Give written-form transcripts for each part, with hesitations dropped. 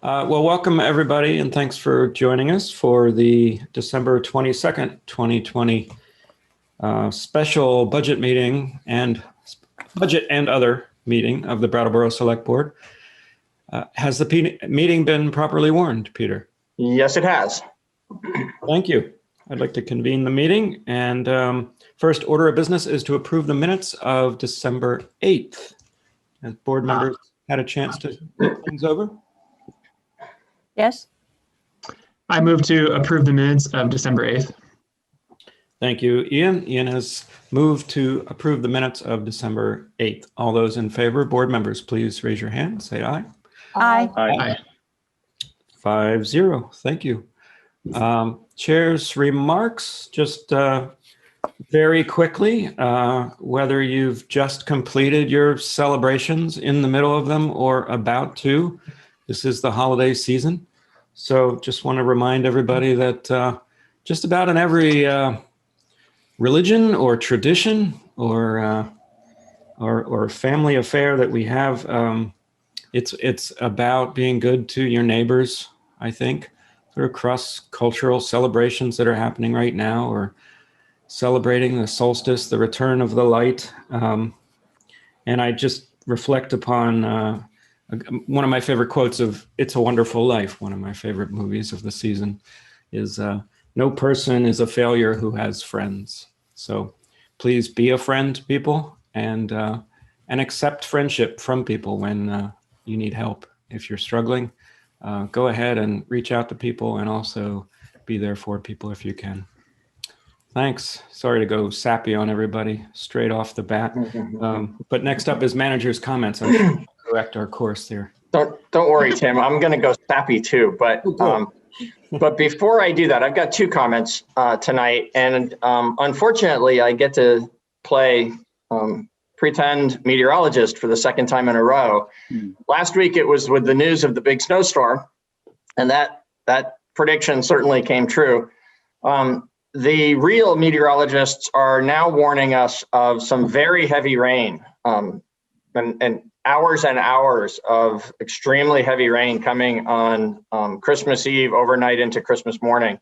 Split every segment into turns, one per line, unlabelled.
Well, welcome everybody, and thanks for joining us for the December 22nd, 2020 special budget meeting and budget and other meeting of the Brattleboro Select Board. Has the meeting been properly warned, Peter?
Yes, it has.
Thank you. I'd like to convene the meeting, and first order of business is to approve the minutes of December 8th. Has board members had a chance to look things over?
Yes.
I move to approve the minutes of December 8th.
Thank you, Ian. Ian has moved to approve the minutes of December 8th. All those in favor, board members, please raise your hand. Say aye.
Aye.
Aye.
5-0. Thank you. Chair's remarks, just very quickly, whether you've just completed your celebrations in the middle of them or about to. This is the holiday season. So just want to remind everybody that just about in every religion or tradition or family affair that we have, it's about being good to your neighbors, I think. Sort of cross-cultural celebrations that are happening right now, or celebrating the solstice, the return of the light. And I just reflect upon one of my favorite quotes of It's a Wonderful Life, one of my favorite movies of the season, is no person is a failure who has friends. So please be a friend to people, and accept friendship from people when you need help. If you're struggling, go ahead and reach out to people, and also be there for people if you can. Thanks. Sorry to go sappy on everybody straight off the bat. But next up is manager's comments. I'm sure we'll correct our course there.
Don't worry, Tim. I'm going to go sappy too. But before I do that, I've got two comments tonight. And unfortunately, I get to play pretend meteorologist for the second time in a row. Last week, it was with the news of the big snowstorm. And that prediction certainly came true. The real meteorologists are now warning us of some very heavy rain, and hours and hours of extremely heavy rain coming on Christmas Eve, overnight into Christmas morning.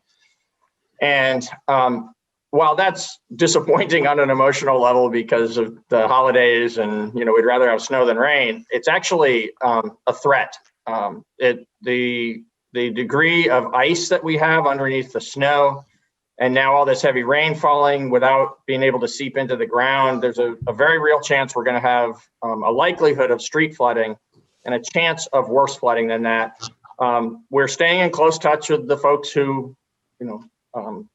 And while that's disappointing on an emotional level because of the holidays and, we'd rather have snow than rain, it's actually a threat. The degree of ice that we have underneath the snow, and now all this heavy rain falling without being able to seep into the ground, there's a very real chance we're going to have a likelihood of street flooding and a chance of worse flooding than that. We're staying in close touch with the folks who,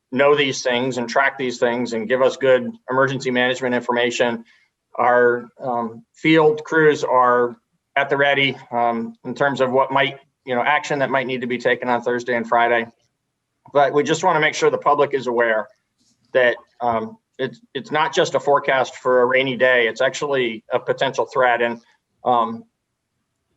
know these things and track these things and give us good emergency management information. Our field crews are at the ready in terms of what might, action that might need to be taken on Thursday and Friday. But we just want to make sure the public is aware that it's not just a forecast for a rainy day. It's actually a potential threat. And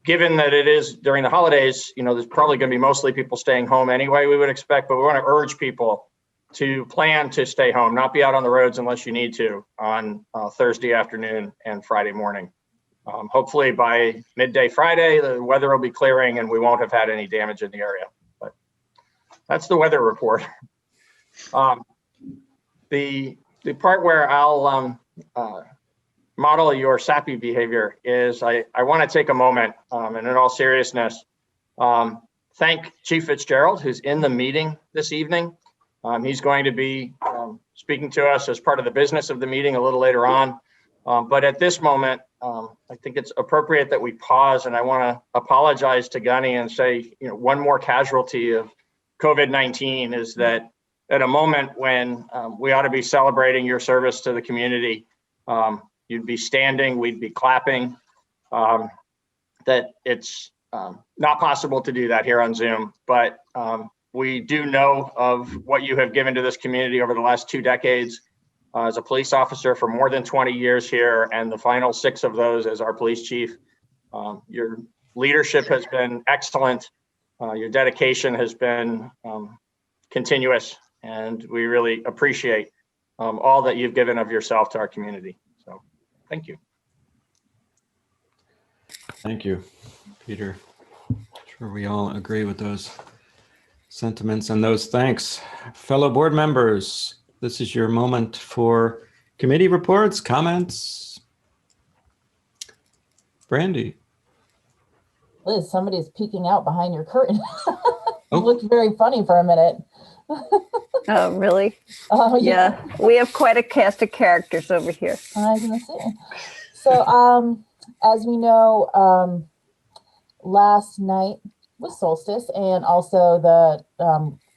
given that it is during the holidays, there's probably going to be mostly people staying home anyway, we would expect. But we want to urge people to plan to stay home, not be out on the roads unless you need to on Thursday afternoon and Friday morning. Hopefully by midday Friday, the weather will be clearing and we won't have had any damage in the area. That's the weather report. The part where I'll model your sappy behavior is I want to take a moment and in all seriousness, thank Chief Fitzgerald, who's in the meeting this evening. He's going to be speaking to us as part of the business of the meeting a little later on. But at this moment, I think it's appropriate that we pause, and I want to apologize to Gunny and say, one more casualty of COVID-19 is that at a moment when we ought to be celebrating your service to the community, you'd be standing, we'd be clapping, that it's not possible to do that here on Zoom. But we do know of what you have given to this community over the last 2 decades as a police officer for more than 20 years here, and the final 6 of those as our police chief. Your leadership has been excellent. Your dedication has been continuous, and we really appreciate all that you've given of yourself to our community. So thank you.
Thank you, Peter. Sure, we all agree with those sentiments and those thanks. Fellow board members, this is your moment for committee reports, comments. Brandy.
Liz, somebody's peeking out behind your curtain.
Oh.
It looked very funny for a minute.
Oh, really?
Oh,
Yeah, we have quite a cast of characters over here.
I was gonna say. So, as we know, last night was solstice, and also the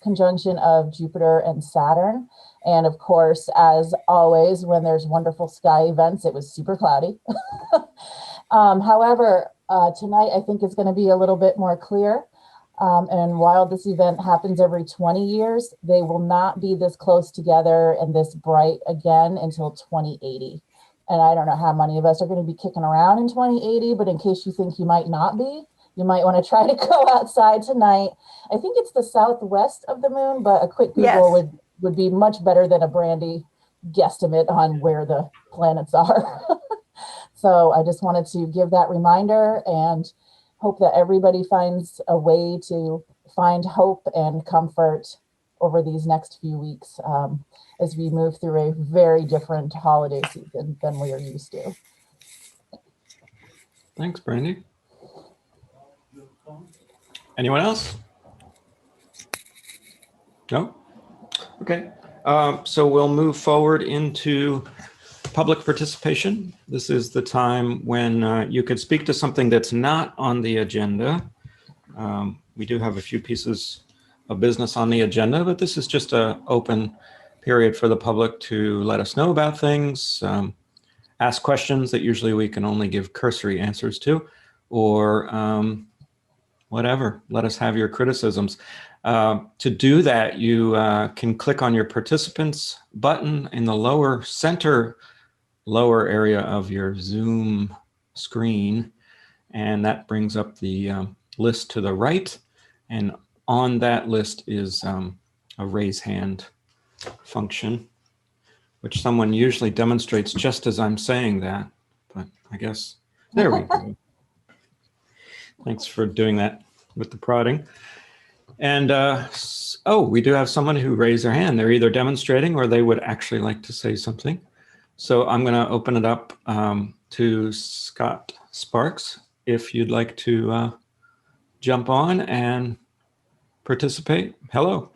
conjunction of Jupiter and Saturn. And of course, as always, when there's wonderful sky events, it was super cloudy. However, tonight I think is going to be a little bit more clear. And while this event happens every 20 years, they will not be this close together and this bright again until 2080. And I don't know how many of us are going to be kicking around in 2080, but in case you think you might not be, you might want to try to go outside tonight. I think it's the southwest of the moon, but a quick Google
Yes.
would be much better than a Brandy guesstimate on where the planets are. So I just wanted to give that reminder and hope that everybody finds a way to find hope and comfort over these next few weeks as we move through a very different holiday season than we are used to.
Thanks, Brandy. Anyone else? No? Okay. So we'll move forward into public participation. This is the time when you could speak to something that's not on the agenda. We do have a few pieces of business on the agenda, but this is just an open period for the public to let us know about things, ask questions that usually we can only give cursory answers to, or whatever, let us have your criticisms. To do that, you can click on your participants button in the lower area of your Zoom screen, and that brings up the list to the right, and on that list is a raise hand function, which someone usually demonstrates just as I'm saying that, but I guess there we go. Thanks for doing that with the prodding. And oh, we do have someone who raised their hand. They're either demonstrating or they would actually like to say something. So I'm going to open it up to Scott Sparks, if you'd like to jump on and participate. Hello.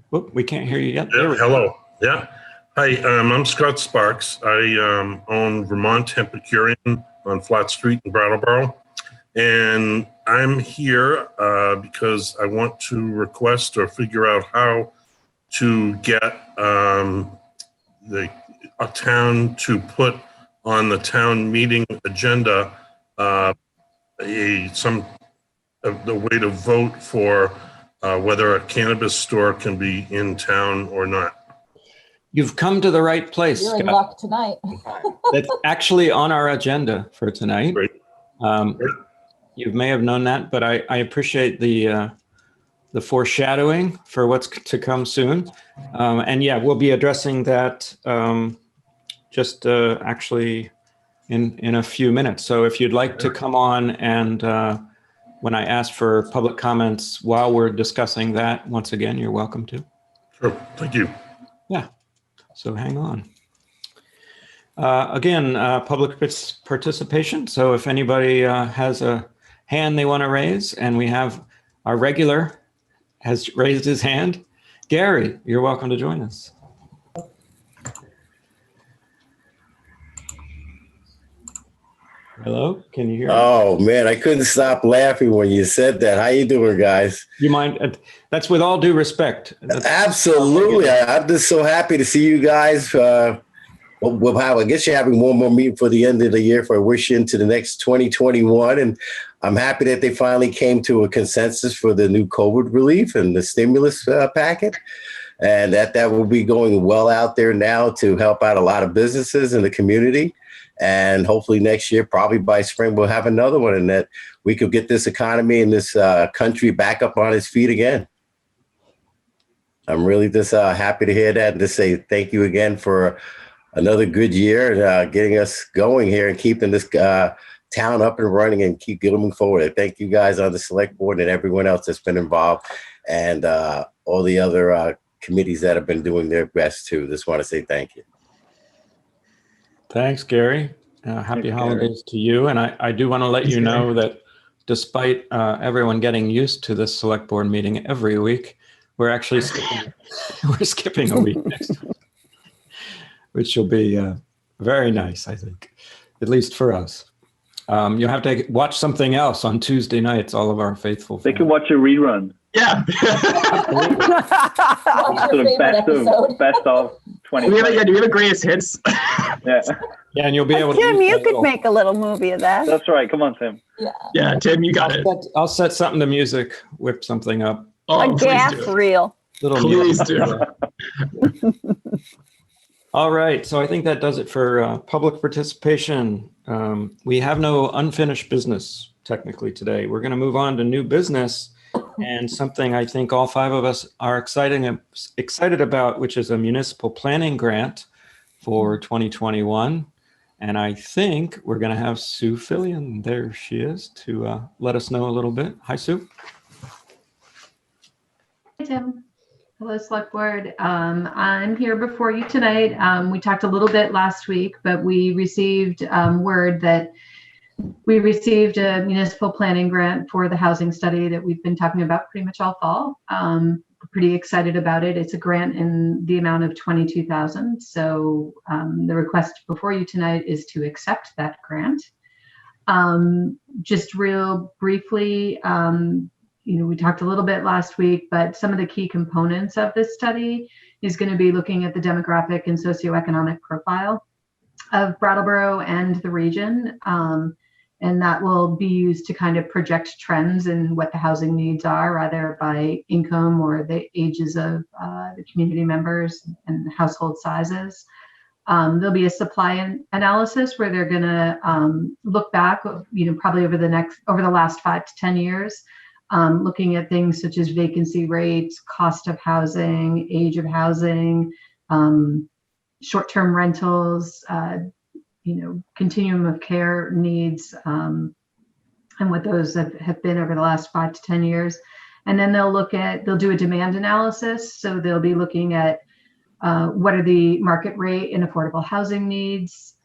Whoop, we can't hear you yet.
Yeah, hello. Yeah. Hi, I'm Scott Sparks. I own Vermont Epicurean on Flat Street in Brattleboro. And I'm here because I want to request or figure out how to get a town to put on the town meeting agenda the way to vote for whether a cannabis store can be in town or not.
You've come to the right place,
You're in
Scott.
luck tonight.
That's actually on our agenda for tonight.
Great.
You may have known that, but I appreciate the foreshadowing for what's to come soon. And yeah, we'll be addressing that just actually in a few minutes. So if you'd like to come on and when I ask for public comments while we're discussing that, once again, you're welcome to.
Sure. Thank you.
Yeah. So hang on. Again, public participation. So if anybody has a hand they want to raise, and we have our regular has raised his hand. Gary, you're welcome to join us. Hello, can you hear me?
Oh man, I couldn't stop laughing when you said that. How you doing, guys?
You mind? That's with all due respect.
Absolutely. I'm just so happy to see you guys. I guess you're having one more meeting for the end of the year for a wish into the next 2021. And I'm happy that they finally came to a consensus for the new COVID relief and the stimulus packet. And that will be going well out there now to help out a lot of businesses in the community. And hopefully next year, probably by spring, we'll have another one, and that we could get this economy and this country back up on its feet again. I'm really just happy to hear that and to say thank you again for another good year, getting us going here and keeping this town up and running and keep going forward. I thank you guys on the select board and everyone else that's been involved, and all the other committees that have been doing their best too. Just want to say thank you.
Thanks, Gary. Happy
Thanks,
holidays to you. And I do want to let
Thanks,
you
Gary.
know that despite everyone getting used to this select board meeting every week, we're actually skipping a week next week, which will be very nice, I think, at least for us. You'll have to watch something else on Tuesday nights, all of our faithful
They
fans.
can watch a rerun.
Yeah.
What's your
Sort of
favorite episode?
best of 20.
Do we have a greatest hits?
Yeah,
Yeah, and you'll be able to
Tim,
use
you
that
could
little-
make a little movie of that.
that's right. Come on, Tim.
Yeah, Tim, you got it.
I'll set something to music, whip something up.
Oh,
A
please
gaff
do it.
reel.
Little
Please
music.
do.
All right, so I think that does it for public participation. We have no unfinished business technically today. We're going to move on to new business and something I think all five of us are excited about, which is a municipal planning grant for 2021. And I think we're going to have Sue Fillion, there she is, to let us know a little bit. Hi, Sue.
Hi, Tim. Hello, Select Board. I'm here before you tonight. We talked a little bit last week, but we received word that we received a municipal planning grant for the housing study that we've been talking about pretty much all fall. We're pretty excited about it. It's a grant in the amount of $22,000. So the request before you tonight is to accept that grant. Just real briefly, we talked a little bit last week, but some of the key components of this study is going to be looking at the demographic and socioeconomic profile of Brattleboro and the region. And that will be used to kind of project trends in what the housing needs are, either by income or the ages of the community members and household sizes. There'll be a supply analysis where they're going to look back, probably over the last 5 to 10 years, looking at things such as vacancy rates, cost of housing, age of housing, short-term rentals, continuum of care needs, and what those have been over the last 5 to 10 years. And then they'll do a demand analysis. So they'll be looking at what are the market rate and affordable housing needs,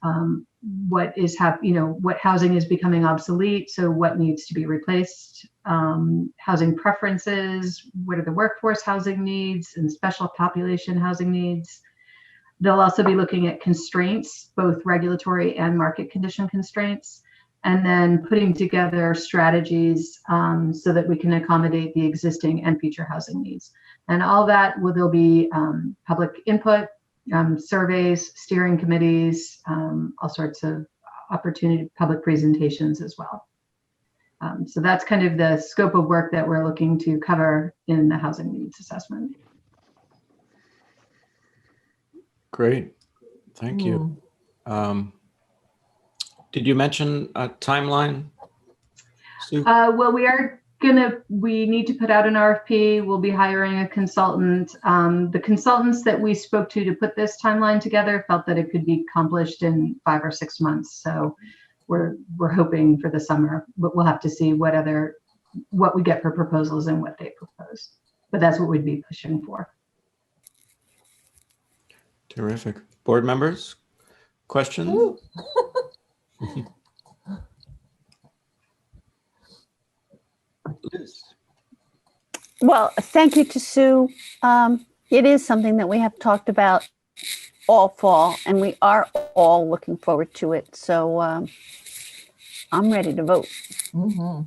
what housing is becoming obsolete, so what needs to be replaced, housing preferences, what are the workforce housing needs and special population housing needs. They'll also be looking at constraints, both regulatory and market condition constraints, and then putting together strategies so that we can accommodate the existing and future housing needs. And all that, there'll be public input, surveys, steering committees, all sorts of opportunity, public presentations as well. So that's kind of the scope of work that we're looking to cover in the housing needs assessment.
Great. Thank you. Did you mention a timeline, Sue?
Well, we need to put out an RFP. We'll be hiring a consultant. The consultants that we spoke to put this timeline together felt that it could be accomplished in 5 or 6 months. So we're hoping for the summer, but we'll have to see what we get for proposals and what they propose. But that's what we'd be pushing for.
Terrific. Board members, questions? Liz.
Well, thank you to Sue. It is something that we have talked about all fall, and we are all looking forward to it. So I'm ready to vote.
Mm-hmm.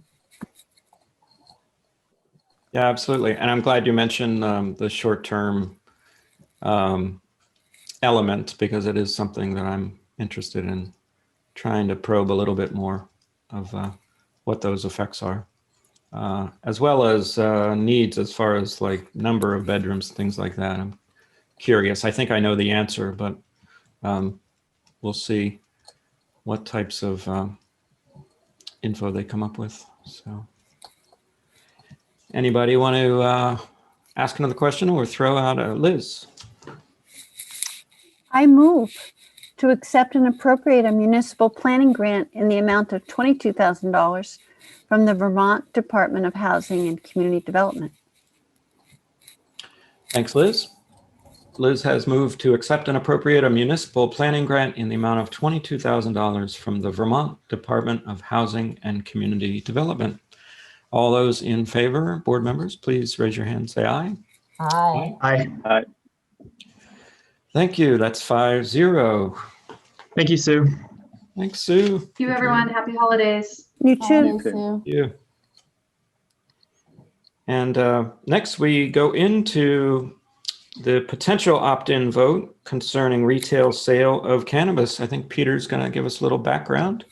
Yeah, absolutely. And I'm glad you mentioned the short-term element, because it is something that I'm interested in trying to probe a little bit more of what those effects are, as well as needs as far as like number of bedrooms, things like that. I'm curious. I think I know the answer, but we'll see what types of info they come up with. So anybody want to ask another question or throw out a Liz?
I move to accept and appropriate a municipal planning grant in the amount of $22,000 from the Vermont Department of Housing and Community Development.
Thanks, Liz. Liz has moved to accept and appropriate a municipal planning grant in the amount of $22,000 from the Vermont Department of Housing and Community Development. All those in favor, board members, please raise your hand, say aye.
Aye.
Aye.
Thank you. That's 5-0.
Thank you, Sue.
Thanks, Sue.
Thank you, everyone. Happy holidays.
You too.
Aye, Sue.
You. And next we go into the potential opt-in vote concerning retail sale of cannabis. I think Peter's going to give us a little background.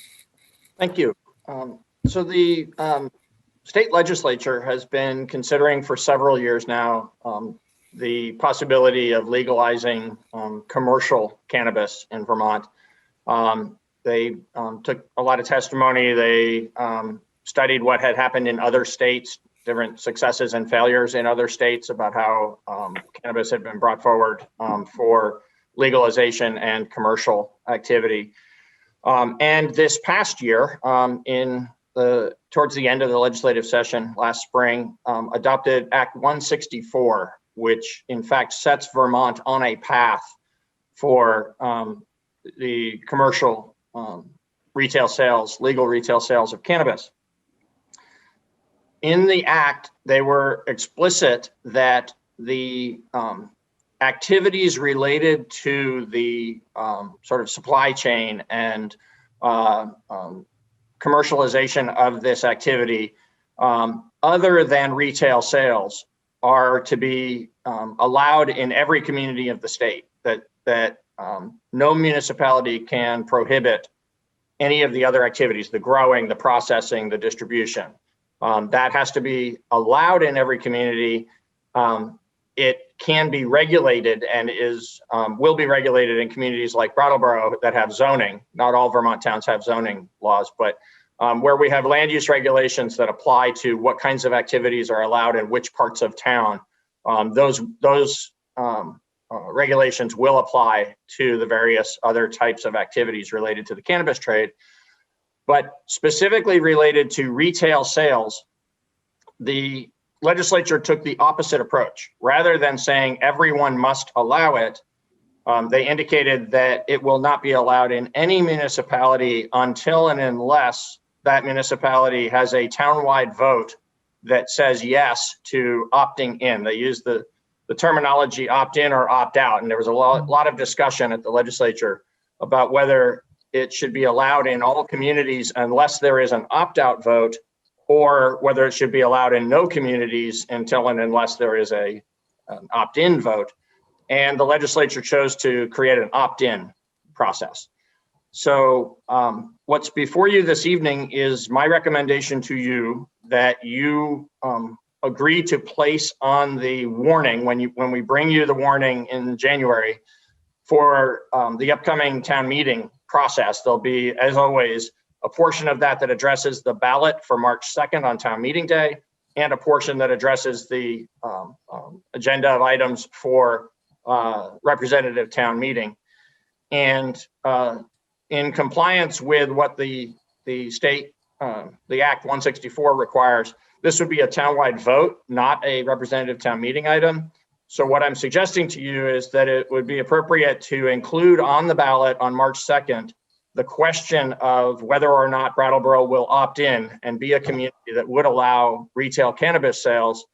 Thank you. So the state legislature has been considering for several years now the possibility of legalizing commercial cannabis in Vermont. They took a lot of testimony. They studied what had happened in other states, different successes and failures in other states about how cannabis had been brought forward for legalization and commercial activity. And this past year, towards the end of the legislative session last spring, adopted Act 164, which in fact sets Vermont on a path for the commercial retail sales, legal retail sales of cannabis. In the act, they were explicit that the activities related to the sort of supply chain and commercialization of this activity, other than retail sales, are to be allowed in every community of the state, that no municipality can prohibit any of the other activities, the growing, the processing, the distribution. That has to be allowed in every community. It can be regulated and will be regulated in communities like Brattleboro that have zoning. Not all Vermont towns have zoning laws, but where we have land use regulations that apply to what kinds of activities are allowed in which parts of town, those regulations will apply to the various other types of activities related to the cannabis trade. But specifically related to retail sales, the legislature took the opposite approach. Rather than saying everyone must allow it, they indicated that it will not be allowed in any municipality until and unless that municipality has a townwide vote that says yes to opting in. They use the terminology opt in or opt out. And there was a lot of discussion at the legislature about whether it should be allowed in all communities unless there is an opt-out vote, or whether it should be allowed in no communities until and unless there is an opt-in vote. And the legislature chose to create an opt-in process. So what's before you this evening is my recommendation to you that you agree to place on the warning when we bring you the warning in January for the upcoming town meeting process. There'll be, as always, a portion of that addresses the ballot for March 2nd on town meeting day, and a portion that addresses the agenda of items for representative town meeting. And in compliance with what the state, the Act 164 requires, this would be a townwide vote, not a representative town meeting item. So what I'm suggesting to you is that it would be appropriate to include on the ballot on March 2nd the question of whether or not Brattleboro will opt in and be a community that would allow retail cannabis sales,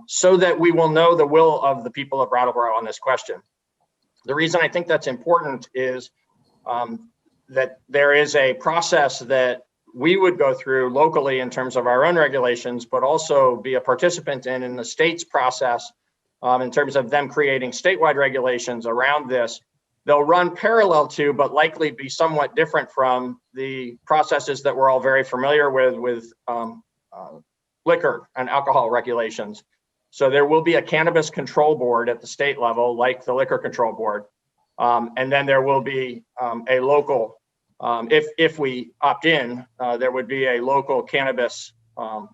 so that we will know the will of the people of Brattleboro on this question. The reason I think that's important is that there is a process that we would go through locally in terms of our own regulations, but also be a participant in the state's process in terms of them creating statewide regulations around this. They'll run parallel to, but likely be somewhat different from the processes that we're all very familiar with liquor and alcohol regulations. So there will be a cannabis control board at the state level, like the liquor control board. And then there will be a local, if we opt in, there would be a local cannabis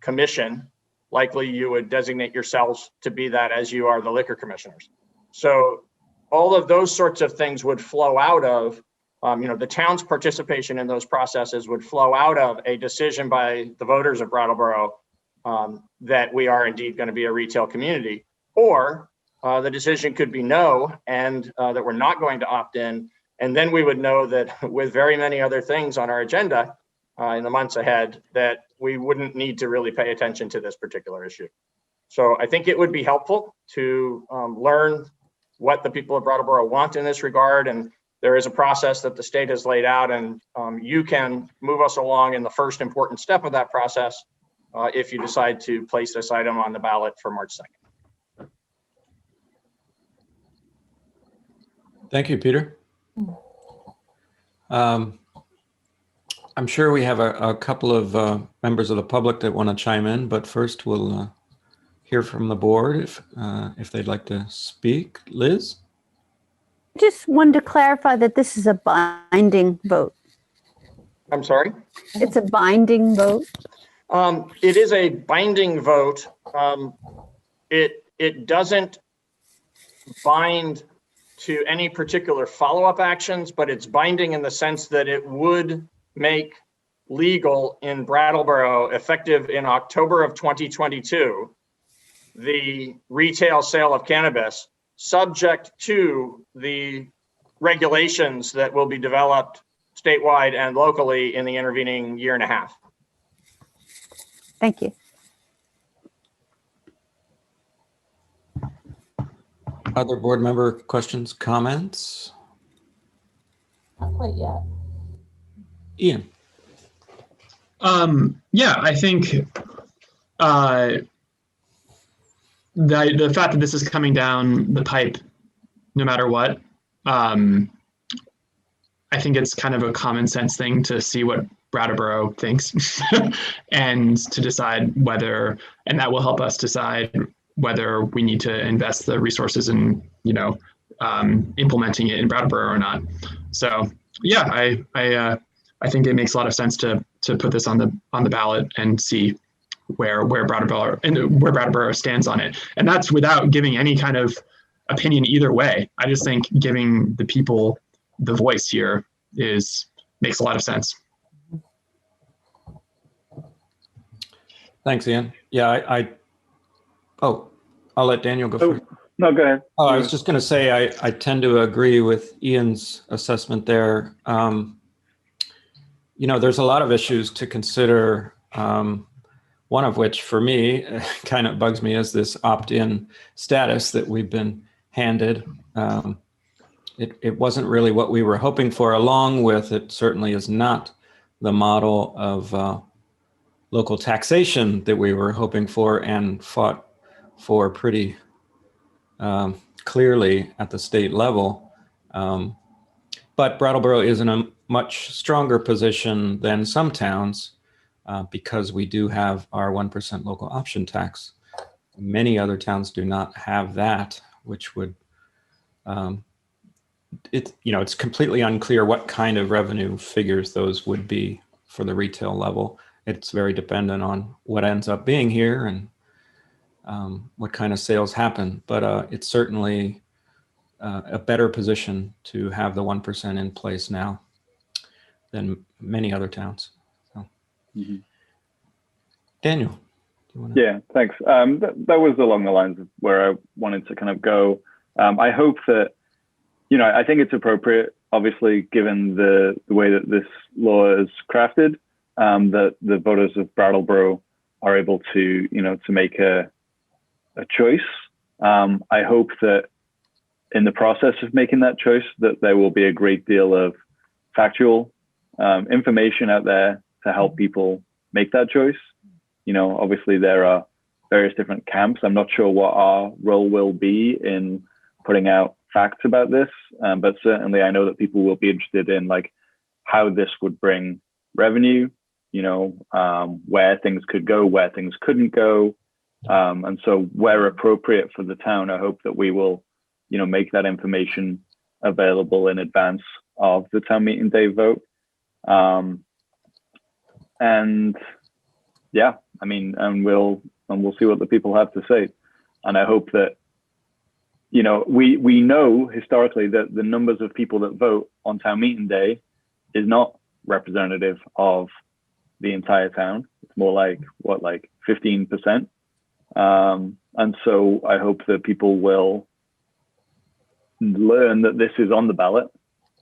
commission. Likely you would designate yourselves to be that as you are the liquor commissioners. So all of those sorts of things would flow out of the town's participation in those processes would flow out of a decision by the voters of Brattleboro that we are indeed going to be a retail community, or the decision could be no, and that we're not going to opt in. And then we would know that with very many other things on our agenda in the months ahead, that we wouldn't need to really pay attention to this particular issue. So I think it would be helpful to learn what the people of Brattleboro want in this regard. And there is a process that the state has laid out, and you can move us along in the first important step of that process if you decide to place this item on the ballot for March 2nd.
Thank you, Peter. I'm sure we have a couple of members of the public that want to chime in, but first we'll hear from the board if they'd like to speak. Liz?
Just wanted to clarify that this is a binding vote.
I'm sorry?
It's a binding vote.
It is a binding vote. It doesn't bind to any particular follow-up actions, but it's binding in the sense that it would make legal in Brattleboro, effective in October of 2022, the retail sale of cannabis, subject to the regulations that will be developed statewide and locally in the intervening year and a half.
Thank you.
Other board member questions, comments?
Not quite yet.
Ian?
Yeah, I think the fact that this is coming down the pipe, no matter what, I think it's kind of a common sense thing to see what Brattleboro thinks and to decide whether, and that will help us decide whether we need to invest the resources in, implementing it in Brattleboro or not. So yeah, I think it makes a lot of sense to put this on the ballot and see where Brattleboro stands on it. And that's without giving any kind of opinion either way. I just think giving the people the voice here makes a lot of sense.
Thanks, Ian. Yeah, I'll let Daniel go first.
No, go ahead.
Oh, I was just going to say, I tend to agree with Ian's assessment there. There's a lot of issues to consider. One of which, for me, kind of bugs me, is this opt-in status that we've been handed. It wasn't really what we were hoping for, along with it certainly is not the model of local taxation that we were hoping for and fought for pretty clearly at the state level. But Brattleboro is in a much stronger position than some towns because we do have our 1% local option tax. Many other towns do not have that, which would, it's completely unclear what kind of revenue figures those would be for the retail level. It's very dependent on what ends up being here and what kind of sales happen, but it's certainly a better position to have the 1% in place now than many other towns. So.
Mm-hmm.
Daniel, do you want to?
Yeah, thanks. That was along the lines of where I wanted to kind of go. I hope that, I think it's appropriate, obviously, given the way that this law is crafted, that the voters of Brattleboro are able to, to make a choice. I hope that in the process of making that choice, that there will be a great deal of factual information out there to help people make that choice. Obviously there are various different camps. I'm not sure what our role will be in putting out facts about this, but certainly I know that people will be interested in how this would bring revenue, where things could go, where things couldn't go. And so where appropriate for the town, I hope that we will, make that information available in advance of the town meeting day vote. And yeah, and we'll see what the people have to say. And I hope that, you know, we know historically that the numbers of people that vote on town meeting day is not representative of the entire town. It's more like, what, like 15%. And so I hope that people will learn that this is on the ballot,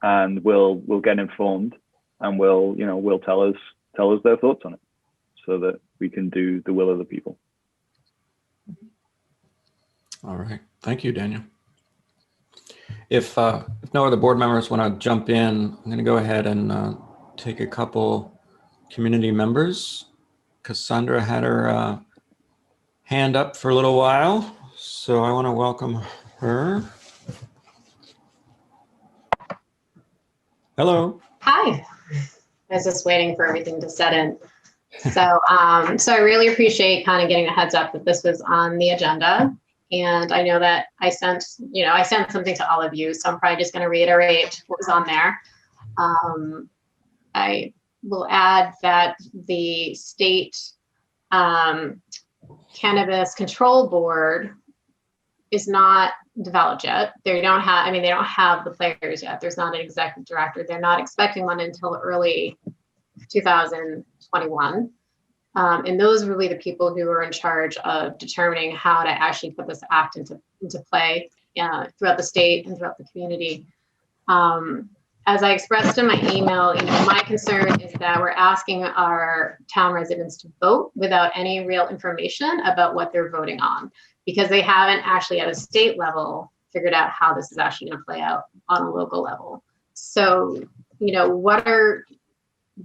and will get informed, and will tell us their thoughts on it, so that we can do the will of the people.
All right. Thank you, Daniel. If no other board members want to jump in, I'm going to go ahead and take a couple community members. Cassandra had her hand up for a little while, so I want to welcome her. Hello.
Hi. I was just waiting for everything to set in. So I really appreciate kind of getting a heads up that this was on the agenda. And I know that I sent something to all of you, so I'm probably just going to reiterate what was on there. I will add that the state Cannabis Control Board is not developed yet. They don't have the players yet. There's not an executive director. They're not expecting one until early 2021. And those will be the people who are in charge of determining how to actually put this act into play throughout the state and throughout the community. As I expressed in my email, my concern is that we're asking our town residents to vote without any real information about what they're voting on, because they haven't actually at a state level figured out how this is actually going to play out on a local level. So,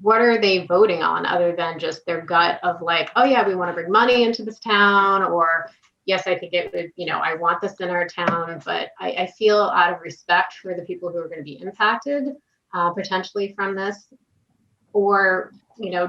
what are they voting on other than just their gut of like, oh yeah, we want to bring money into this town, or yes, I think it would, I want this in our town, but I feel out of respect for the people who are going to be impacted potentially from this, or,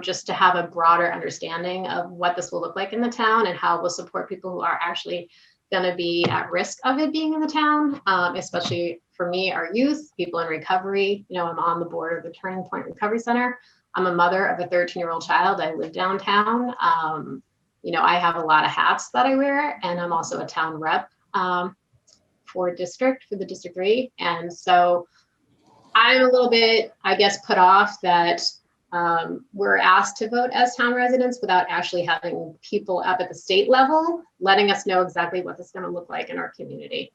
just to have a broader understanding of what this will look like in the town and how we'll support people who are actually going to be at risk of it being in the town, especially for me, our youth, people in recovery. I'm on the board of the Turning Point Recovery Center. I'm a mother of a 13-year-old child. I live downtown. I have a lot of hats that I wear, and I'm also a town rep for the District 3. And so I'm a little bit, I guess, put off that we're asked to vote as town residents without actually having people up at the state level letting us know exactly what this is going to look like in our community.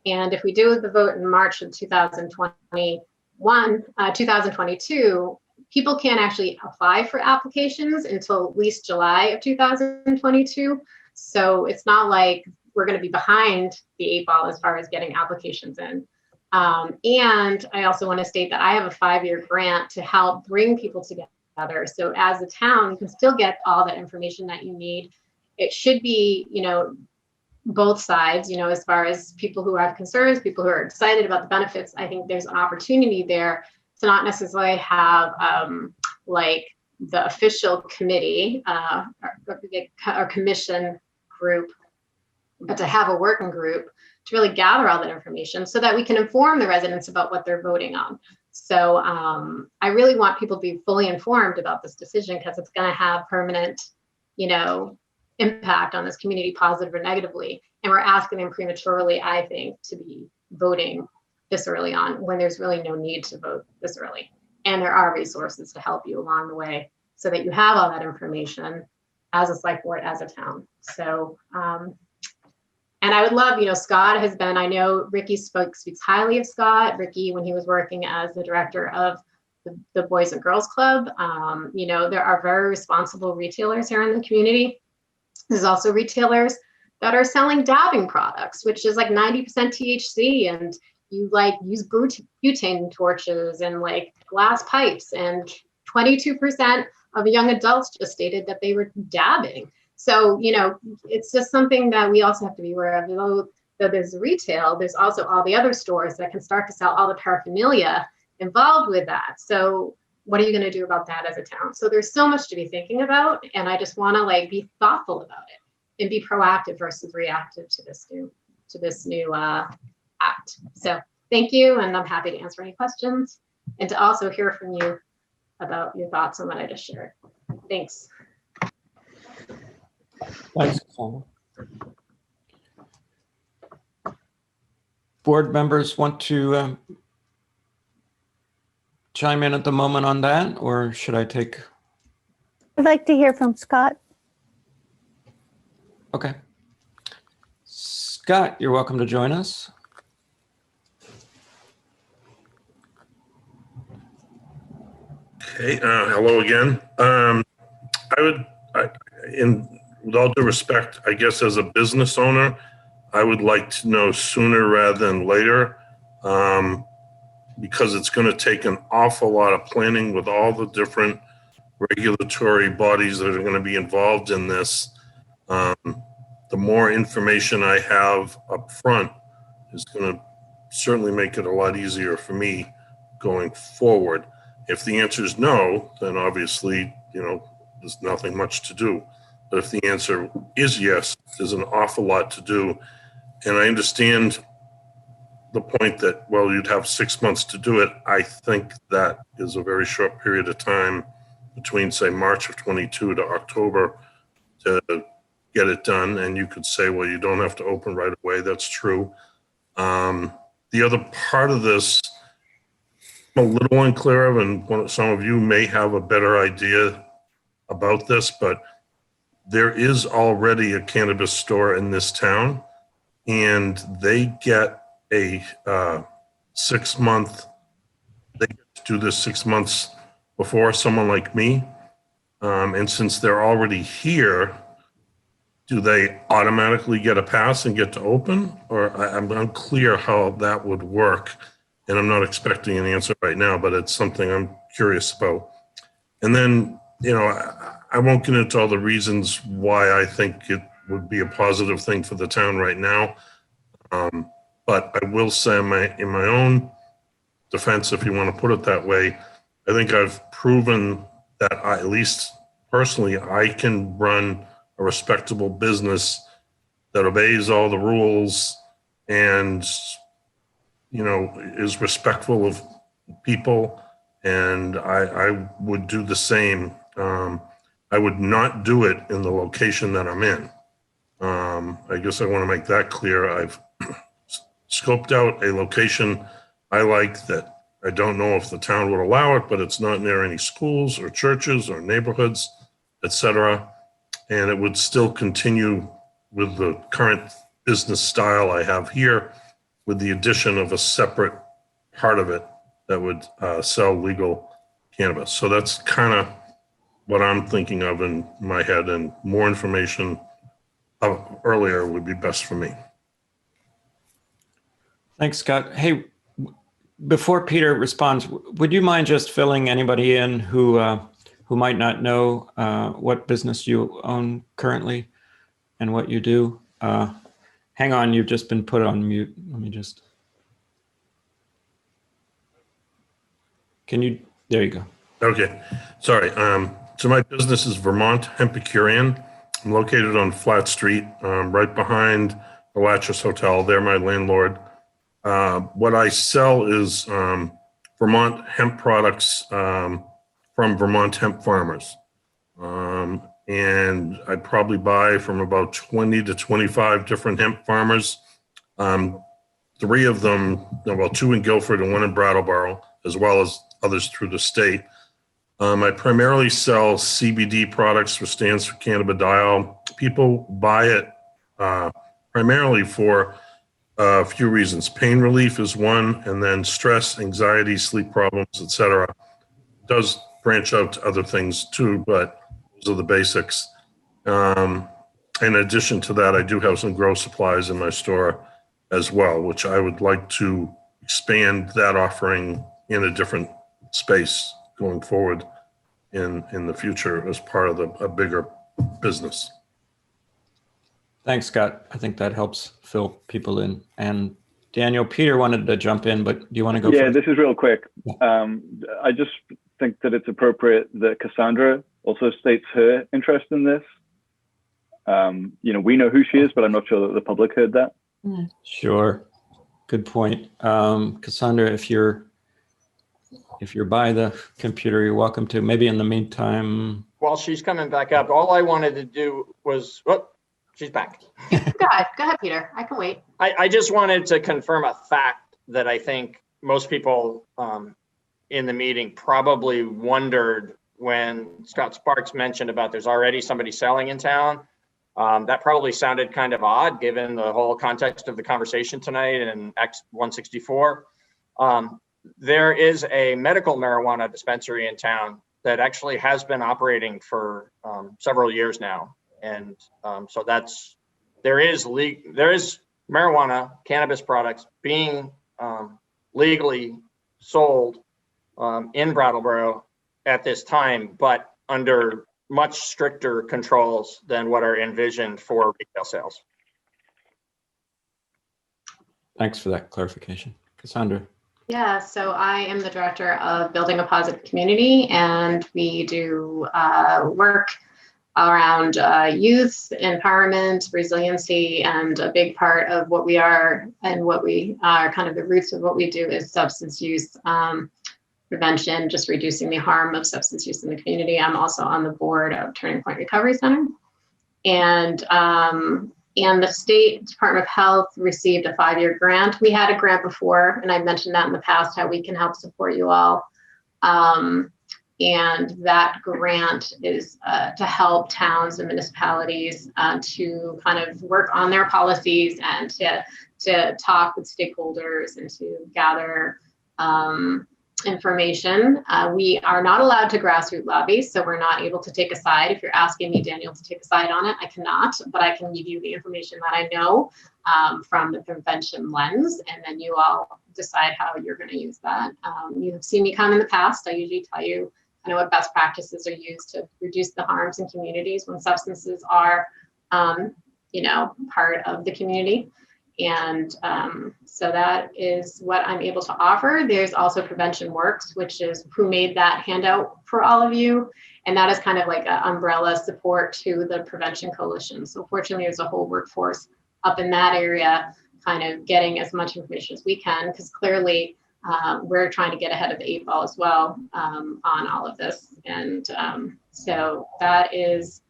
And if we do the vote in March of 2022, people can't actually apply for applications until at least July of 2022. So it's not like we're going to be behind the 8 ball as far as getting applications in. And I also want to state that I have a 5-year grant to help bring people together. So as a town, you can still get all that information that you need. It should be, both sides, as far as people who have concerns, people who are excited about the benefits. I think there's an opportunity there to not necessarily have like the official committee or commission group, but to have a working group to really gather all that information so that we can inform the residents about what they're voting on. So I really want people to be fully informed about this decision, because it's going to have permanent, impact on this community, positive or negatively. And we're asking them prematurely, I think, to be voting this early on when there's really no need to vote this early. And there are resources to help you along the way so that you have all that information as a select board, as a town. So, and I would love, Scott has been, I know Ricky speaks highly of Scott. Ricky, when he was working as the director of the Boys and Girls Club, there are very responsible retailers here in the community. There's also retailers that are selling dabbing products, which is like 90% THC, and you use butane torches and like glass pipes, and 22% of young adults just stated that they were dabbing. So, it's just something that we also have to be aware of. Though there's retail, there's also all the other stores that can start to sell all the paraphernalia involved with that. So what are you going to do about that as a town? So there's so much to be thinking about, and I just want to be thoughtful about it and be proactive versus reactive to this new act. So thank you, and I'm happy to answer any questions and to also hear from you about your thoughts on what I just shared. Thanks.
Thanks, Cassandra. board members want to chime in at the moment on that, or should I take?
I'd like to hear from Scott.
Okay. Scott, you're welcome to join us.
Okay, hello again. With all due respect, I guess as a business owner, I would like to know sooner rather than later, because it's going to take an awful lot of planning with all the different regulatory bodies that are going to be involved in this. The more information I have up front is going to certainly make it a lot easier for me going forward. If the answer is no, then obviously, there's nothing much to do. But if the answer is yes, there's an awful lot to do. And I understand the point that, well, you'd have 6 months to do it. I think that is a very short period of time between, say, March of 22 to October to get it done. And you could say, well, you don't have to open right away. That's true. The other part of this, I'm a little unclear of, and some of you may have a better idea about this, but there is already a cannabis store in this town, and they get a 6 month, they get to do this 6 months before someone like me. And since they're already here, do they automatically get a pass and get to open? Or I'm unclear how that would work. And I'm not expecting an answer right now, but it's something I'm curious about. And then, I won't get into all the reasons why I think it would be a positive thing for the town right now. But I will say in my own defense, if you want to put it that way, I think I've proven that at least personally, I can run a respectable business that obeys all the rules and, is respectful of people. And I would do the same. I would not do it in the location that I'm in. I guess I want to make that clear. I've scoped out a location I like that I don't know if the town would allow it, but it's not near any schools or churches or neighborhoods, etc. And it would still continue with the current business style I have here, with the addition of a separate part of it that would sell legal cannabis. So that's kind of what I'm thinking of in my head, and more information earlier would be best for me.
Thanks, Scott. Hey, before Peter responds, would you mind just filling anybody in who might not know what business you own currently and what you do? Hang on, you've just been put on mute. Let me just. There you go.
Okay, sorry. So my business is Vermont Epicurean. I'm located on Flat Street, right behind the Latches Hotel. They're my landlord. What I sell is Vermont hemp products from Vermont hemp farmers. And I probably buy from about 20 to 25 different hemp farmers. 3 of them, well, 2 in Guilford and 1 in Brattleboro, as well as others through the state. I primarily sell CBD products, which stands for cannabidiol. People buy it primarily for a few reasons. Pain relief is one, and then stress, anxiety, sleep problems, etc. It does branch out to other things too, but those are the basics. In addition to that, I do have some grow supplies in my store as well, which I would like to expand that offering in a different space going forward in the future as part of a bigger business.
Thanks, Scott. I think that helps fill people in. And Daniel, Peter wanted to jump in, but do you want to go
Yeah,
first?
this is real quick. I just think that it's appropriate that Cassandra also states her interest in this. We know who she is, but I'm not sure that the public heard that.
Sure. Good point. Cassandra, if you're by the computer, you're welcome to. Maybe in the meantime.
While she's coming back up, all I wanted to do was, she's back.
Go ahead, Peter. I can wait.
I just wanted to confirm a fact that I think most people in the meeting probably wondered when Scott Sparks mentioned about there's already somebody selling in town. That probably sounded kind of odd given the whole context of the conversation tonight and X 164. There is a medical marijuana dispensary in town that actually has been operating for several years now. And so there is marijuana, cannabis products being legally sold in Brattleboro at this time, but under much stricter controls than what are envisioned for retail sales.
Thanks for that clarification. Cassandra.
Yeah, so I am the director of Building a Positive Community, and we do work around youth empowerment, resiliency, and a big part of what we are and what we are, kind of the roots of what we do, is substance use prevention, just reducing the harm of substance use in the community. I'm also on the board of Turning Point Recovery Center. And the State Department of Health received a 5-year grant. We had a grant before, and I mentioned that in the past, how we can help support you all. And that grant is to help towns and municipalities to kind of work on their policies and to talk with stakeholders and to gather information. We are not allowed to grassroots lobby, so we're not able to take a side. If you're asking me, Daniel, to take a side on it, I cannot, but I can give you the information that I know from the prevention lens, and then you all decide how you're going to use that. You have seen me come in the past. I usually tell you kind of what best practices are used to reduce the harms in communities when substances are, part of the community. And so that is what I'm able to offer. There's also Prevention Works, which is who made that handout for all of you. And that is kind of like an umbrella support to the Prevention Coalition. So fortunately, there's a whole workforce up in that area, kind of getting as much information as we can, because clearly we're trying to get ahead of the 8 ball as well on all of this. And so that is,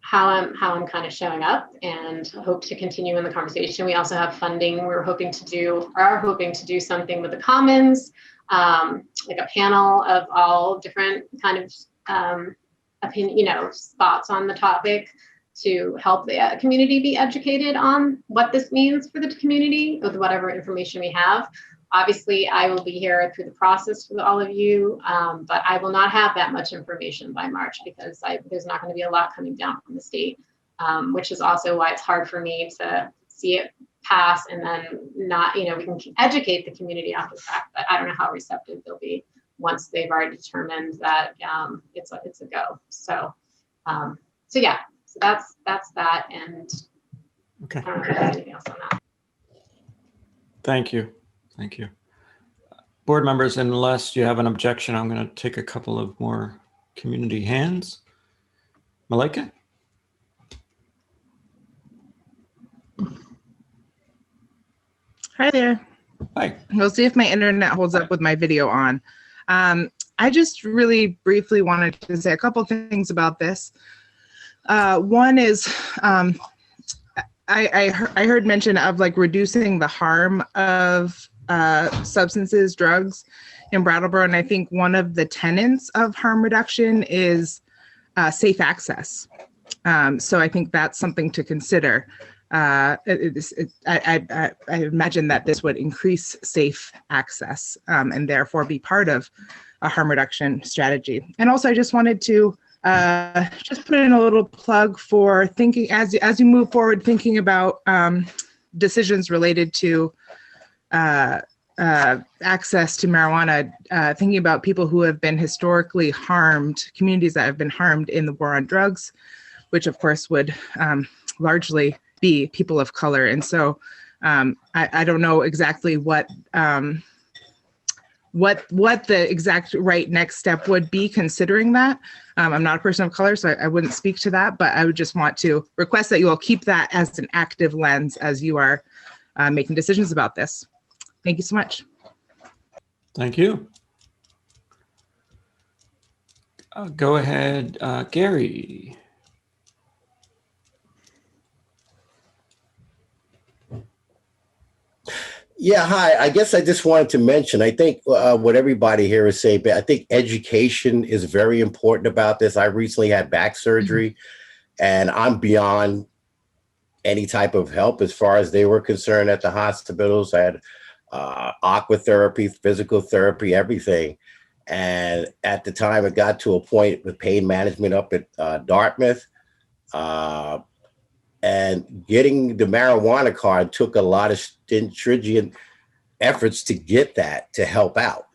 how I'm kind of showing up, and hope to continue in the conversation. We also have funding. Are hoping to do something with the Commons, like a panel of all different kind of opinion, thoughts on the topic to help the community be educated on what this means for the community with whatever information we have. Obviously, I will be here through the process with all of you, but I will not have that much information by March because there's not going to be a lot coming down from the state, which is also why it's hard for me to see it pass and then not, we can educate the community after the fact, but I don't know how receptive they'll be once they've already determined that it's a go. So yeah, so that's that, and
Okay.
I don't know if there's anything else on that.
Thank you. Thank you. Board members, unless you have an objection, I'm going to take a couple of more community hands. Malika?
Hi there.
Hi.
We'll see if my internet holds up with my video on. I just really briefly wanted to say a couple things about this. One is I heard mention of like reducing the harm of substances, drugs in Brattleboro, and I think one of the tenets of harm reduction is safe access. So I think that's something to consider. I imagine that this would increase safe access and therefore be part of a harm reduction strategy. And also, I just wanted to just put in a little plug for thinking as you move forward, thinking about decisions related to access to marijuana, thinking about people who have been historically harmed, communities that have been harmed in the war on drugs, which of course would largely be people of color. And so I don't know exactly what the exact right next step would be considering that. I'm not a person of color, so I wouldn't speak to that, but I would just want to request that you all keep that as an active lens as you are making decisions about this. Thank you so much.
Thank you. Go ahead, Gary.
Yeah, hi. I guess I just wanted to mention, I think what everybody here is saying, but I think education is very important about this. I recently had back surgery and I'm beyond any type of help as far as they were concerned at the hospitals. I had aqua therapy, physical therapy, everything. And at the time, it got to a point with pain management up at Dartmouth. Uh, and getting the marijuana card took a lot of stringent efforts to get that to help out.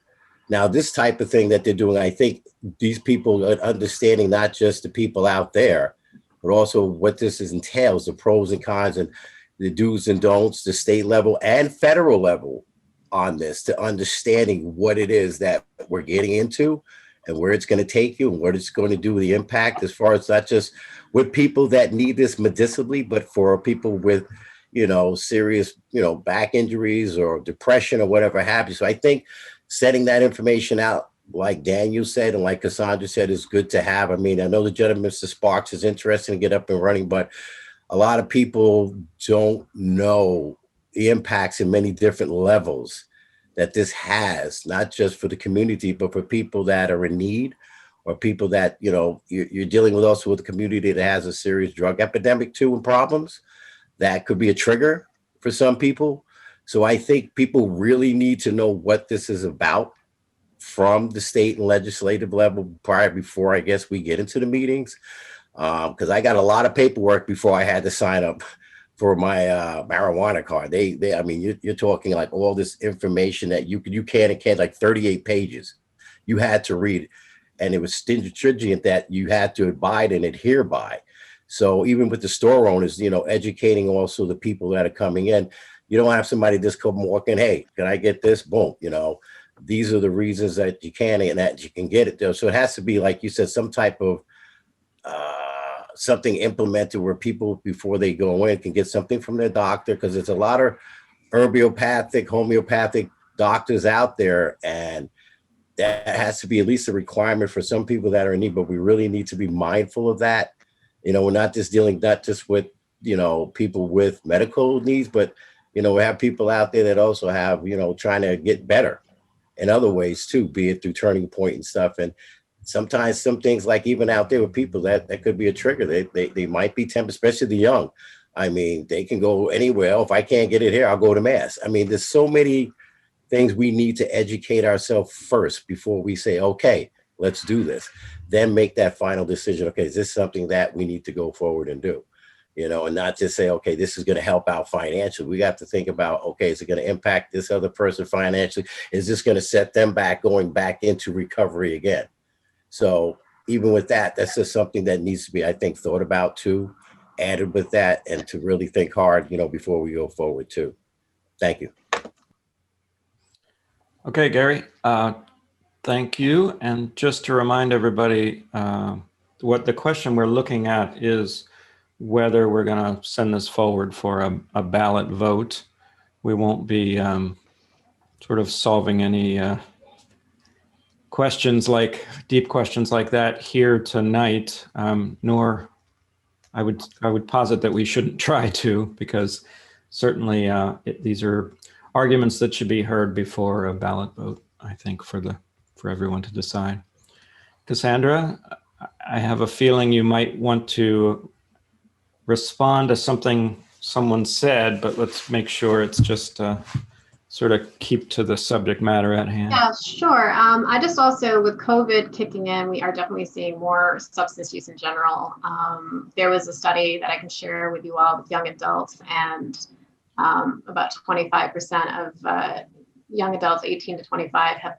Now, this type of thing that they're doing, I think these people are understanding not just the people out there, but also what this entails, the pros and cons and the do's and don'ts, the state level and federal level on this, to understanding what it is that we're getting into and where it's going to take you and what it's going to do, the impact as far as not just with people that need this medicinally, but for people with, serious, back injuries or depression or whatever have you. So I think setting that information out, like Daniel said, and like Cassandra said, is good to have. I mean, I know the gentleman, Mr. Sparks, is interested in get up and running, but a lot of people don't know the impacts in many different levels that this has, not just for the community, but for people that are in need or people that, you're dealing with also with a community that has a serious drug epidemic too and problems. That could be a trigger for some people. So I think people really need to know what this is about from the state and legislative level before I guess we get into the meetings. Because I got a lot of paperwork before I had to sign up for my marijuana card. I mean, you're talking like all this information that you can't like 38 pages. You had to read it. And it was stringent that you had to abide and adhere by. So even with the store owners, educating also the people that are coming in, you don't have somebody just come walking, hey, can I get this? Boom. These are the reasons that you can and that you can get it there. So it has to be, like you said, some type of something implemented where people, before they go in, can get something from their doctor, because there's a lot of homeopathic doctors out there, and that has to be at least a requirement for some people that are in need. But we really need to be mindful of that. We're not just with, people with medical needs, but, we have people out there that also have, trying to get better in other ways too, be it through Turning Point and stuff. And sometimes some things, like even out there with people that could be a trigger. They might be tempted, especially the young. I mean, they can go anywhere. If I can't get it here, I'll go to Mass. I mean, there's so many things we need to educate ourselves first before we say, okay, let's do this. Then make that final decision. Okay, is this something that we need to go forward and do? And not just say, okay, this is going to help out financially. We got to think about, okay, is it going to impact this other person financially? Is this going to set them back, going back into recovery again? So even with that, that's just something that needs to be, I think, thought about too, added with that, and to really think hard, before we go forward too. Thank you.
Okay, Gary, thank you. And just to remind everybody, what the question we're looking at is whether we're going to send this forward for a ballot vote. We won't be sort of solving any deep questions like that here tonight, nor I would posit that we shouldn't try to, because certainly these are arguments that should be heard before a ballot vote, I think, for everyone to decide. Cassandra, I have a feeling you might want to respond to something someone said, but let's make sure it's just sort of keep to the subject matter at hand.
Yeah, sure. I just also, with COVID kicking in, we are definitely seeing more substance use in general. There was a study that I can share with you all with young adults, and about 25% of young adults 18 to 25 have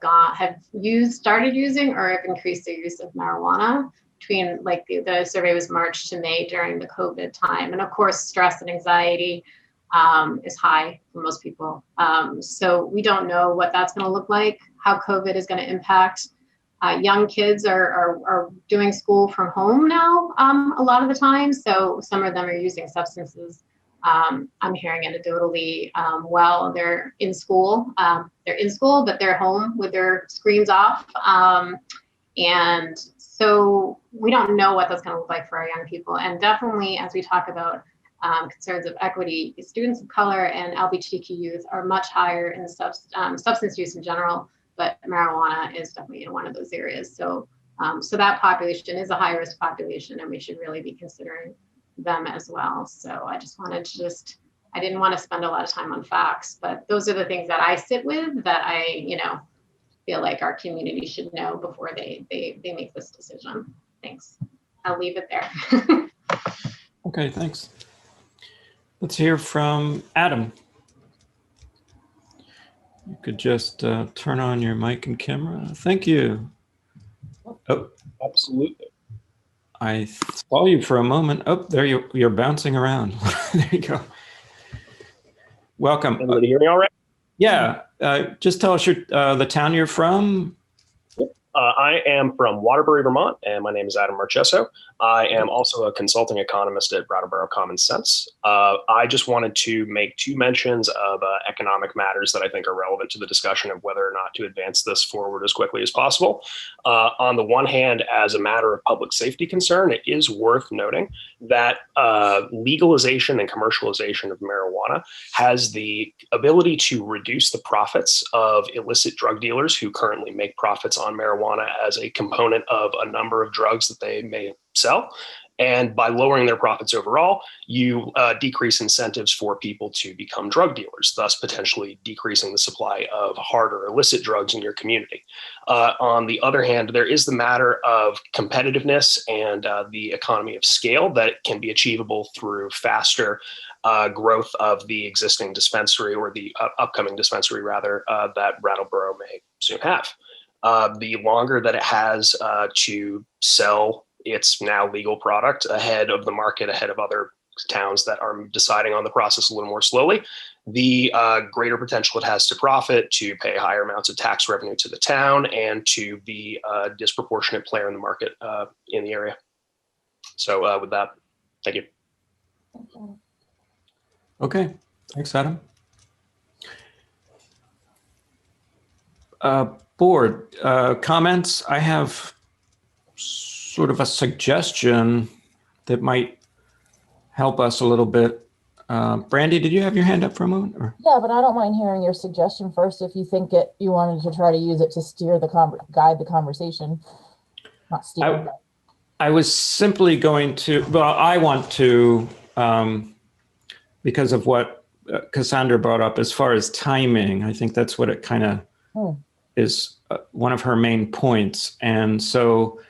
started using or have increased their use of marijuana between, like, the survey was March to May during the COVID time. And of course, stress and anxiety is high for most people. So we don't know what that's going to look like, how COVID is going to impact. Young kids are doing school from home now a lot of the time. So some of them are using substances. I'm hearing anecdotally, while they're in school, but they're home with their screens off. And so we don't know what that's going to look like for our young people. And definitely, as we talk about concerns of equity, students of color and LGBTQ youth are much higher in substance use in general, but marijuana is definitely in one of those areas. So, so that population is a high risk population, and we should really be considering them as well. So I just wanted to I didn't want to spend a lot of time on facts, but those are the things that I sit with that I, feel like our community should know before they make this decision. Thanks. I'll leave it there.
Okay, thanks. Let's hear from Adam. You could just turn on your mic and camera. Thank you. Oh,
absolutely.
I saw you for a moment. Oh, there you're bouncing around. There you go. Welcome.
Everybody hear me all right?
Yeah. Just tell us the town you're from.
I am from Waterbury, Vermont, and my name is Adam Marchesso. I am also a consulting economist at Brattleboro Common Sense. I just wanted to make two mentions of economic matters that I think are relevant to the discussion of whether or not to advance this forward as quickly as possible. On the one hand, as a matter of public safety concern, it is worth noting that legalization and commercialization of marijuana has the ability to reduce the profits of illicit drug dealers who currently make profits on marijuana as a component of a number of drugs that they may sell. And by lowering their profits overall, you decrease incentives for people to become drug dealers, thus potentially decreasing the supply of harder illicit drugs in your community. On the other hand, there is the matter of competitiveness and the economy of scale that can be achievable through faster growth of the existing dispensary, or the upcoming dispensary rather, that Brattleboro may soon have. The longer that it has to sell its now legal product ahead of the market, ahead of other towns that are deciding on the process a little more slowly, the greater potential it has to profit, to pay higher amounts of tax revenue to the town, and to be a disproportionate player in the market in the area. So with that, thank you.
Okay, thanks, Adam. Board comments. I have sort of a suggestion that might help us a little bit. Brandy, did you have your hand up for a moment? Or?
Yeah, but I don't mind hearing your suggestion first if you think you wanted to try to use it to steer guide the conversation. Not steer.
I was simply going to, well, I want to, because of what Cassandra brought up as far as timing, I think that's what it kind of is one of her main points. And so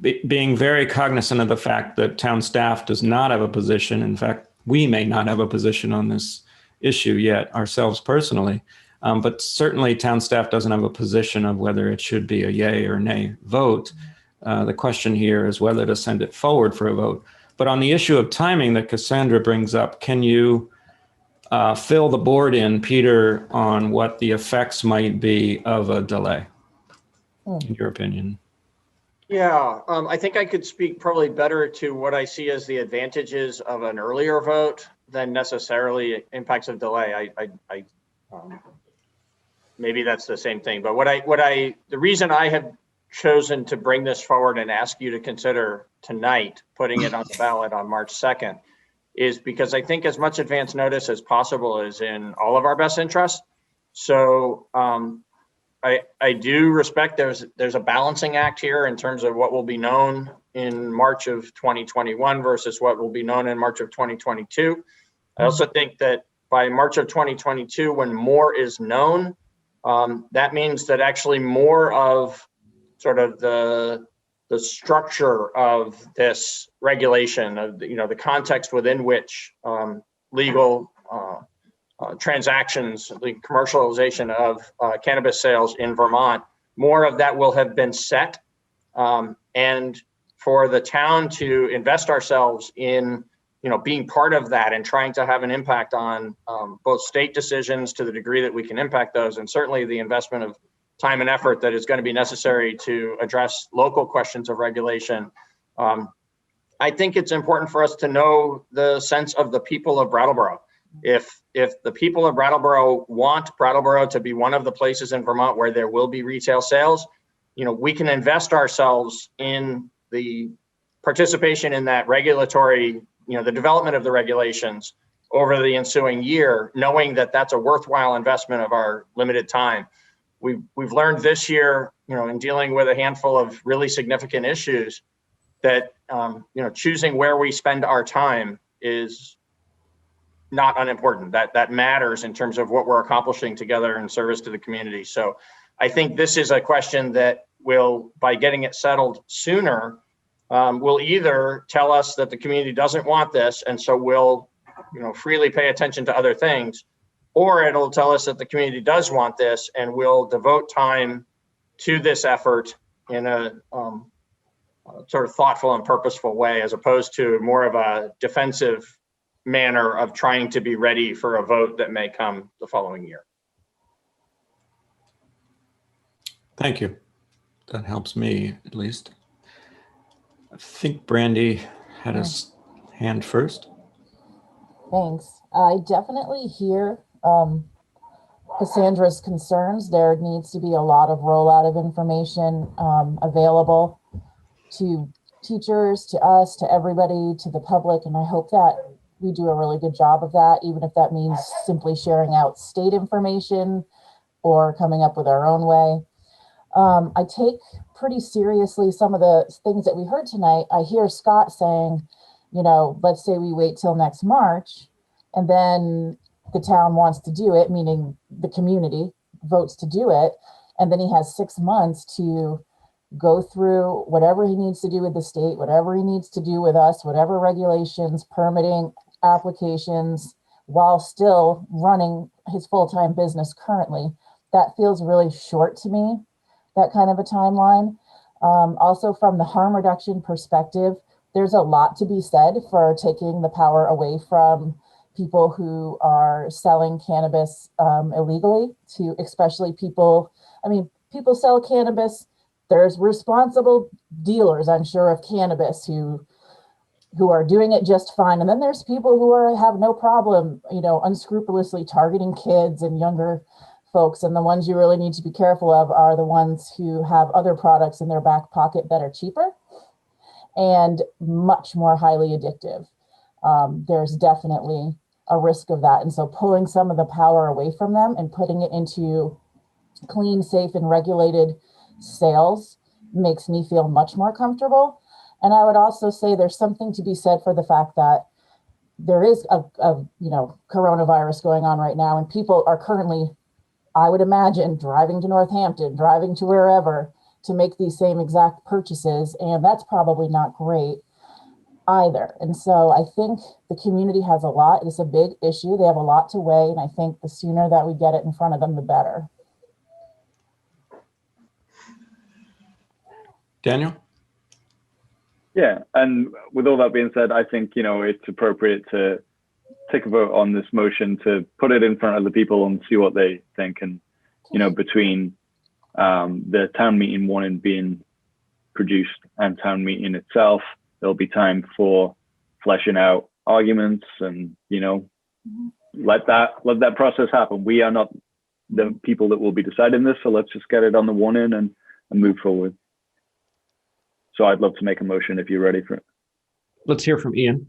being very cognizant of the fact that town staff does not have a position, in fact, we may not have a position on this issue yet ourselves personally, but certainly town staff doesn't have a position of whether it should be a yay or nay vote. The question here is whether to send it forward for a vote. But on the issue of timing that Cassandra brings up, can you fill the board in, Peter, on what the effects might be of a delay, in your opinion?
Yeah, I think I could speak probably better to what I see as the advantages of an earlier vote than necessarily impacts of delay. Maybe that's the same thing, but the reason I have chosen to bring this forward and ask you to consider tonight putting it on the ballot on March 2nd is because I think as much advance notice as possible is in all of our best interests. So I do respect there's a balancing act here in terms of what will be known in March of 2021 versus what will be known in March of 2022. I also think that by March of 2022, when more is known, that means that actually more of sort of the structure of this regulation, of the context within which legal transactions, the commercialization of cannabis sales in Vermont, more of that will have been set. And for the town to invest ourselves in, being part of that and trying to have an impact on both state decisions to the degree that we can impact those, and certainly the investment of time and effort that is going to be necessary to address local questions of regulation. I think it's important for us to know the sense of the people of Brattleboro. If the people of Brattleboro want Brattleboro to be one of the places in Vermont where there will be retail sales, we can invest ourselves in the participation in that regulatory the development of the regulations over the ensuing year, knowing that that's a worthwhile investment of our limited time. We've learned this year, in dealing with a handful of really significant issues, that choosing where we spend our time is not unimportant. That matters in terms of what we're accomplishing together in service to the community. So I think this is a question that will, by getting it settled sooner, will either tell us that the community doesn't want this, and so we'll freely pay attention to other things, or it'll tell us that the community does want this and we'll devote time to this effort in a sort of thoughtful and purposeful way, as opposed to more of a defensive manner of trying to be ready for a vote that may come the following year.
Thank you. That helps me, at least. I think Brandy had his hand first.
Thanks. I definitely hear Cassandra's concerns. There needs to be a lot of rollout of information available to teachers, to us, to everybody, to the public, and I hope that we do a really good job of that, even if that means simply sharing out state information or coming up with our own way. I take pretty seriously some of the things that we heard tonight. I hear Scott saying, let's say we wait till next March, and then the town wants to do it, meaning the community votes to do it, and then he has 6 months to go through whatever he needs to do with the state, whatever he needs to do with us, whatever regulations, permitting, applications, while still running his full-time business currently. That feels really short to me, that kind of a timeline. Also, from the harm reduction perspective, there's a lot to be said for taking the power away from people who are selling cannabis illegally, to especially people sell cannabis. There's responsible dealers, I'm sure, of cannabis who are doing it just fine. And then there's people who have no problem, unscrupulously targeting kids and younger folks. And the ones you really need to be careful of are the ones who have other products in their back pocket that are cheaper and much more highly addictive. There's definitely a risk of that. And so pulling some of the power away from them and putting it into clean, safe, and regulated sales makes me feel much more comfortable. And I would also say there's something to be said for the fact that there is a coronavirus going on right now, and people are currently, I would imagine, driving to Northampton, driving to wherever to make these same exact purchases, and that's probably not great either. And so I think the community has a lot. It's a big issue. They have a lot to weigh, and I think the sooner that we get it in front of them, the better.
Daniel?
Yeah, and with all that being said, I think, it's appropriate to take a vote on this motion, to put it in front of the people and see what they think. And, between the town meeting warning being produced and town meeting itself, there'll be time for fleshing out arguments and, let that process happen. We are not the people that will be deciding this, so let's just get it on the warning and move forward. So I'd love to make a motion if you're ready for it.
Let's hear from Ian.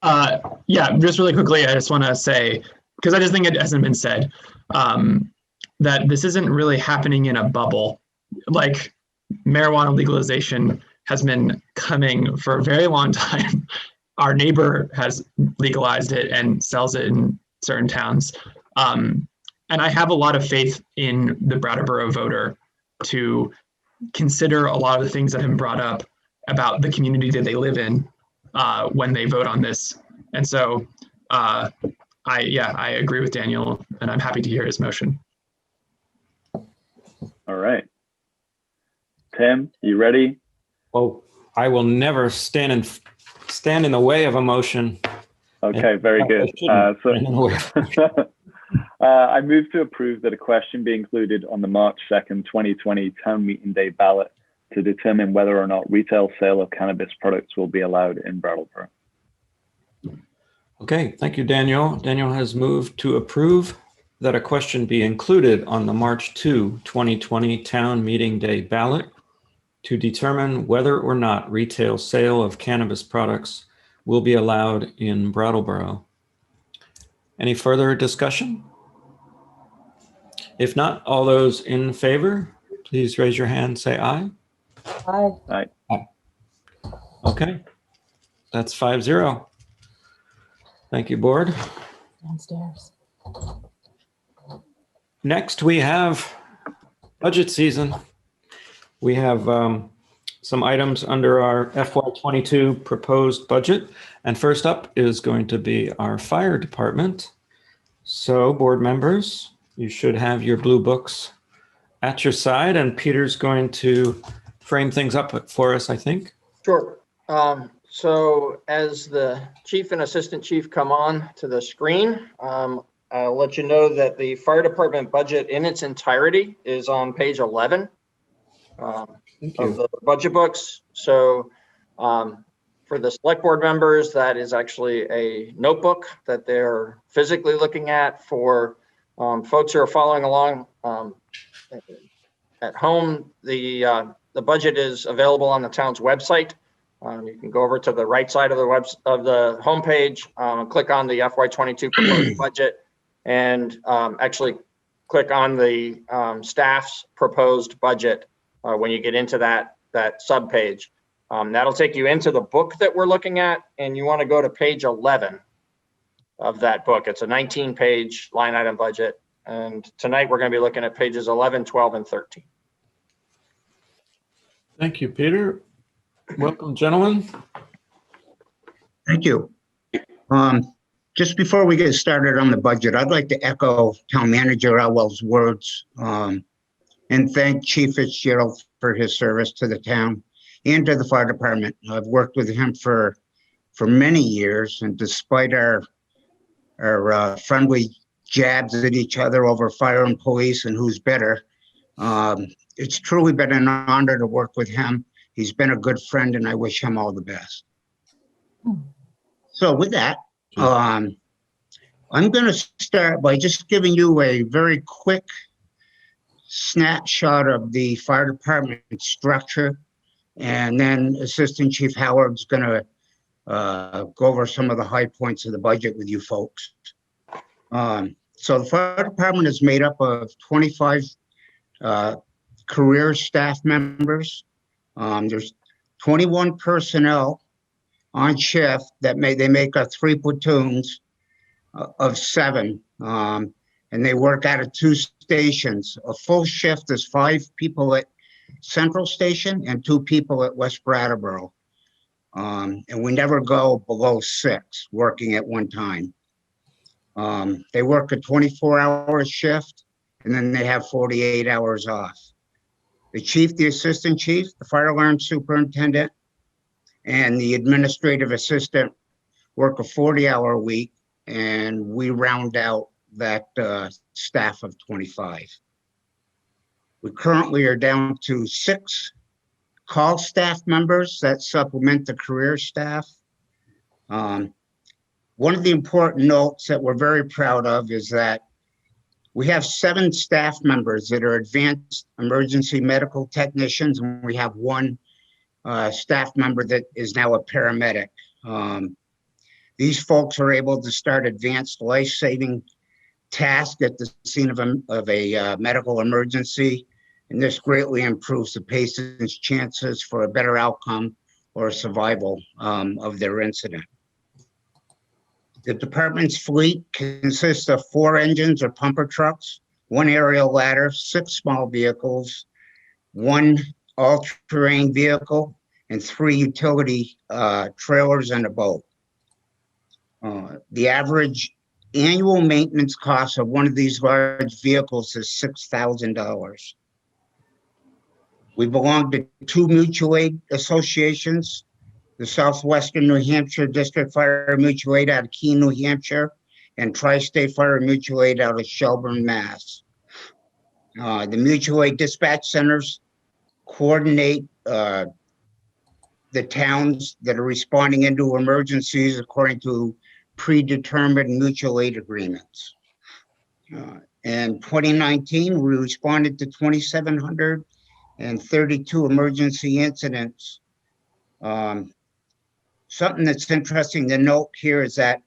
Yeah, just really quickly, I just want to say, because I just think it hasn't been said, that this isn't really happening in a bubble. Like, marijuana legalization has been coming for a very long time. Our neighbor has legalized it and sells it in certain towns. And I have a lot of faith in the Brattleboro voter to consider a lot of the things that have been brought up about the community that they live in when they vote on this. And so I agree with Daniel, and I'm happy to hear his motion.
All right. Tim, you ready?
Oh, I will never stand in the way of a motion.
Okay, very good. I move to approve that a question be included on the March 2nd, 2020 town meeting day ballot to determine whether or not retail sale of cannabis products will be allowed in Brattleboro.
Okay, thank you, Daniel. Daniel has moved to approve that a question be included on the March 2, 2020 town meeting day ballot to determine whether or not retail sale of cannabis products will be allowed in Brattleboro. Any further discussion? If not, all those in favor, please raise your hand, say aye.
Aye.
Okay, that's 5-0. Thank you, board.
Downstairs.
Next, we have budget season. We have some items under our FY22 proposed budget. And first up is going to be our fire department. So board members, you should have your blue books at your side, and Peter's going to frame things up for us, I think.
Sure. So as the chief and assistant chief come on to the screen, I'll let you know that the fire department budget in its entirety is on page 11 of the budget books. So for the select board members, that is actually a notebook that they're physically looking at. For folks who are following along at home, the budget is available on the town's website. You can go over to the right side of the homepage, click on the FY22 proposed budget, and actually click on the staff's proposed budget when you get into that subpage. That'll take you into the book that we're looking at, and you want to go to page 11 of that book. It's a 19-page line item budget, and tonight we're going to be looking at pages 11, 12, and 13.
Thank you, Peter. Welcome, gentlemen.
Thank you. Just before we get started on the budget, I'd like to echo Town Manager Elwell's words and thank Chief Fitzgerald for his service to the town and to the fire department. I've worked with him for many years, and despite our friendly jabs at each other over fire and police and who's better, it's truly been an honor to work with him. He's been a good friend, and I wish him all the best. So with that, I'm going to start by just giving you a very quick snapshot of the fire department structure, and then Assistant Chief Howard's going to go over some of the high points of the budget with you folks. So the fire department is made up of 25 career staff members. There's 21 personnel on shift that they make up 3 platoons of 7, and they work out of 2 stations. A full shift is 5 people at Central Station and 2 people at West Brattleboro, and we never go below 6 working at one time. They work a 24-hour shift, and then they have 48 hours off. The chief, the assistant chief, the fire alarm superintendent, and the administrative assistant work a 40-hour week, and we round out that staff of 25. We currently are down to 6 call staff members that supplement the career staff. One of the important notes that we're very proud of is that we have 7 staff members that are advanced emergency medical technicians, and we have 1 staff member that is now a paramedic. These folks are able to start advanced life-saving tasks at the scene of a medical emergency, and this greatly improves the patient's chances for a better outcome or survival of their incident. The department's fleet consists of 4 engines or pumper trucks, 1 aerial ladder, 6 small vehicles, 1 all-terrain vehicle, and 3 utility trailers and a boat. The average annual maintenance cost of one of these large vehicles is $6,000. We belong to 2 mutual aid associations, the Southwestern New Hampshire District Fire Mutual Aid out of Keene, New Hampshire, and Tri-State Fire Mutual Aid out of Shelburne, Mass. The mutual aid dispatch centers coordinate the towns that are responding into emergencies according to predetermined mutual aid agreements. In 2019, we responded to 2,700 and 32 emergency incidents. Something that's interesting to note here is that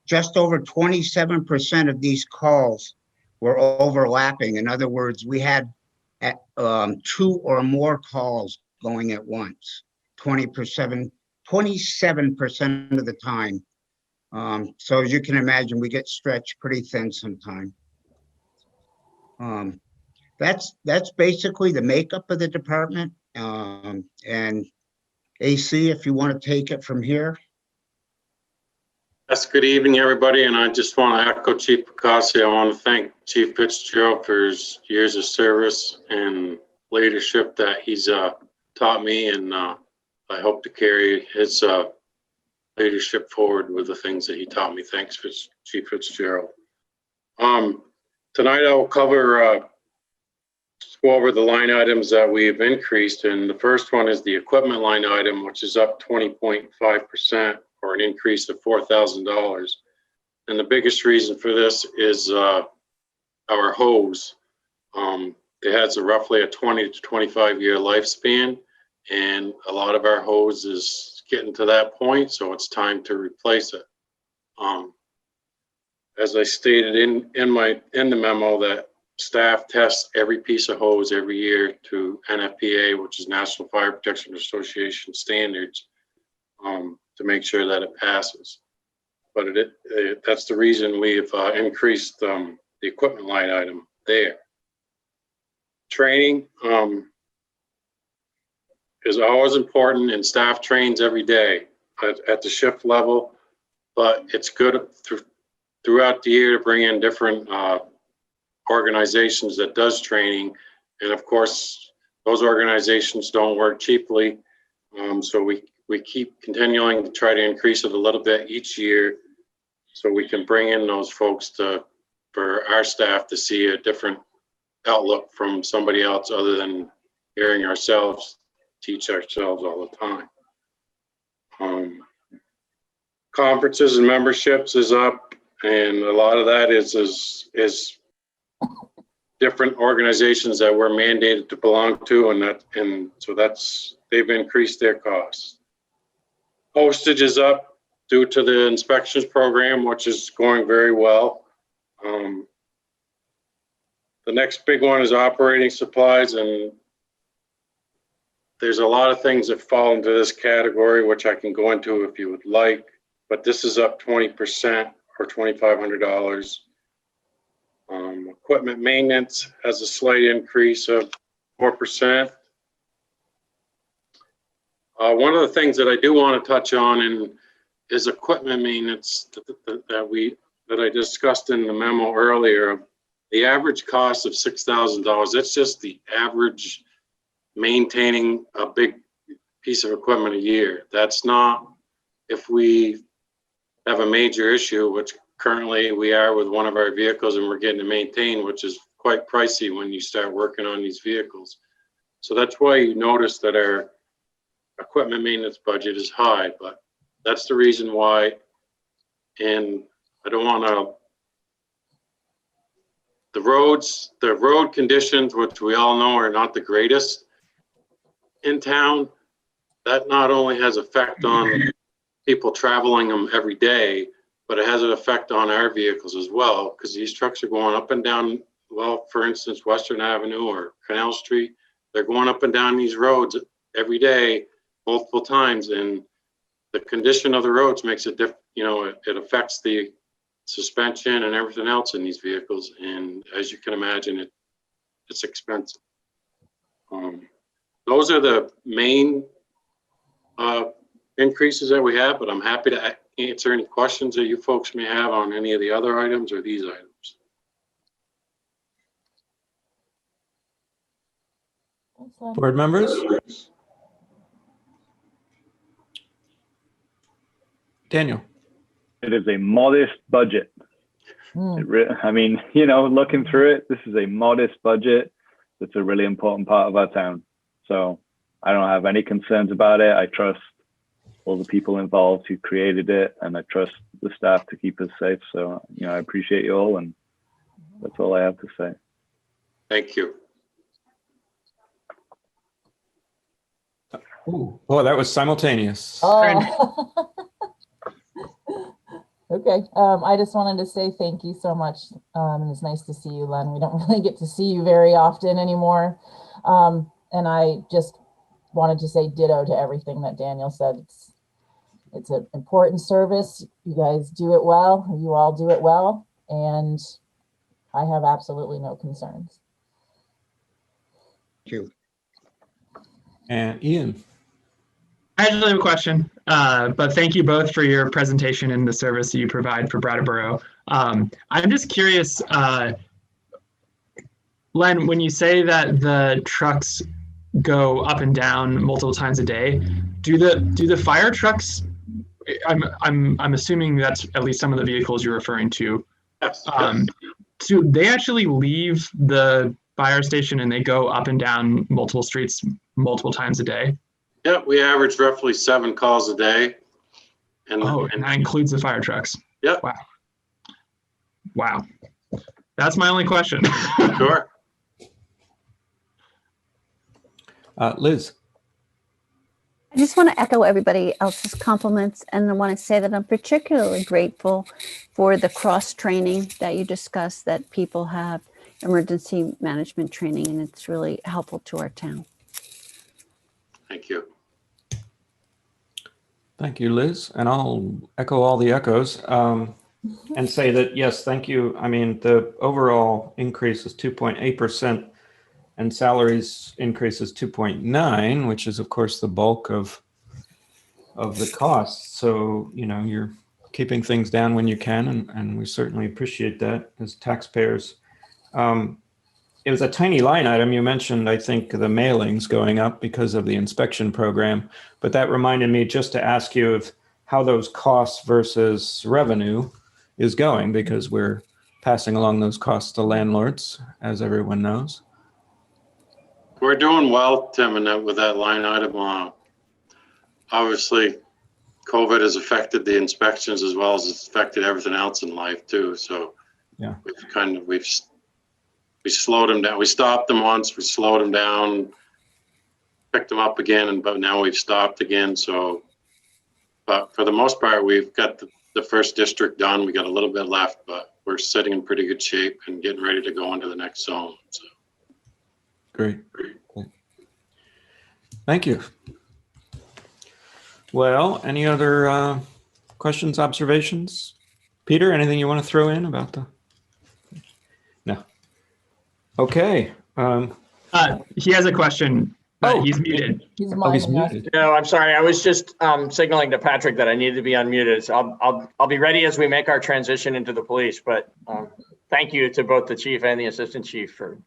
just over 27% of these calls were overlapping. In other words, we had 2 or more calls going at once, 27% of the time. So as you can imagine, we get stretched pretty thin sometimes. That's basically the makeup of the department. And AC, if you want to take it from here.
Yes, good evening, everybody. And I just want to echo Chief Picassi. I want to thank Chief Fitzgerald for his years of service and leadership that he's taught me. And I hope to carry his leadership forward with the things that he taught me. Thanks, Chief Fitzgerald. Tonight I'll cover, just go over the line items that we've increased. And the first one is the equipment line item, which is up 20.5%. or an increase of $4,000. And the biggest reason for this is our hose. It has roughly a 20 to 25 year lifespan, and a lot of our hose is getting to that point, so it's time to replace it. As I stated in the memo, that staff tests every piece of hose every year to NFPA, which is National Fire Protection Association standards, to make sure that it passes. But that's the reason we've increased the equipment line item there. Training is always important, and staff trains every day at the shift level, but it's good throughout the year to bring in different organizations that does training. And of course, those organizations don't work cheaply. So we keep continuing to try to increase it a little bit each year, so we can bring in those folks for our staff to see a different outlook from somebody else other than hearing ourselves teach ourselves all the time. Conferences and memberships is up, and a lot of that is different organizations that we're mandated to belong to, and so they've increased their costs. Postage is up due to the inspections program, which is going very well. The next big one is operating supplies, and there's a lot of things that fall into this category, which I can go into if you would like, but this is up 20% or $2,500. Equipment maintenance has a slight increase of 4%. One of the things that I do want to touch on is equipment maintenance that I discussed in the memo earlier. The average cost of $6,000. That's just the average maintaining a big piece of equipment a year. That's not if we have a major issue, which currently we are with one of our vehicles, and we're getting to maintain, which is quite pricey when you start working on these vehicles. So that's why you notice that our equipment maintenance budget is high, but that's the reason why. And I don't want to, the road conditions, which we all know are not the greatest in town, that not only has effect on people traveling them every day, but it has an effect on our vehicles as well, because these trucks are going up and down, well, for instance, Western Avenue or Canal Street. They're going up and down these roads every day, multiple times, and the condition of the roads makes it it affects the suspension and everything else in these vehicles, and as you can imagine, it's expensive. Those are the main increases that we have, but I'm happy to answer any questions that you folks may have on any of the other items or these items.
Board members? Daniel.
It is a modest budget. I mean, looking through it, this is a modest budget. That's a really important part of our town. So I don't have any concerns about it. I trust all the people involved who created it, and I trust the staff to keep us safe. So, I appreciate you all, and that's all I have to say.
Thank you.
Ooh, oh, that was simultaneous.
Oh. Okay. I just wanted to say thank you so much. It's nice to see you, Len. We don't really get to see you very often anymore. And I just wanted to say ditto to everything that Daniel said. It's an important service. You guys do it well. You all do it well. And I have absolutely no concerns.
Thank you.
And Ian.
I actually have a question, but thank you both for your presentation and the service that you provide for Brattleboro. I'm just curious, Len, when you say that the trucks go up and down multiple times a day, do the fire trucks? I'm assuming that's at least some of the vehicles you're referring to.
Yes.
Do they actually leave the fire station and they go up and down multiple streets multiple times a day?
Yep, we average roughly 7 calls a day. And
that includes the fire trucks.
Yep.
Wow. That's my only question.
Sure.
Liz.
I just want to echo everybody else's compliments, and I want to say that I'm particularly grateful for the cross training that you discussed, that people have emergency management training, and it's really helpful to our town.
Thank you.
Thank you, Liz. And I'll echo all the echoes and say that, yes, thank you. I mean, the overall increase is 2.8% and salaries increase is 2.9, which is, of course, the bulk of the costs. So, you know, you're keeping things down when you can, and we certainly appreciate that as taxpayers. It was a tiny line item. You mentioned, I think, the mailings going up because of the inspection program, but that reminded me just to ask you of how those costs versus revenue is going, because we're passing along those costs to landlords, as everyone knows.
We're doing well, Tim, with that line item. Obviously, COVID has affected the inspections as well as it's affected everything else in life too. So
yeah,
we slowed them down. We stopped them once, we slowed them down, picked them up again, but now we've stopped again. So, but for the most part, we've got the first district done. We got a little bit left, but we're sitting in pretty good shape and getting ready to go into the next zone. So.
Great. Thank you. Well, any other questions, observations? Peter, anything you want to throw in about the? No. Okay.
He has a question. He's muted.
He's
muted.
No, I'm sorry. I was just signaling to Patrick that I needed to be unmuted. So I'll be ready as we make our transition into the police. But thank you to both the chief and the assistant chief for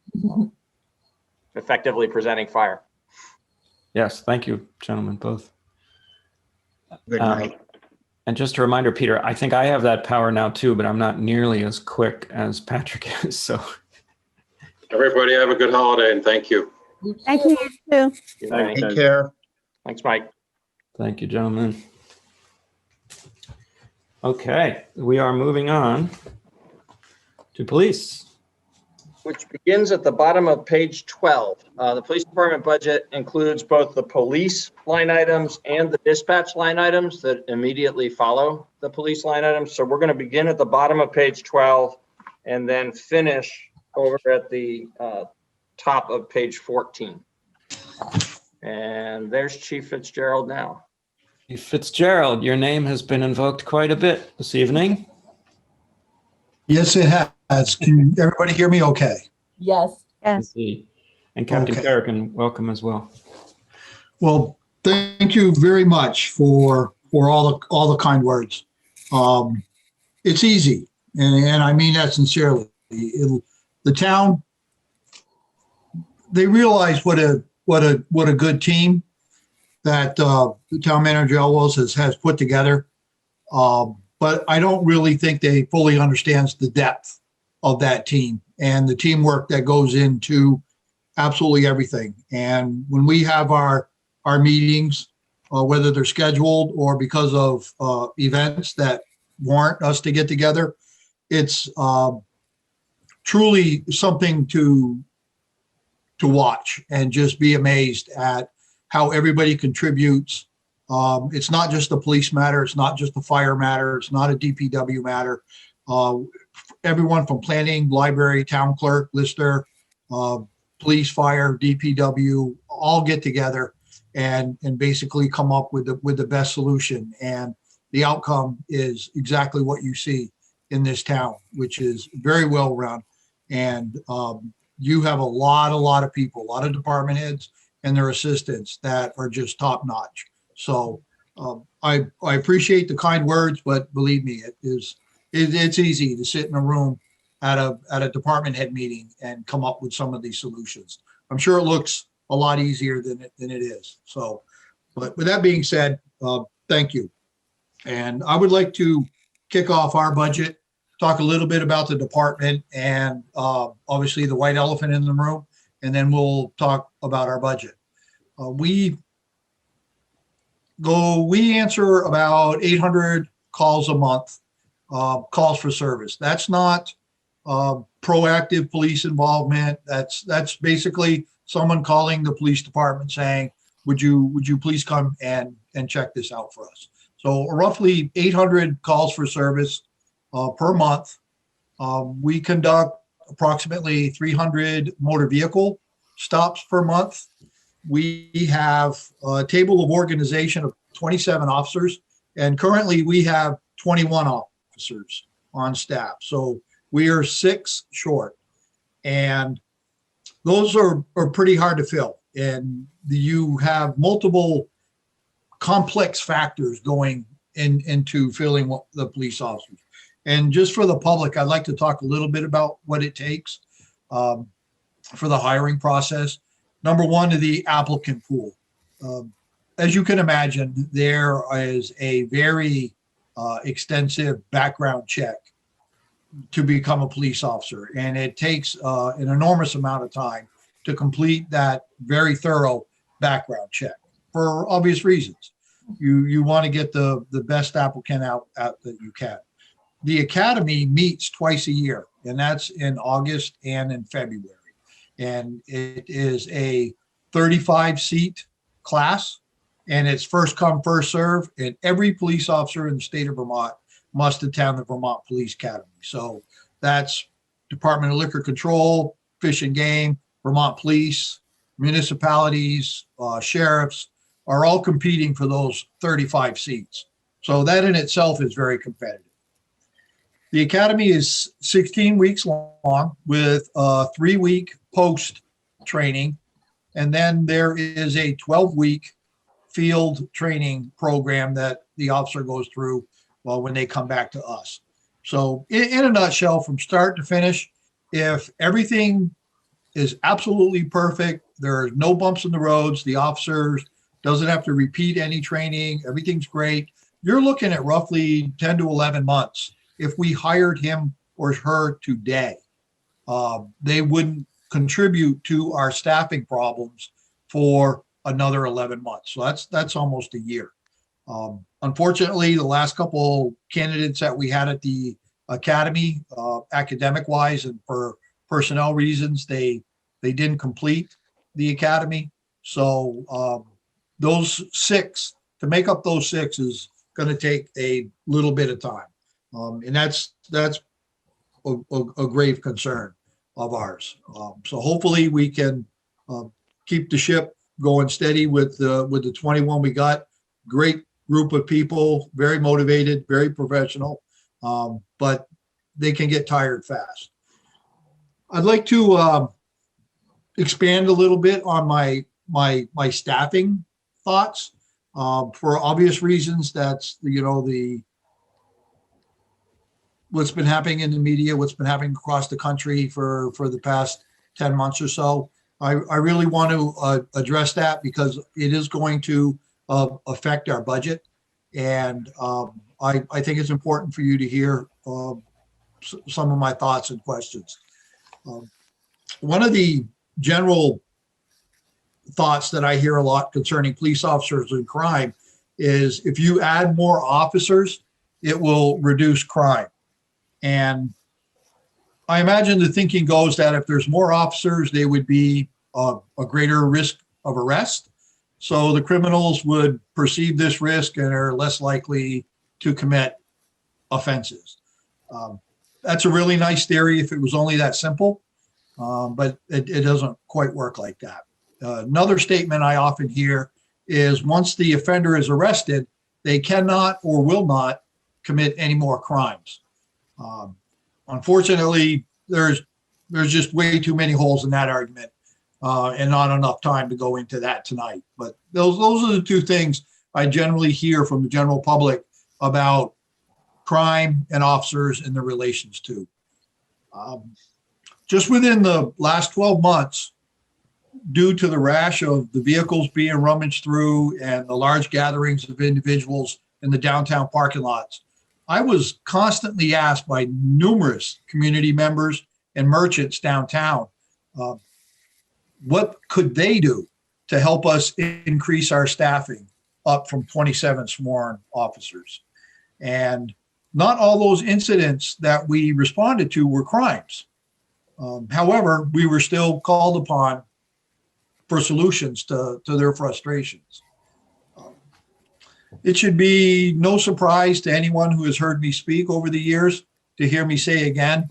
effectively presenting fire.
Yes, thank you, gentlemen, both.
Good night.
And just a reminder, Peter, I think I have that power now too, but I'm not nearly as quick as Patrick is. So
everybody have a good holiday and thank you.
Thank you, you too.
Take care.
Thanks, Mike.
thank you, gentlemen. Okay, we are moving on to police.
Which begins at the bottom of page 12. The police department budget includes both the police line items and the dispatch line items that immediately follow the police line items. So we're going to begin at the bottom of page 12 and then finish over at the top of page 14. And there's Chief Fitzgerald now.
Chief Fitzgerald, your name has been invoked quite a bit this evening.
Yes, it has. Can everybody hear me okay?
Yes.
Yes.
And Captain
Okay.
Carrigan, welcome as well.
Well, thank you very much for all the kind words. It's easy, and I mean that sincerely. The town, they realize what a good team that the town manager Elwes has put together. But I don't really think they fully understands the depth of that team and the teamwork that goes into absolutely everything. And when we have our meetings, whether they're scheduled or because of events that warrant us to get together, it's truly something to watch and just be amazed at how everybody contributes. It's not just a police matter. It's not just a fire matter. It's not a DPW matter. Everyone from planning, library, town clerk, lister, police, fire, DPW, all get together and basically come up with the best solution. And the outcome is exactly what you see in this town, which is very well run. And you have a lot of people, a lot of department heads and their assistants that are just top notch. So I appreciate the kind words, but believe me, it's easy to sit in a room at a department head meeting and come up with some of these solutions. I'm sure it looks a lot easier than it is. So, but with that being said, thank you. And I would like to kick off our budget, talk a little bit about the department and obviously the white elephant in the room, and then we'll talk about our budget. We answer about 800 calls a month, calls for service. That's not proactive police involvement. That's basically someone calling the police department saying, would you please come and check this out for us? So roughly 800 calls for service per month. We conduct approximately 300 motor vehicle stops per month. We have a table of organization of 27 officers, and currently we have 21 officers on staff. So we are 6 short, and those are pretty hard to fill. And you have multiple complex factors going into filling the police officers. And just for the public, I'd like to talk a little bit about what it takes for the hiring process. Number one, the applicant pool. As you can imagine, there is a very extensive background check to become a police officer. And it takes an enormous amount of time to complete that very thorough background check for obvious reasons. You want to get the best applicant out that you can. The academy meets twice a year, and that's in August and in February. And it is a 35-seat class, and it's first come, first serve. And every police officer in the state of Vermont must attend the Vermont Police Academy. So that's Department of Liquor Control, Fish and Game, Vermont Police, municipalities, sheriffs are all competing for those 35 seats. So that in itself is very competitive. The academy is 16 weeks long with a 3-week post training. And then there is a 12-week field training program that the officer goes through when they come back to us. So in a nutshell, from start to finish, if everything is absolutely perfect, there are no bumps in the roads, the officer doesn't have to repeat any training, everything's great, you're looking at roughly 10 to 11 months. If we hired him or her today, they wouldn't contribute to our staffing problems for another 11 months. So that's almost a year. Unfortunately, the last couple candidates that we had at the academy, academic wise and for personnel reasons, they didn't complete the academy. So those 6, to make up those 6 is going to take a little bit of time. And that's a grave concern of ours. So hopefully we can keep the ship going steady with the 21 we got. Great group of people, very motivated, very professional, but they can get tired fast. I'd like to expand a little bit on my staffing thoughts. For obvious reasons, that's what's been happening in the media, what's been happening across the country for the past 10 months or so. I really want to address that because it is going to affect our budget. And I think it's important for you to hear some of my thoughts and questions. One of the general thoughts that I hear a lot concerning police officers and crime is if you add more officers, it will reduce crime. And I imagine the thinking goes that if there's more officers, they would be a greater risk of arrest. So the criminals would perceive this risk and are less likely to commit offenses. That's a really nice theory if it was only that simple, but it doesn't quite work like that. Another statement I often hear is once the offender is arrested, they cannot or will not commit any more crimes. Unfortunately, there's just way too many holes in that argument and not enough time to go into that tonight. But those are the two things I generally hear from the general public about crime and officers and their relations to. Just within the last 12 months, due to the rash of the vehicles being rummaged through and the large gatherings of individuals in the downtown parking lots, I was constantly asked by numerous community members and merchants downtown, what could they do to help us increase our staffing up from 27 sworn officers? And not all those incidents that we responded to were crimes. However, we were still called upon for solutions to their frustrations. It should be no surprise to anyone who has heard me speak over the years to hear me say again,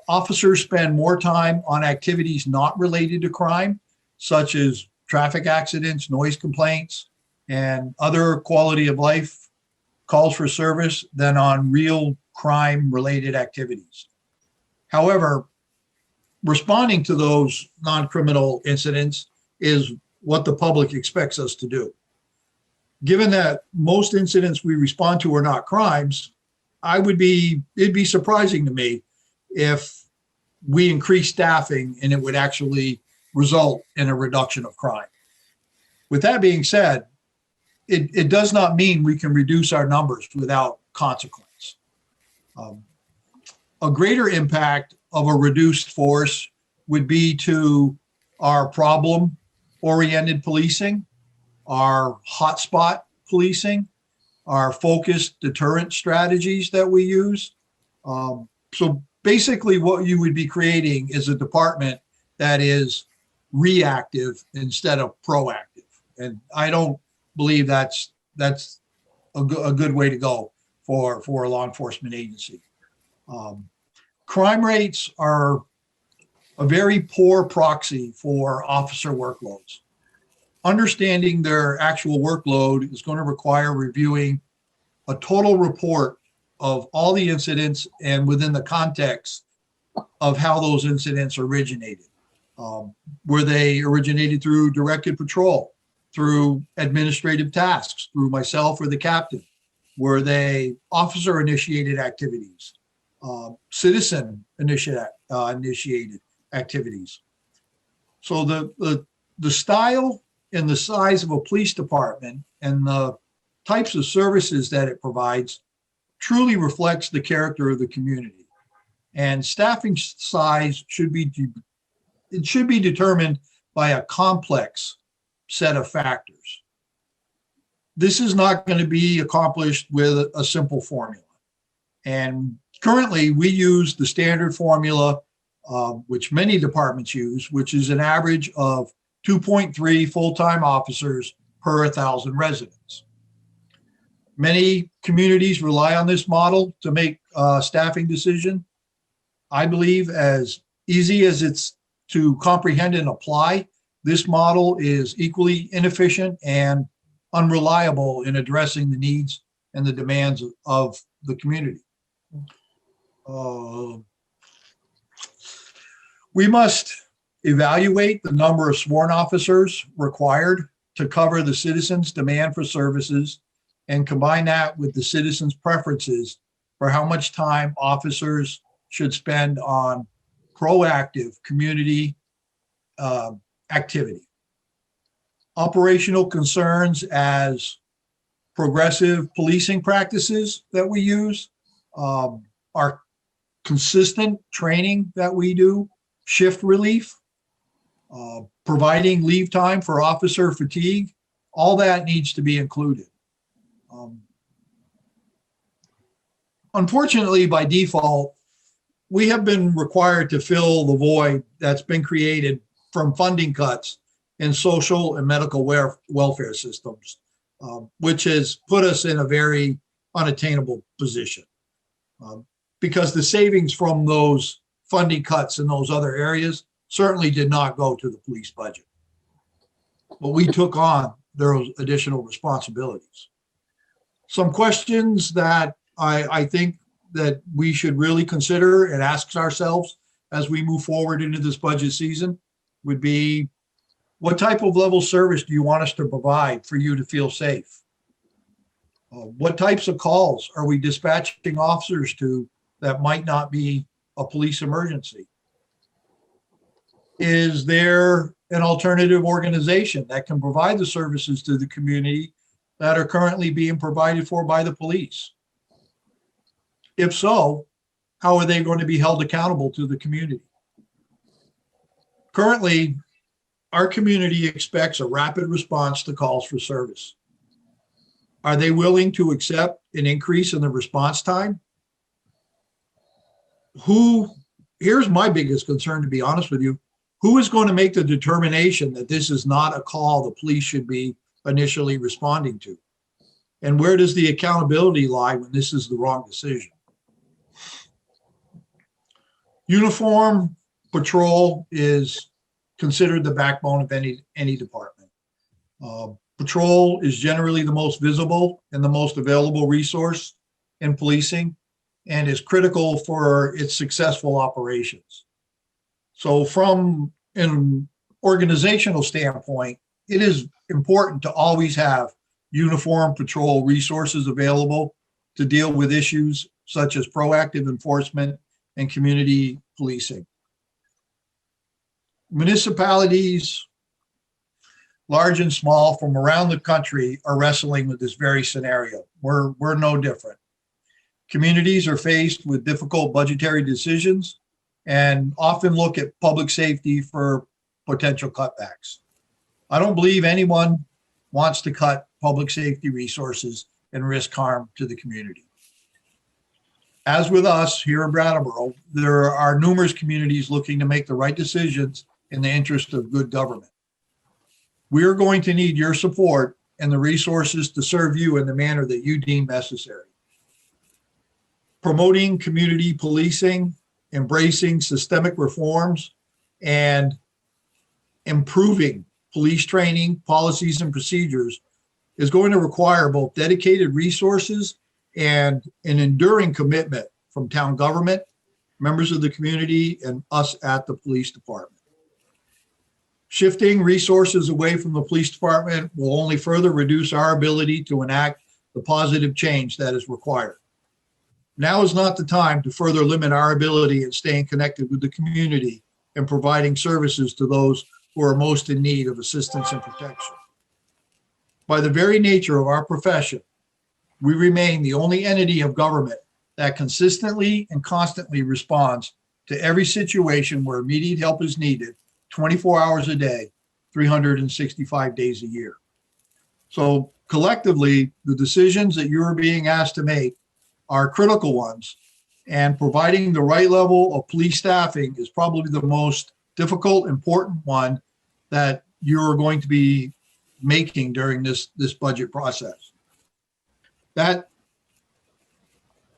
officers spend more time on activities not related to crime, such as traffic accidents, noise complaints, and other quality of life calls for service than on real crime-related activities. However, responding to those non-criminal incidents is what the public expects us to do. Given that most incidents we respond to are not crimes, it'd be surprising to me if we increase staffing and it would actually result in a reduction of crime. With that being said, it does not mean we can reduce our numbers without consequence. A greater impact of a reduced force would be to our problem-oriented policing, our hotspot policing, our focused deterrent strategies that we use. So basically what you would be creating is a department that is reactive instead of proactive. And I don't believe that's a good way to go for a law enforcement agency. Crime rates are a very poor proxy for officer workloads. Understanding their actual workload is going to require reviewing a total report of all the incidents and within the context of how those incidents originated. Were they originated through directed patrol, through administrative tasks, through myself or the captain? Were they officer initiated activities, citizen initiated activities? So the style and the size of a police department and the types of services that it provides truly reflects the character of the community. And staffing size should be determined by a complex set of factors. This is not going to be accomplished with a simple formula. And currently we use the standard formula, which many departments use, which is an average of 2.3 full-time officers per 1,000 residents. Many communities rely on this model to make a staffing decision. I believe as easy as it's to comprehend and apply, this model is equally inefficient and unreliable in addressing the needs and the demands of the community. We must evaluate the number of sworn officers required to cover the citizens' demand for services and combine that with the citizens' preferences for how much time officers should spend on proactive community activity. Operational concerns as progressive policing practices that we use, our consistent training that we do, shift relief, providing leave time for officer fatigue, all that needs to be included. Unfortunately, by default, we have been required to fill the void that's been created from funding cuts and social and medical welfare systems, which has put us in a very unattainable position. Because the savings from those funding cuts in those other areas certainly did not go to the police budget. But we took on those additional responsibilities. Some questions that I think that we should really consider and ask ourselves as we move forward into this budget season would be, what type of level service do you want us to provide for you to feel safe? What types of calls are we dispatching officers to that might not be a police emergency? Is there an alternative organization that can provide the services to the community that are currently being provided for by the police? If so, how are they going to be held accountable to the community? Currently, our community expects a rapid response to calls for service. Are they willing to accept an increase in the response time? Here's my biggest concern, to be honest with you. Who is going to make the determination that this is not a call the police should be initially responding to? And where does the accountability lie when this is the wrong decision? Uniform patrol is considered the backbone of any department. Patrol is generally the most visible and the most available resource in policing and is critical for its successful operations. So from an organizational standpoint, it is important to always have uniform patrol resources available to deal with issues such as proactive enforcement and community policing. Municipalities, large and small, from around the country are wrestling with this very scenario. We're no different. Communities are faced with difficult budgetary decisions and often look at public safety for potential cutbacks. I don't believe anyone wants to cut public safety resources and risk harm to the community. As with us here in Brattleboro, there are numerous communities looking to make the right decisions in the interest of good government. We are going to need your support and the resources to serve you in the manner that you deem necessary. Promoting community policing, embracing systemic reforms, and improving police training, policies, and procedures is going to require both dedicated resources and an enduring commitment from town government, members of the community, and us at the police department. Shifting resources away from the police department will only further reduce our ability to enact the positive change that is required. Now is not the time to further limit our ability in staying connected with the community and providing services to those who are most in need of assistance and protection. By the very nature of our profession, we remain the only entity of government that consistently and constantly responds to every situation where immediate help is needed 24 hours a day, 365 days a year. So collectively, the decisions that you're being asked to make are critical ones, and providing the right level of police staffing is probably the most difficult, important one that you're going to be making during this budget process. That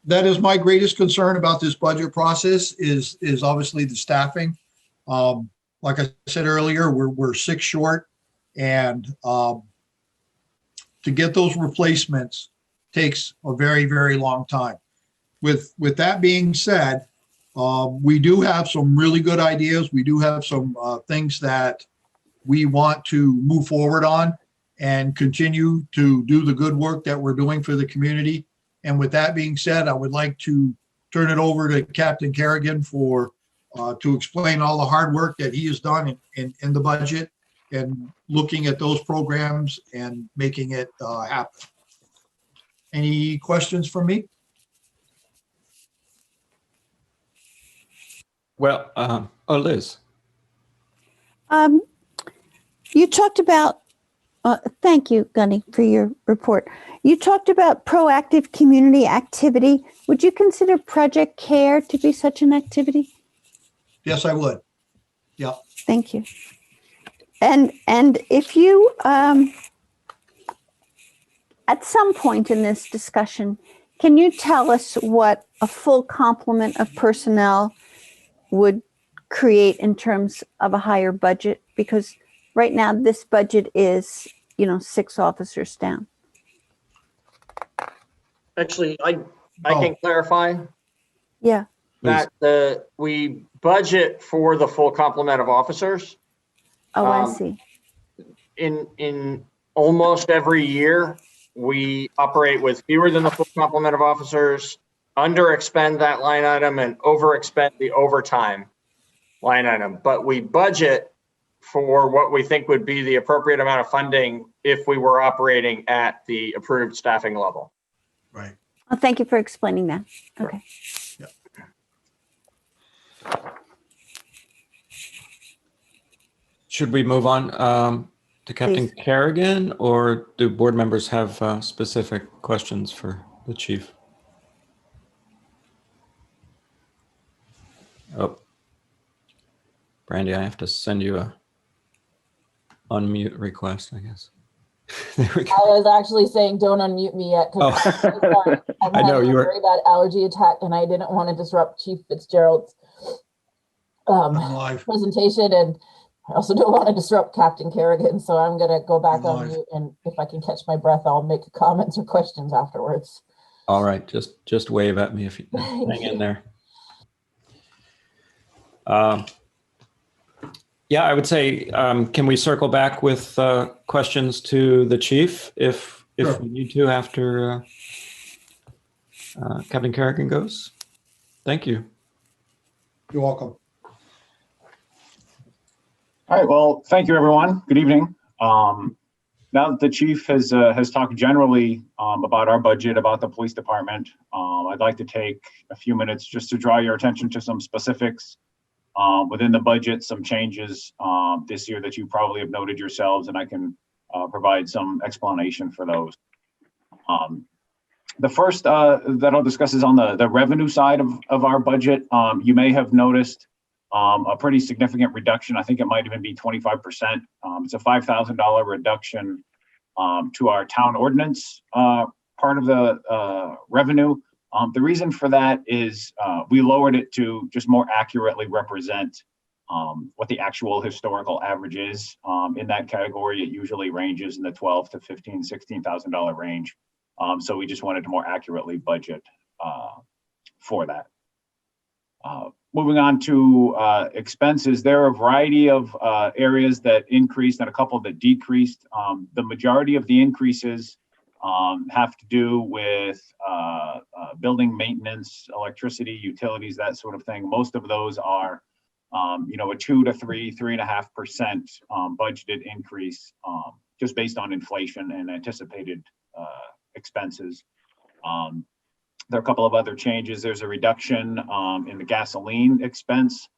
is my greatest concern about this budget process is obviously the staffing. Like I said earlier, we're 6 short, and to get those replacements takes a very, very long time. With that being said, we do have some really good ideas. We do have some things that we want to move forward on and continue to do the good work that we're doing for the community. And with that being said, I would like to turn it over to Captain Kerrigan for to explain all the hard work that he has done in the budget and looking at those programs and making it happen. Any questions from me?
Well, Liz.
You talked about, thank you, Gunny, for your report. You talked about proactive community activity. Would you consider Project CARE to be such an activity?
Yes, I would. Yeah.
Thank you. And if you, at some point in this discussion, can you tell us what a full complement of personnel would create in terms of a higher budget? Because right now this budget is, 6 officers down.
Actually, I can clarify
Yeah.
that we budget for the full complement of officers.
Oh, I see.
In almost every year, we operate with fewer than the full complement of officers, under expend that line item, and over expend the overtime line item. But we budget for what we think would be the appropriate amount of funding if we were operating at the approved staffing level.
Right.
Well, thank you for explaining that. Okay.
Should we move on to Captain
Please.
Kerrigan, or do board members have specific questions for the chief? Oh, Brandy, I have to send you a unmute request, I guess. There we go.
I was actually saying don't unmute me yet because I'm
I know
having
you
a
were.
very bad allergy attack and I didn't want to disrupt Chief Fitzgerald's presentation, and I also don't want to disrupt Captain Kerrigan, so I'm going to go back on mute, and if I can catch my breath, I'll make comments or questions afterwards.
All right, just wave at me if you hang in there. Yeah, I would say, can we circle back with questions to the chief if we need to after Captain Kerrigan goes? Thank you.
You're welcome.
All right, well, thank you, everyone. Good evening. Now that the chief has talked generally about our budget, about the police department, I'd like to take a few minutes just to draw your attention to some specifics within the budget, some changes this year that you probably have noted yourselves, and I can provide some explanation for those. The first that I'll discuss is on the revenue side of our budget. You may have noticed a pretty significant reduction. I think it might even be 25%. It's a $5,000 reduction to our town ordinance part of the revenue. The reason for that is we lowered it to just more accurately represent what the actual historical average is. In that category, it usually ranges in the $12,000 to $15,000, $16,000 range. So we just wanted to more accurately budget for that. Moving on to expenses, there are a variety of areas that increased and a couple that decreased. The majority of the increases have to do with building maintenance, electricity, utilities, that sort of thing. Most of those are, a 2 to 3.5% budgeted increase just based on inflation and anticipated expenses. There are a couple of other changes. There's a reduction in the gasoline expense.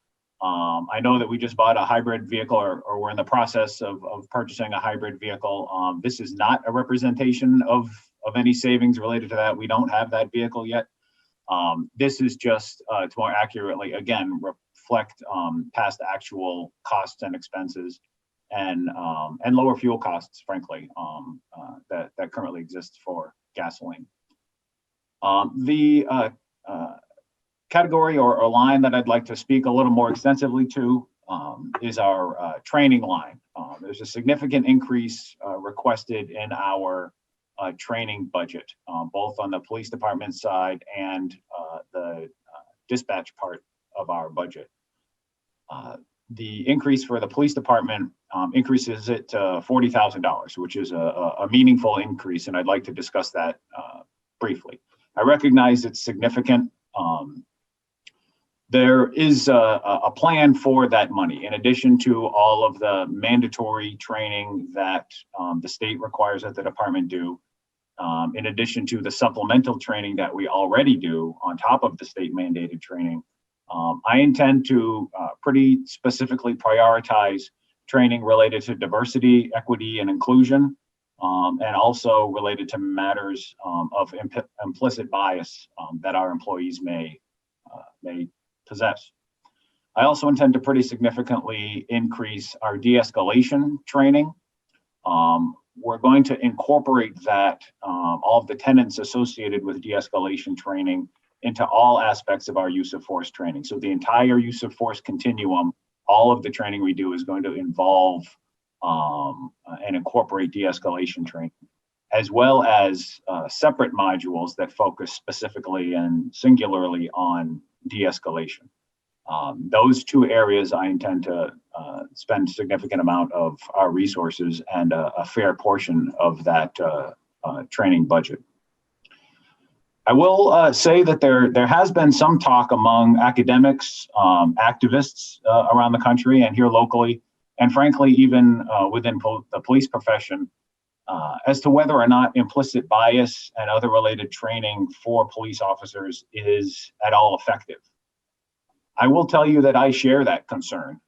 I know that we just bought a hybrid vehicle, or we're in the process of purchasing a hybrid vehicle. This is not a representation of any savings related to that. We don't have that vehicle yet. This is just to more accurately, again, reflect past actual costs and expenses and lower fuel costs, frankly, that currently exists for gasoline. The category or line that I'd like to speak a little more extensively to is our training line. There's a significant increase requested in our training budget, both on the police department side and the dispatch part of our budget. The increase for the police department increases it to $40,000, which is a meaningful increase, and I'd like to discuss that briefly. I recognize it's significant. There is a plan for that money. In addition to all of the mandatory training that the state requires that the department do, in addition to the supplemental training that we already do on top of the state mandated training, I intend to pretty specifically prioritize training related to diversity, equity, and inclusion, and also related to matters of implicit bias that our employees may possess. I also intend to pretty significantly increase our de-escalation training. We're going to incorporate that, all of the tenets associated with de-escalation training into all aspects of our use of force training. So the entire use of force continuum, all of the training we do is going to involve and incorporate de-escalation training, as well as separate modules that focus specifically and singularly on de-escalation. Those two areas I intend to spend a significant amount of our resources and a fair portion of that training budget. I will say that there has been some talk among academics, activists around the country and here locally, and frankly, even within the police profession, as to whether or not implicit bias and other related training for police officers is at all effective. I will tell you that I share that concern.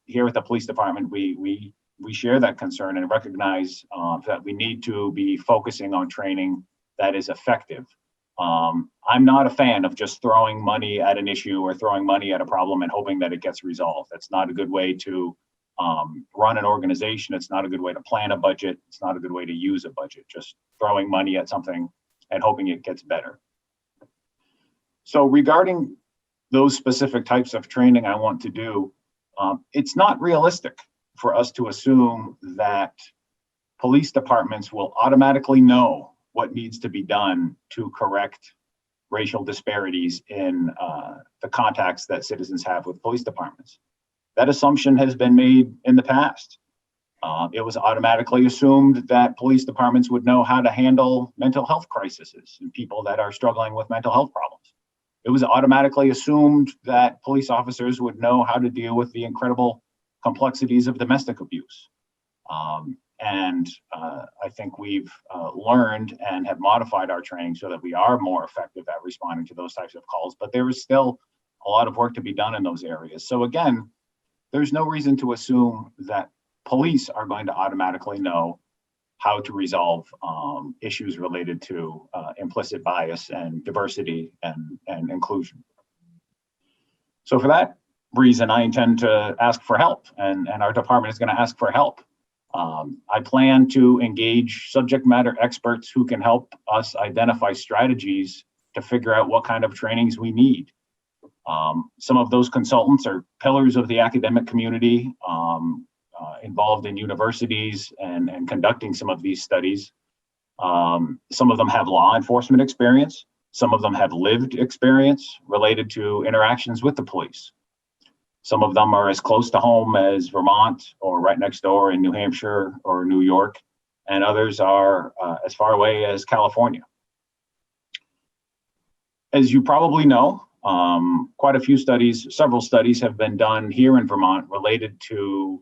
Here at the police department, we share that concern and recognize that we need to be focusing on training that is effective. I'm not a fan of just throwing money at an issue or throwing money at a problem and hoping that it gets resolved. That's not a good way to run an organization. It's not a good way to plan a budget. It's not a good way to use a budget, just throwing money at something and hoping it gets better. So regarding those specific types of training I want to do, it's not realistic for us to assume that police departments will automatically know what needs to be done to correct racial disparities in the contacts that citizens have with police departments. That assumption has been made in the past. It was automatically assumed that police departments would know how to handle mental health crises and people that are struggling with mental health problems. It was automatically assumed that police officers would know how to deal with the incredible complexities of domestic abuse. I think we've learned and have modified our training so that we are more effective at responding to those types of calls, but there is still a lot of work to be done in those areas. So again, there's no reason to assume that police are going to automatically know how to resolve issues related to implicit bias and diversity and inclusion. So for that reason, I intend to ask for help, and our department is going to ask for help. I plan to engage subject matter experts who can help us identify strategies to figure out what kind of trainings we need. Some of those consultants are pillars of the academic community, involved in universities and conducting some of these studies. Some of them have law enforcement experience. Some of them have lived experience related to interactions with the police. Some of them are as close to home as Vermont or right next door in New Hampshire or New York, and others are as far away as California. As you probably know, quite a few studies, several studies have been done here in Vermont related to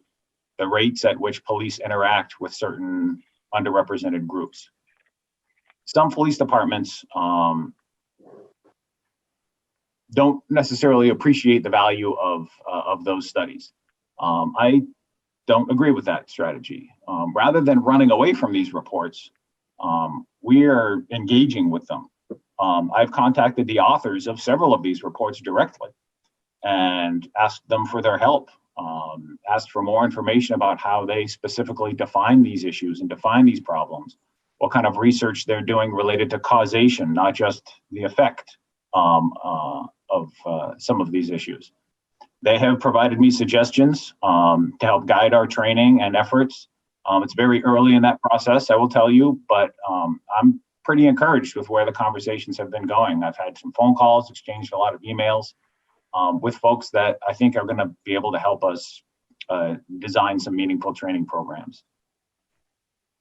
the rates at which police interact with certain underrepresented groups. Some police departments don't necessarily appreciate the value of those studies. I don't agree with that strategy. Rather than running away from these reports, we are engaging with them. I've contacted the authors of several of these reports directly and asked them for their help, asked for more information about how they specifically define these issues and define these problems, what kind of research they're doing related to causation, not just the effect of some of these issues. They have provided me suggestions to help guide our training and efforts. It's very early in that process, I will tell you, but I'm pretty encouraged with where the conversations have been going. I've had some phone calls, exchanged a lot of emails with folks that I think are going to be able to help us design some meaningful training programs.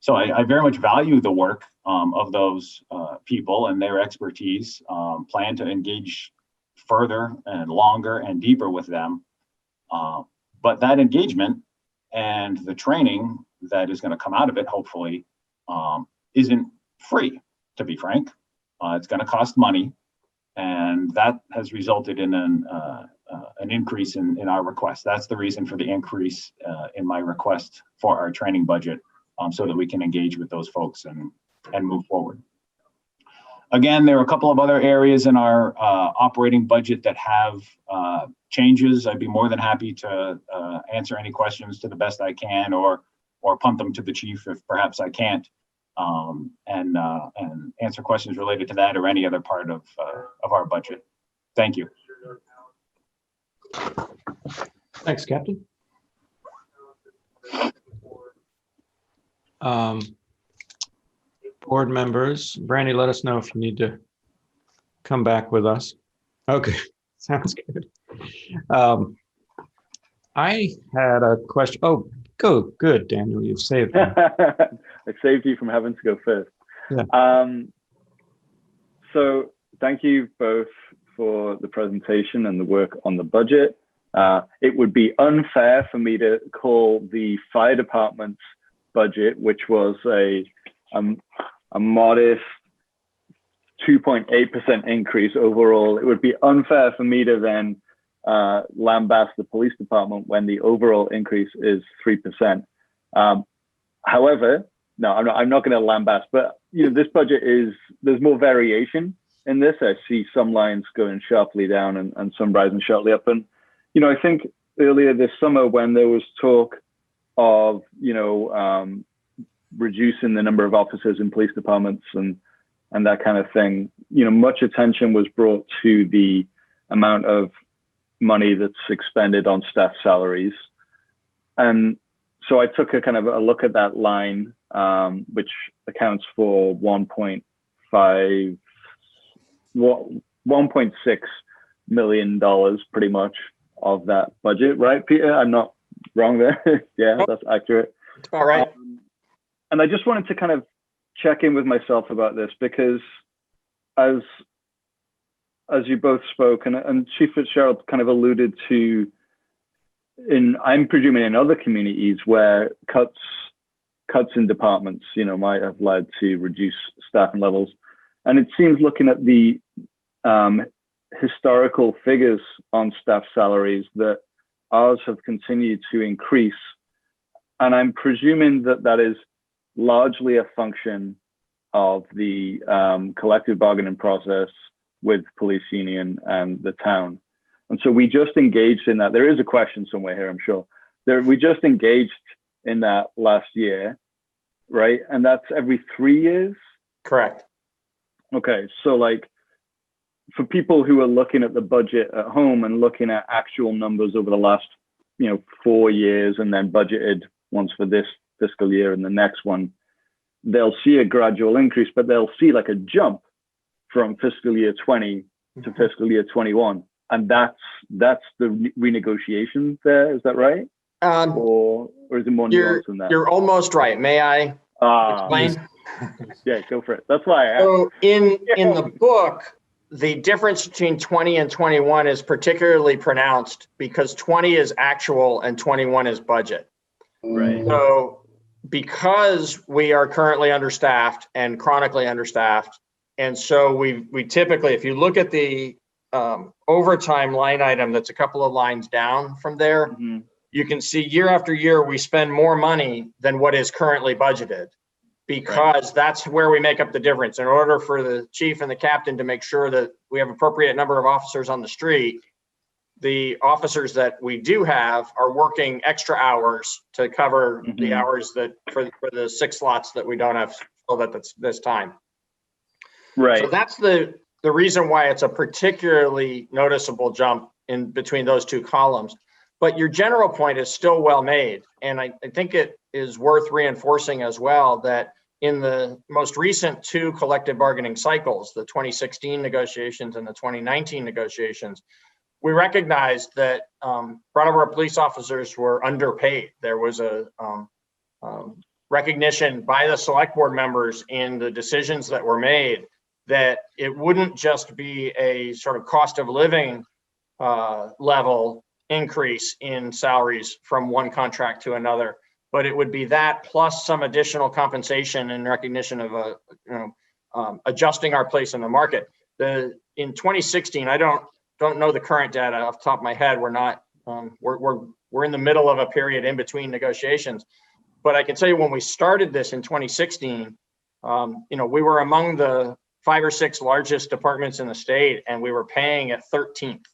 So I very much value the work of those people and their expertise, plan to engage further and longer and deeper with them. But that engagement and the training that is going to come out of it, hopefully, isn't free, to be frank. It's going to cost money. And that has resulted in an increase in our request. That's the reason for the increase in my request for our training budget, so that we can engage with those folks and move forward. Again, there are a couple of other areas in our operating budget that have changes. I'd be more than happy to answer any questions to the best I can, or punt them to the chief if perhaps I can't, and answer questions related to that or any other part of our budget. Thank you.
Thanks, Captain. Board members, Brandy, let us know if you need to come back with us. Okay, sounds good. I had a question. Oh, good, Daniel, you've saved me.
I saved you from having to go first.
Yeah.
So thank you both for the presentation and the work on the budget. It would be unfair for me to call the fire department's budget, which was a modest 2.8% increase overall. It would be unfair for me to then lambast the police department when the overall increase is 3%. However, no, I'm not going to lambast, but this budget there's more variation in this. I see some lines going sharply down and some rising sharply up. And, I think earlier this summer when there was talk of, reducing the number of officers in police departments and that kind of thing, much attention was brought to the amount of money that's expended on staff salaries. And so I took a kind of a look at that line, which accounts for 1.6 million dollars pretty much of that budget, right, Peter? I'm not wrong there. Yeah, that's accurate.
That's about right.
And I just wanted to kind of check in with myself about this, because as you both spoke, and Chief Fitzgerald kind of alluded to, I'm presuming in other communities where cuts in departments, might have led to reduced staffing levels. And it seems, looking at the historical figures on staff salaries, that ours have continued to increase. And I'm presuming that is largely a function of the collective bargaining process with police union and the town. And so we just engaged in that. There is a question somewhere here, I'm sure. We just engaged in that last year, right? And that's every 3 years?
Correct.
Okay, so for people who are looking at the budget at home and looking at actual numbers over the last 4 years and then budgeted once for this fiscal year and the next one, they'll see a gradual increase, but they'll see a jump from fiscal year 20 to fiscal year 21. And that's the renegotiation there, is that right? Or is it more nuanced than that?
You're almost right. May I explain?
Yeah, go for it. That's why I asked.
So in the book, the difference between 20 and 21 is particularly pronounced because 20 is actual and 21 is budget.
Right.
So because we are currently understaffed and chronically understaffed, and so we typically, if you look at the overtime line item that's a couple of lines down from there,
Mm-hmm.
you can see year after year we spend more money than what is currently budgeted, because that's where we make up the difference. In order for the chief and the captain to make sure that we have appropriate number of officers on the street, the officers that we do have are working extra hours to cover
Mm-hmm.
the hours that for the 6 slots that we don't have filled at this time.
Right.
So that's the reason why it's a particularly noticeable jump in between those two columns. But your general point is still well made. And I think it is worth reinforcing as well that in the most recent 2 collective bargaining cycles, the 2016 negotiations and the 2019 negotiations, we recognized that Brattleboro police officers were underpaid. There was a recognition by the select board members in the decisions that were made that it wouldn't just be a sort of cost of living level increase in salaries from one contract to another, but it would be that plus some additional compensation in recognition of adjusting our place in the market. In 2016, I don't know the current data off the top of my head. We're not we're in the middle of a period in between negotiations, but I can tell you when we started this in 2016, we were among the 5 or 6 largest departments in the state, and we were paying at 13th.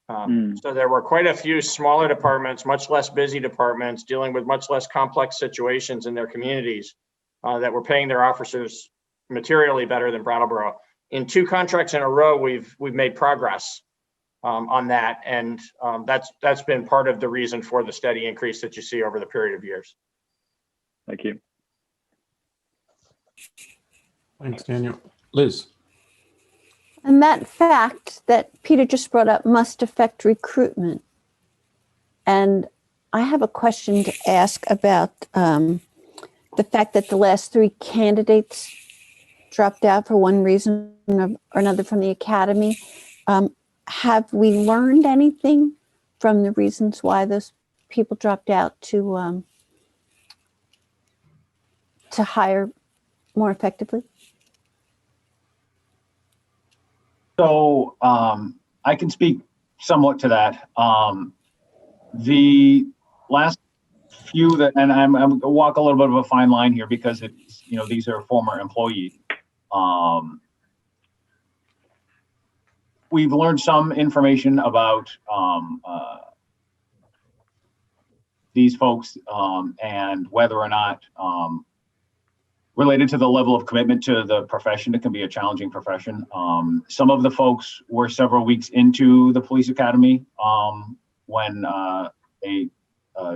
So there were quite a few smaller departments, much less busy departments, dealing with much less complex situations in their communities that were paying their officers materially better than Brattleboro. In 2 contracts in a row, we've made progress on that, and that's been part of the reason for the steady increase that you see over the period of years.
Thank you.
Thanks, Daniel. Liz.
And that fact that Peter just brought up must affect recruitment. And I have a question to ask about the fact that the last 3 candidates dropped out for one reason or another from the academy. Have we learned anything from the reasons why those people dropped out to hire more effectively?
So I can speak somewhat to that. The last few that, and I'm going to walk a little bit of a fine line here because it's, you know, these are former employees. We've learned some information about these folks and whether or not related to the level of commitment to the profession. It can be a challenging profession. Some of the folks were several weeks into the police academy when they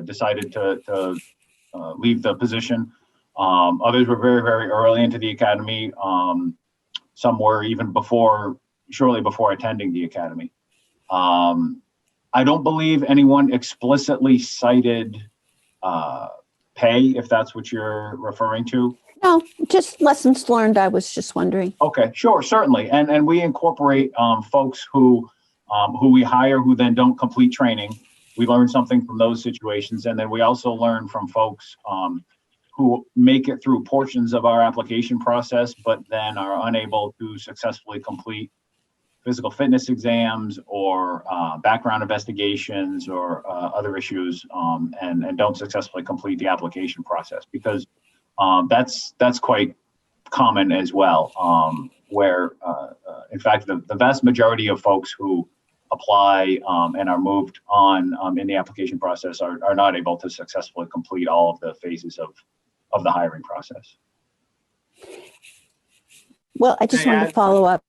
decided to leave the position. Others were very, very early into the academy. Some were even shortly before attending the academy. I don't believe anyone explicitly cited pay, if that's what you're referring to.
No, just lessons learned. I was just wondering.
Okay, sure, certainly. And we incorporate folks who we hire who then don't complete training. We learn something from those situations. And then we also learn from folks who make it through portions of our application process, but then are unable to successfully complete physical fitness exams or background investigations or other issues and don't successfully complete the application process, because that's quite common as well, where in fact the vast majority of folks who apply and are moved on in the application process are not able to successfully complete all of the phases of the hiring process.
Well, I just wanted to follow up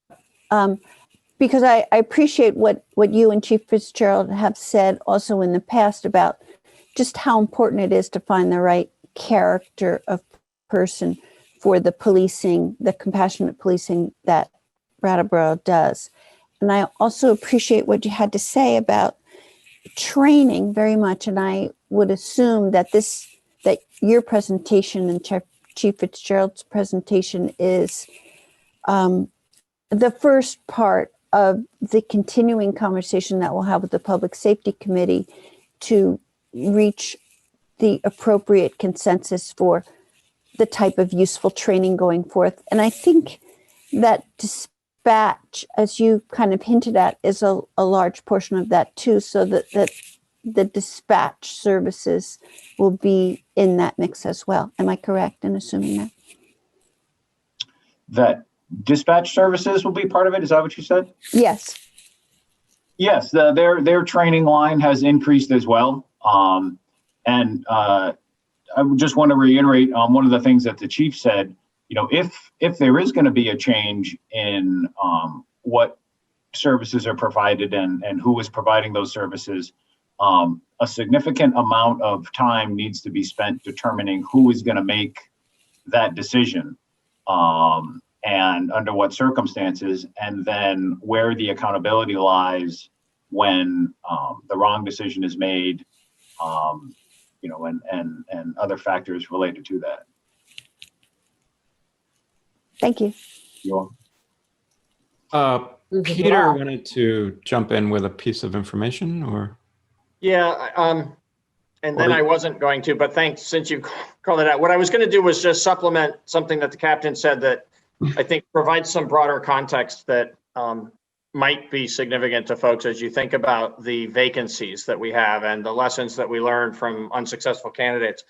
because I appreciate what you and Chief Fitzgerald have said also in the past about just how important it is to find the right character of person for the policing, the compassionate policing that Brattleboro does. And I also appreciate what you had to say about training very much. And I would assume that that your presentation and Chief Fitzgerald's presentation is the first part of the continuing conversation that we'll have with the Public Safety Committee to reach the appropriate consensus for the type of useful training going forth. And I think that dispatch, as you kind of hinted at, is a large portion of that too, so that the dispatch services will be in that mix as well. Am I correct in assuming that?
That dispatch services will be part of it? Is that what you said?
Yes.
Yes, their training line has increased as well. And I just want to reiterate one of the things that the chief said. You know, if there is going to be a change in what services are provided and who is providing those services, a significant amount of time needs to be spent determining who is going to make that decision and under what circumstances, and then where the accountability lies when the wrong decision is made, you know, and other factors related to that.
Thank you.
You're
welcome. Peter wanted to jump in with a piece of information, or?
Yeah, and then I wasn't going to, but thanks, since you called it out. What I was going to do was just supplement something that the captain said that I think provides some broader context that might be significant to folks as you think about the vacancies that we have and the lessons that we learned from unsuccessful candidates.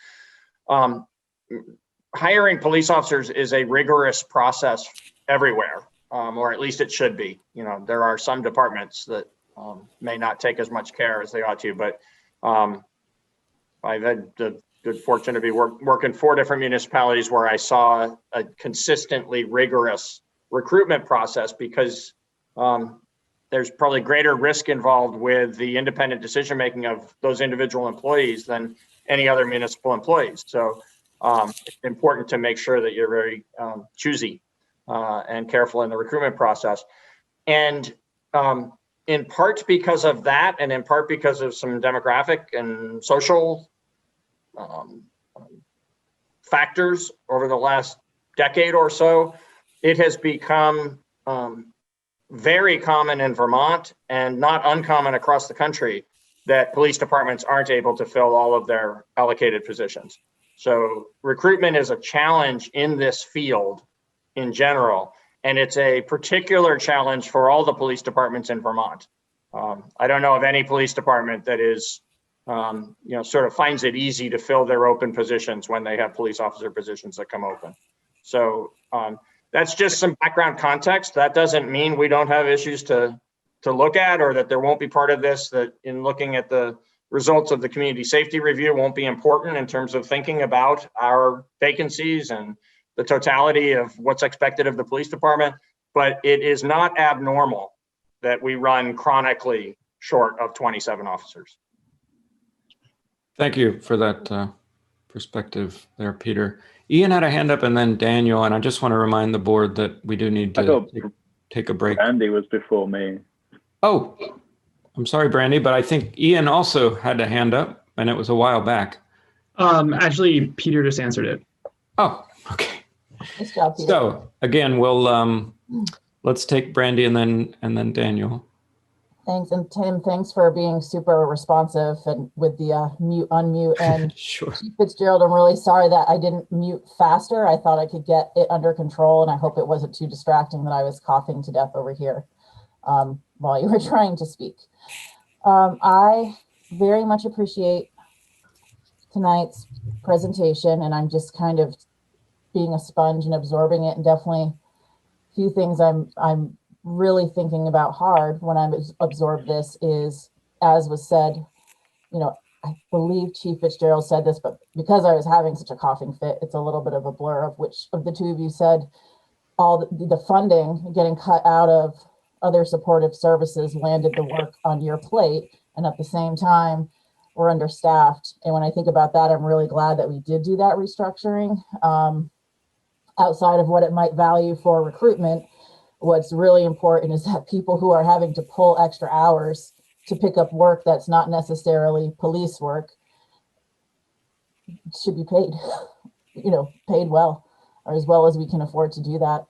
Hiring police officers is a rigorous process everywhere, or at least it should be. You know, there are some departments that may not take as much care as they ought to, but I've had the good fortune to be working 4 different municipalities where I saw a consistently rigorous recruitment process, because there's probably greater risk involved with the independent decision making of those individual employees than any other municipal employees. So it's important to make sure that you're very choosy and careful in the recruitment process. And in part because of that, and in part because of some demographic and social factors over the last decade or so, it has become very common in Vermont and not uncommon across the country that police departments aren't able to fill all of their allocated positions. So recruitment is a challenge in this field in general, and it's a particular challenge for all the police departments in Vermont. I don't know of any police department that is, sort of finds it easy to fill their open positions when they have police officer positions that come open. So that's just some background context. That doesn't mean we don't have issues to look at, or that there won't be part of this that in looking at the results of the community safety review won't be important in terms of thinking about our vacancies and the totality of what's expected of the police department. But it is not abnormal that we run chronically short of 27 officers.
Thank you for that perspective there, Peter. Ian had a hand up, and then Daniel, and I just want to remind the board that we do need to take a break.
Andy was before me.
Oh, I'm sorry, Brandy, but I think Ian also had a hand up, and it was a while back.
Actually, Peter just answered it.
Oh, okay.
Nice job, Peter.
So again, we'll let's take Brandy and then Daniel.
Thanks. And Tim, thanks for being super responsive and with the mute, unmute. And
Sure.
Chief Fitzgerald, I'm really sorry that I didn't mute faster. I thought I could get it under control, and I hope it wasn't too distracting that I was coughing to death over here while you were trying to speak. I very much appreciate tonight's presentation, and I'm just kind of being a sponge and absorbing it, and definitely a few things I'm really thinking about hard when I absorb this is, as was said, I believe Chief Fitzgerald said this, but because I was having such a coughing fit, it's a little bit of a blur of which of the two of you said all the funding getting cut out of other supportive services landed the work on your plate. And at the same time, we're understaffed. And when I think about that, I'm really glad that we did do that restructuring. Outside of what it might value for recruitment, what's really important is that people who are having to pull extra hours to pick up work that's not necessarily police work should be paid, paid well, or as well as we can afford to do that.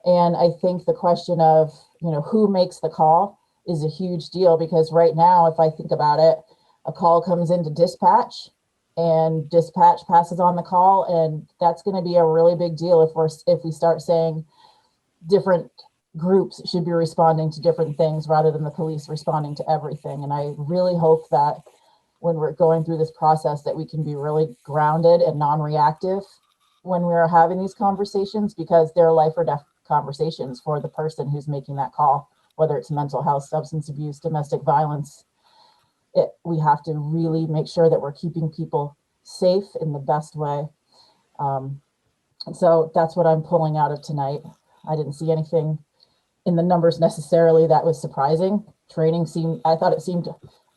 And I think the question of, who makes the call is a huge deal, because right now, if I think about it, a call comes into dispatch and dispatch passes on the call, and that's going to be a really big deal if we start saying different groups should be responding to different things rather than the police responding to everything. And I really hope that when we're going through this process that we can be really grounded and non-reactive when we're having these conversations, because they're life or death conversations for the person who's making that call, whether it's mental health, substance abuse, domestic violence. We have to really make sure that we're keeping people safe in the best way. And so that's what I'm pulling out of tonight. I didn't see anything in the numbers necessarily that was surprising. I thought it seemed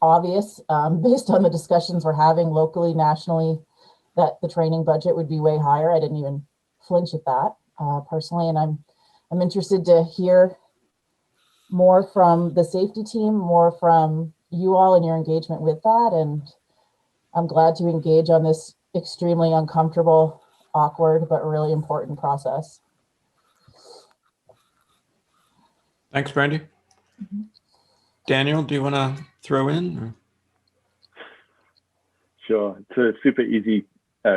obvious based on the discussions we're having locally, nationally, that the training budget would be way higher. I didn't even flinch at that personally. And I'm interested to hear more from the safety team, more from you all and your engagement with that. And I'm glad to engage on this extremely uncomfortable, awkward, but really important process.
Thanks, Brandy. Daniel, do you want to throw in? Or?
Sure. It's a super easy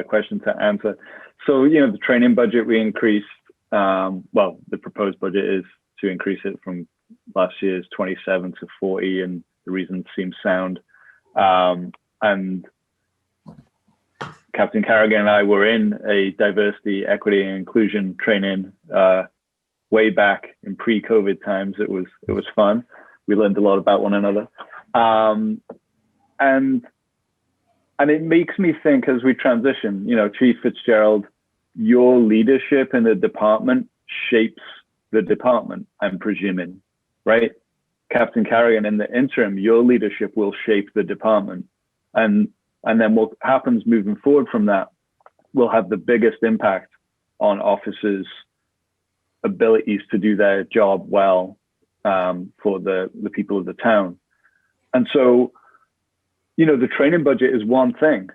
question to answer. So, the training budget we increased, the proposed budget is to increase it from last year's 27 to 40, and the reason seems sound. And Captain Carrigan and I were in a diversity, equity, and inclusion training way back in pre-COVID times. It was fun. We learned a lot about one another. And it makes me think as we transition, Chief Fitzgerald, your leadership in the department shapes the department, I'm presuming, right? Captain Carrigan, in the interim, your leadership will shape the department. And then what happens moving forward from that will have the biggest impact on officers' abilities to do their job well for the people of the town. And so, the training budget is one thing,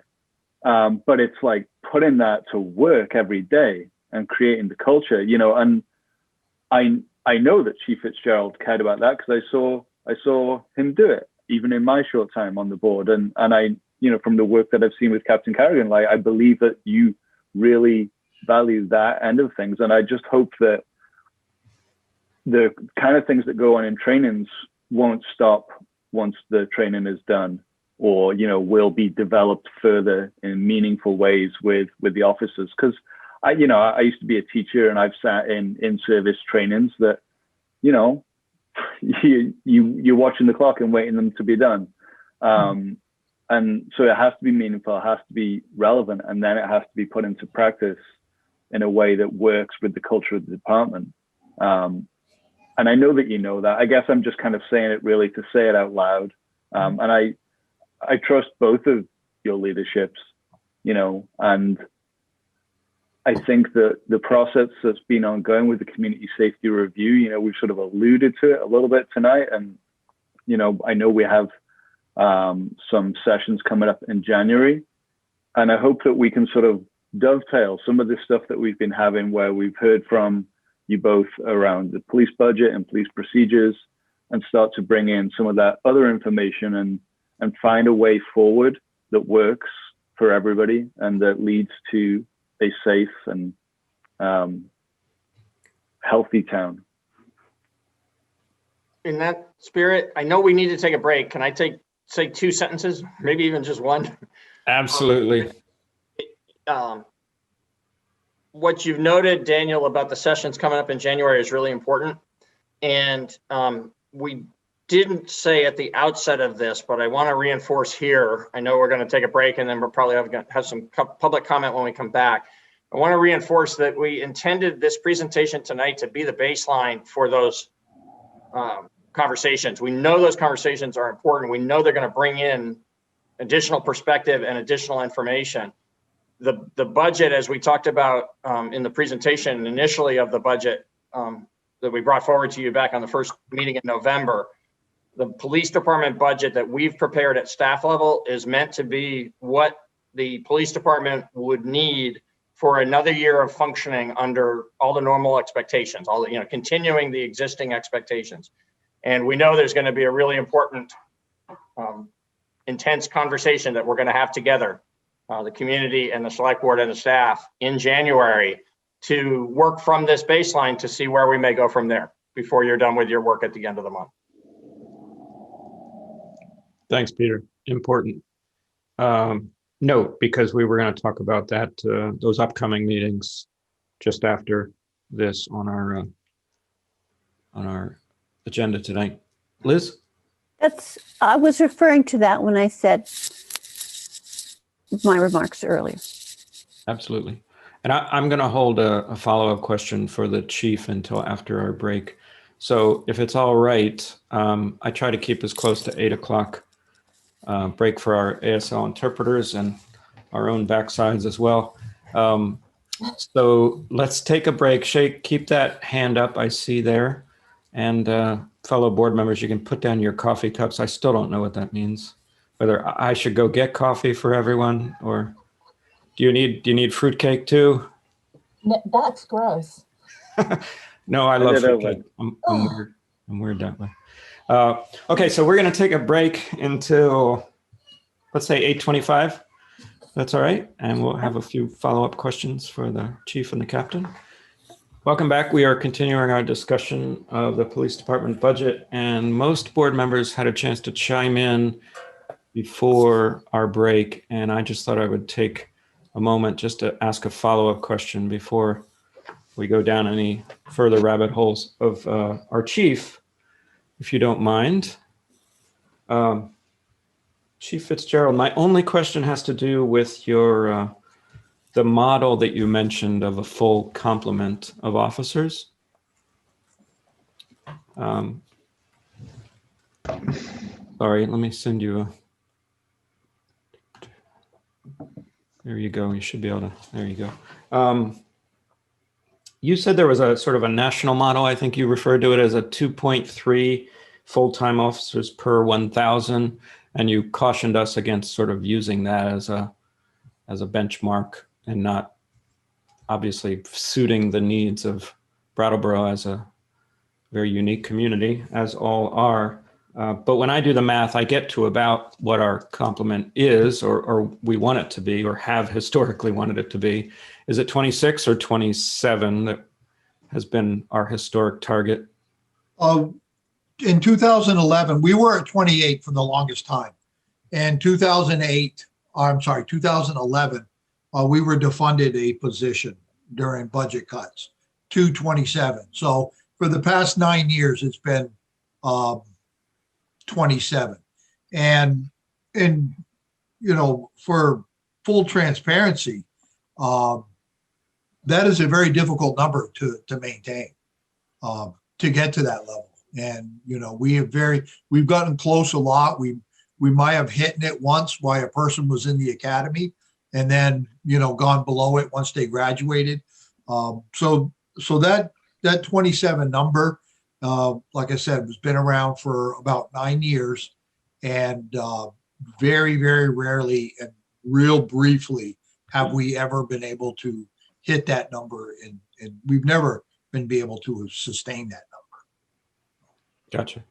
but it's like putting that to work every day and creating the culture, and I know that Chief Fitzgerald cared about that because I saw him do it, even in my short time on the board. And I, from the work that I've seen with Captain Carrigan, like, I believe that you really value that end of things. And I just hope that the kind of things that go on in trainings won't stop once the training is done, or, will be developed further in meaningful ways with the officers. Because I used to be a teacher, and I've sat in service trainings that, you're watching the clock and waiting them to be done. And so it has to be meaningful, it has to be relevant, and then it has to be put into practice in a way that works with the culture of the department. And I know that you know that. I guess I'm just kind of saying it really to say it out loud. And I trust both of your leaderships, and I think that the process that's been ongoing with the community safety review, we've sort of alluded to it a little bit tonight. And, I know we have some sessions coming up in January, and I hope that we can sort of dovetail some of the stuff that we've been having, where we've heard from you both around the police budget and police procedures, and start to bring in some of that other information and find a way forward that works for everybody and that leads to a safe and healthy town.
In that spirit, I know we need to take a break. Can I say 2 sentences, maybe even just one?
Absolutely.
What you've noted, Daniel, about the sessions coming up in January is really important. And we didn't say at the outset of this, but I want to reinforce here. I know we're going to take a break, and then we'll probably have some public comment when we come back. I want to reinforce that we intended this presentation tonight to be the baseline for those conversations. We know those conversations are important. We know they're going to bring in additional perspective and additional information. The budget, as we talked about in the presentation initially of the budget that we brought forward to you back on the first meeting in November, the police department budget that we've prepared at staff level is meant to be what the police department would need for another year of functioning under all the normal expectations, continuing the existing expectations. And we know there's going to be a really important, intense conversation that we're going to have together, the community and the select board and the staff in January, to work from this baseline to see where we may go from there before you're done with your work at the end of the month.
Thanks, Peter. Important note, because we were going to talk about that, those upcoming meetings just after this on our agenda tonight. Liz?
I was referring to that when I said my remarks earlier.
Absolutely. And I'm going to hold a follow-up question for the chief until after our break. So if it's all right, I try to keep as close to 8 o'clock break for our ASL interpreters and our own backsides as well. So let's take a break. Shake, keep that hand up I see there. And fellow board members, you can put down your coffee cups. I still don't know what that means. Whether I should go get coffee for everyone, or do you need fruitcake too?
That's gross.
No, I love fruitcake. I'm weird. I'm weird that way. Okay, so we're going to take a break until, let's say, 8:25. That's all right. And we'll have a few follow-up questions for the chief and the captain. Welcome back. We are continuing our discussion of the police department budget, and most board members had a chance to chime in before our break. And I just thought I would take a moment just to ask a follow-up question before we go down any further rabbit holes of our chief, if you don't mind. Chief Fitzgerald, my only question has to do with your the model that you mentioned of a full complement of officers. Sorry, let me send you a. There you go. You should be able to. There you go. You said there was a sort of a national model. I think you referred to it as a 2.3 full-time officers per 1,000, and you cautioned us against sort of using that as a benchmark and not obviously suiting the needs of Brattleboro as a very unique community, as all are. But when I do the math, I get to about what our complement is, or we want it to be, or have historically wanted it to be. Is it 26 or 27 that has been our historic target?
In 2011, we were at 28 for the longest time. In 2011, we were defunded a position during budget cuts to 27. So for the past 9 years, it's been 27. And you know, for full transparency, that is a very difficult number to maintain, to get to that level. And, you know, we've gotten close a lot. We might have hit it once while a person was in the academy, and then, you know, gone below it once they graduated. So that 27 number, like I said, has been around for about 9 years, and very, very rarely and real briefly have we ever been able to hit that number, and we've never been able to sustain that number.
Gotcha.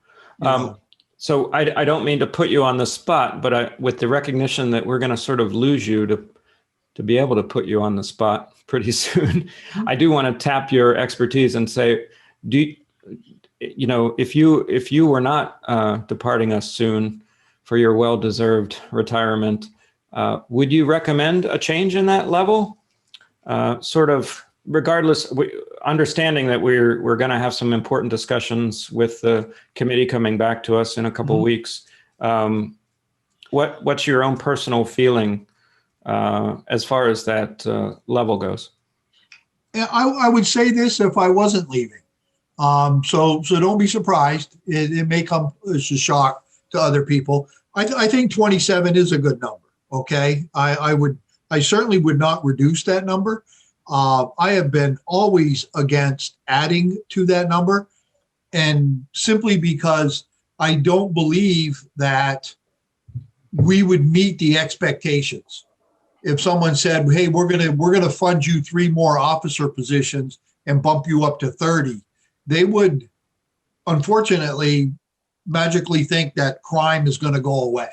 Yeah.
So I don't mean to put you on the spot, but with the recognition that we're going to sort of lose you to be able to put you on the spot pretty soon, I do want to tap your expertise and say, you know, if you were not departing us soon for your well-deserved retirement, would you recommend a change in that level? Sort of regardless, understanding that we're going to have some important discussions with the committee coming back to us in a couple of weeks. What's your own personal feeling as far as that level goes?
Yeah, I would say this if I wasn't leaving. So don't be surprised. It may come as a shock to other people. I think 27 is a good number. Okay, I certainly would not reduce that number. I have been always against adding to that number, and simply because I don't believe that we would meet the expectations. If someone said, "Hey, we're gonna fund you 3 more officer positions and bump you up to 30," they would, unfortunately, magically think that crime is going to go away,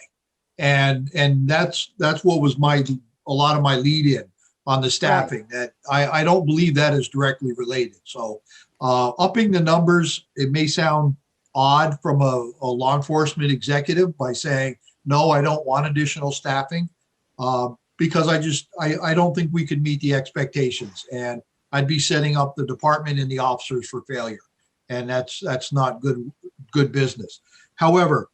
and that's what was a lot of my lead in on the staffing. That I don't believe that is directly related. So upping the numbers, it may sound odd from a law enforcement executive by saying, no, I don't want additional staffing, because I don't think we could meet the expectations, and I'd be setting up the department and the officers for failure, and that's not good business. However,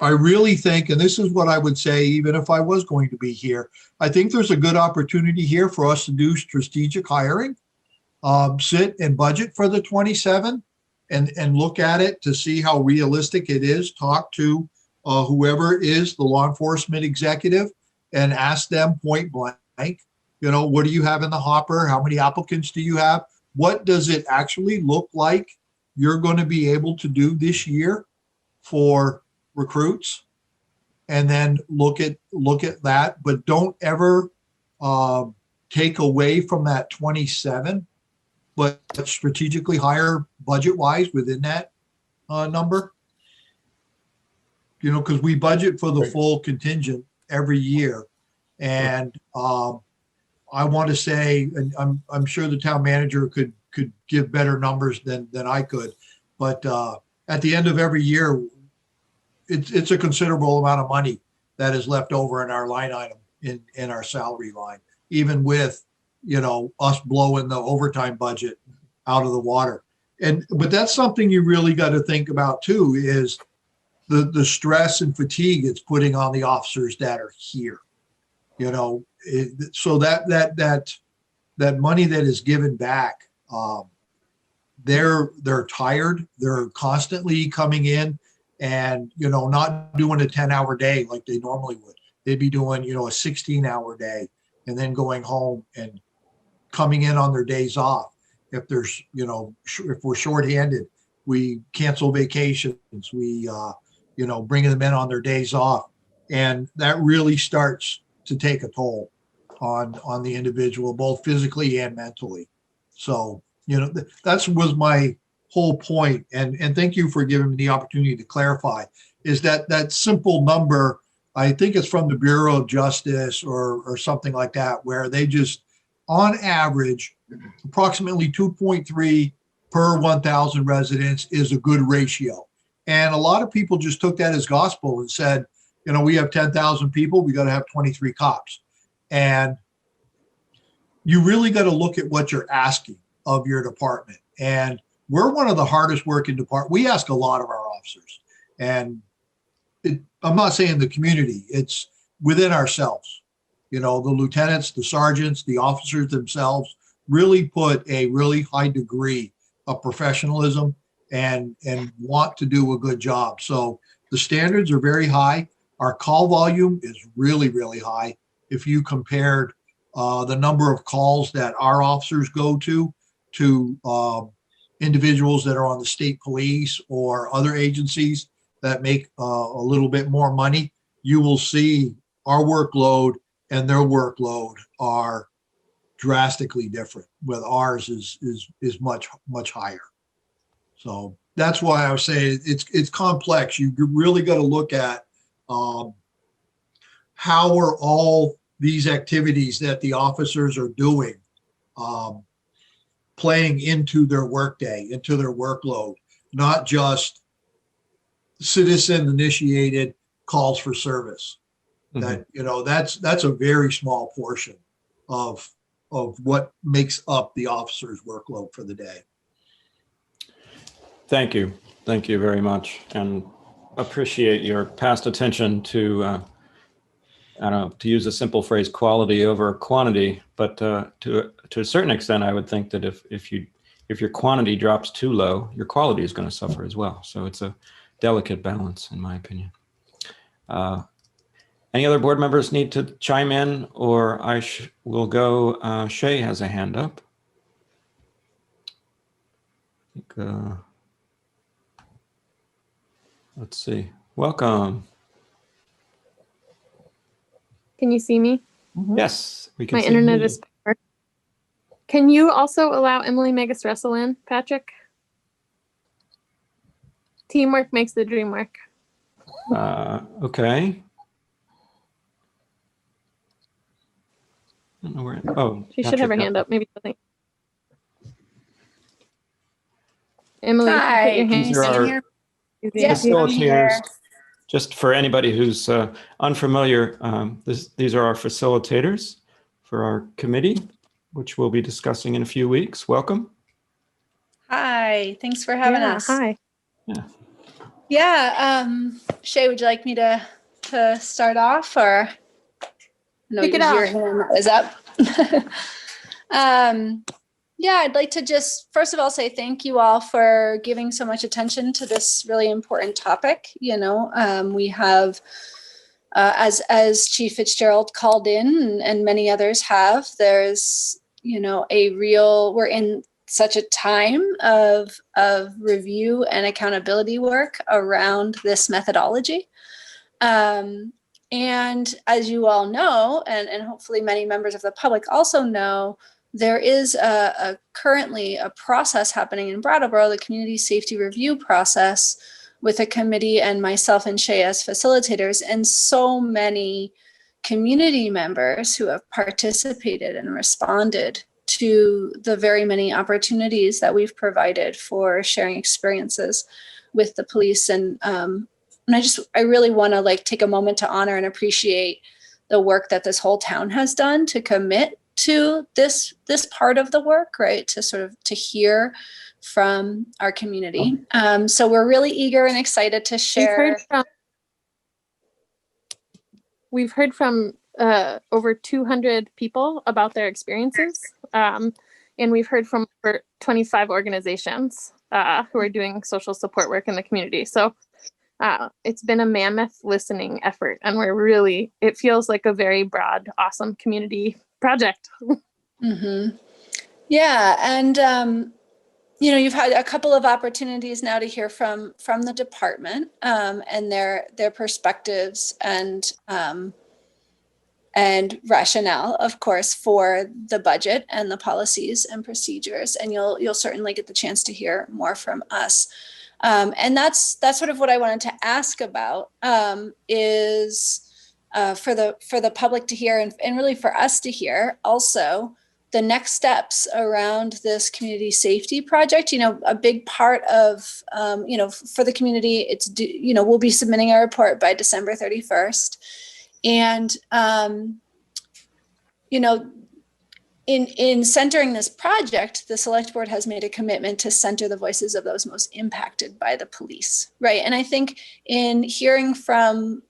I really think, and this is what I would say, even if I was going to be here, I think there's a good opportunity here for us to do strategic hiring, sit and budget for the 27 and look at it to see how realistic it is, talk to whoever is the law enforcement executive and ask them point blank, you know, what do you have in the hopper? How many applicants do you have? What does it actually look like you're going to be able to do this year for recruits? And then look at that, but don't ever take away from that 27, but strategically hire budget wise within that number. You know, because we budget for the full contingent every year, and I want to say, and I'm sure the town manager could give better numbers than I could, but at the end of every year, it's a considerable amount of money that is left over in our line item in our salary line, even with us blowing the overtime budget out of the water. But that's something you really got to think about too, is the stress and fatigue it's putting on the officers that are here. So that money that is given back, they're tired. They're constantly coming in and, not doing a 10-hour day like they normally would. They'd be doing, a 16-hour day and then going home and coming in on their days off. If there's, if we're shorthanded, we cancel vacations, we, bringing them in on their days off. And that really starts to take a toll on the individual, both physically and mentally. So, that was my whole point. And thank you for giving me the opportunity to clarify, is that simple number, I think it's from the Bureau of Justice or something like that, where they just, on average, approximately 2.3 per 1,000 residents is a good ratio. And a lot of people just took that as gospel and said, we have 10,000 people, we got to have 23 cops. And you really got to look at what you're asking of your department. And we're one of the hardest working departments. We ask a lot of our officers. And I'm not saying the community, it's within ourselves. The lieutenants, the sergeants, the officers themselves really put a really high degree of professionalism and want to do a good job. So the standards are very high. Our call volume is really, really high. If you compared the number of calls that our officers go to individuals that are on the state police or other agencies that make a little bit more money, you will see our workload and their workload are drastically different, with ours is much, much higher. So that's why I was saying it's complex. You really got to look at how are all these activities that the officers are doing playing into their workday, into their workload, not just citizen initiated calls for service. That that's a very small portion of what makes up the officer's workload for the day.
Thank you very much, and appreciate your past attention to I don't know, to use a simple phrase, quality over quantity. But to a certain extent, I would think that if your quantity drops too low, your quality is going to suffer as well. So it's a delicate balance, in my opinion. Any other board members need to chime in, or I will go? Shay has a hand up. Let's see. Welcome.
Can you see me?
Yes, we can.
My
see
internet
you.
is poor. Can you also allow Emily Megas-Russell in, Patrick? Teamwork makes the dream work.
Okay. I don't know where. Oh,
She should have her hand up. Maybe something. Emily, if you put your hand.
These are our facilitators. Just for anybody who's unfamiliar, these are our facilitators for our committee, which we'll be discussing in a few weeks. Welcome.
Hi, thanks for having us.
Hi.
Yeah, Shay, would you like me to start off, or no?
Kick it
Your
off.
hand is up. Yeah, I'd like to just first of all say thank you all for giving so much attention to this really important topic. We have, as Chief Fitzgerald called in, and many others have, there's, we're in such a time of review and accountability work around this methodology. And as you all know, and hopefully many members of the public also know, there is currently a process happening in Brattleboro, the community safety review process, with a committee and myself and Shay as facilitators, and so many community members who have participated and responded to the very many opportunities that we've provided for sharing experiences with the police. And I really want to take a moment to honor and appreciate the work that this whole town has done to commit to this part of the work, right? To sort of to hear from our community. So we're really eager and excited to share.
We've heard from over 200 people about their experiences. And we've heard from over 25 organizations who are doing social support work in the community. So it's been a mammoth listening effort, and it feels like a very broad, awesome community project.
Mm-hmm. Yeah, and you've had a couple of opportunities now to hear from the department and their perspectives and rationale, of course, for the budget and the policies and procedures. And you'll certainly get the chance to hear more from us. And that's sort of what I wanted to ask about is for the public to hear and really for us to hear also the next steps around this community safety project. A big part of, for the community, we'll be submitting a report by December 31st. And, in centering this project, the Select Board has made a commitment to center the voices of those most impacted by the police, right? And I think in hearing from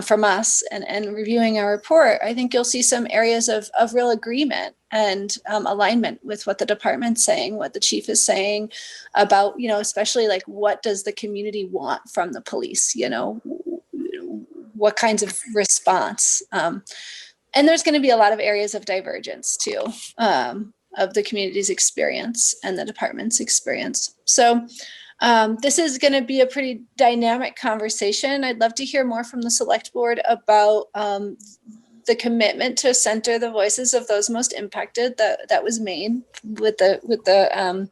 from us and reviewing our report, I think you'll see some areas of real agreement and alignment with what the department's saying, what the chief is saying about, especially like what does the community want from the police, what kinds of response. And there's going to be a lot of areas of divergence too, of the community's experience and the department's experience. So this is going to be a pretty dynamic conversation. I'd love to hear more from the Select Board about the commitment to center the voices of those most impacted that was made with the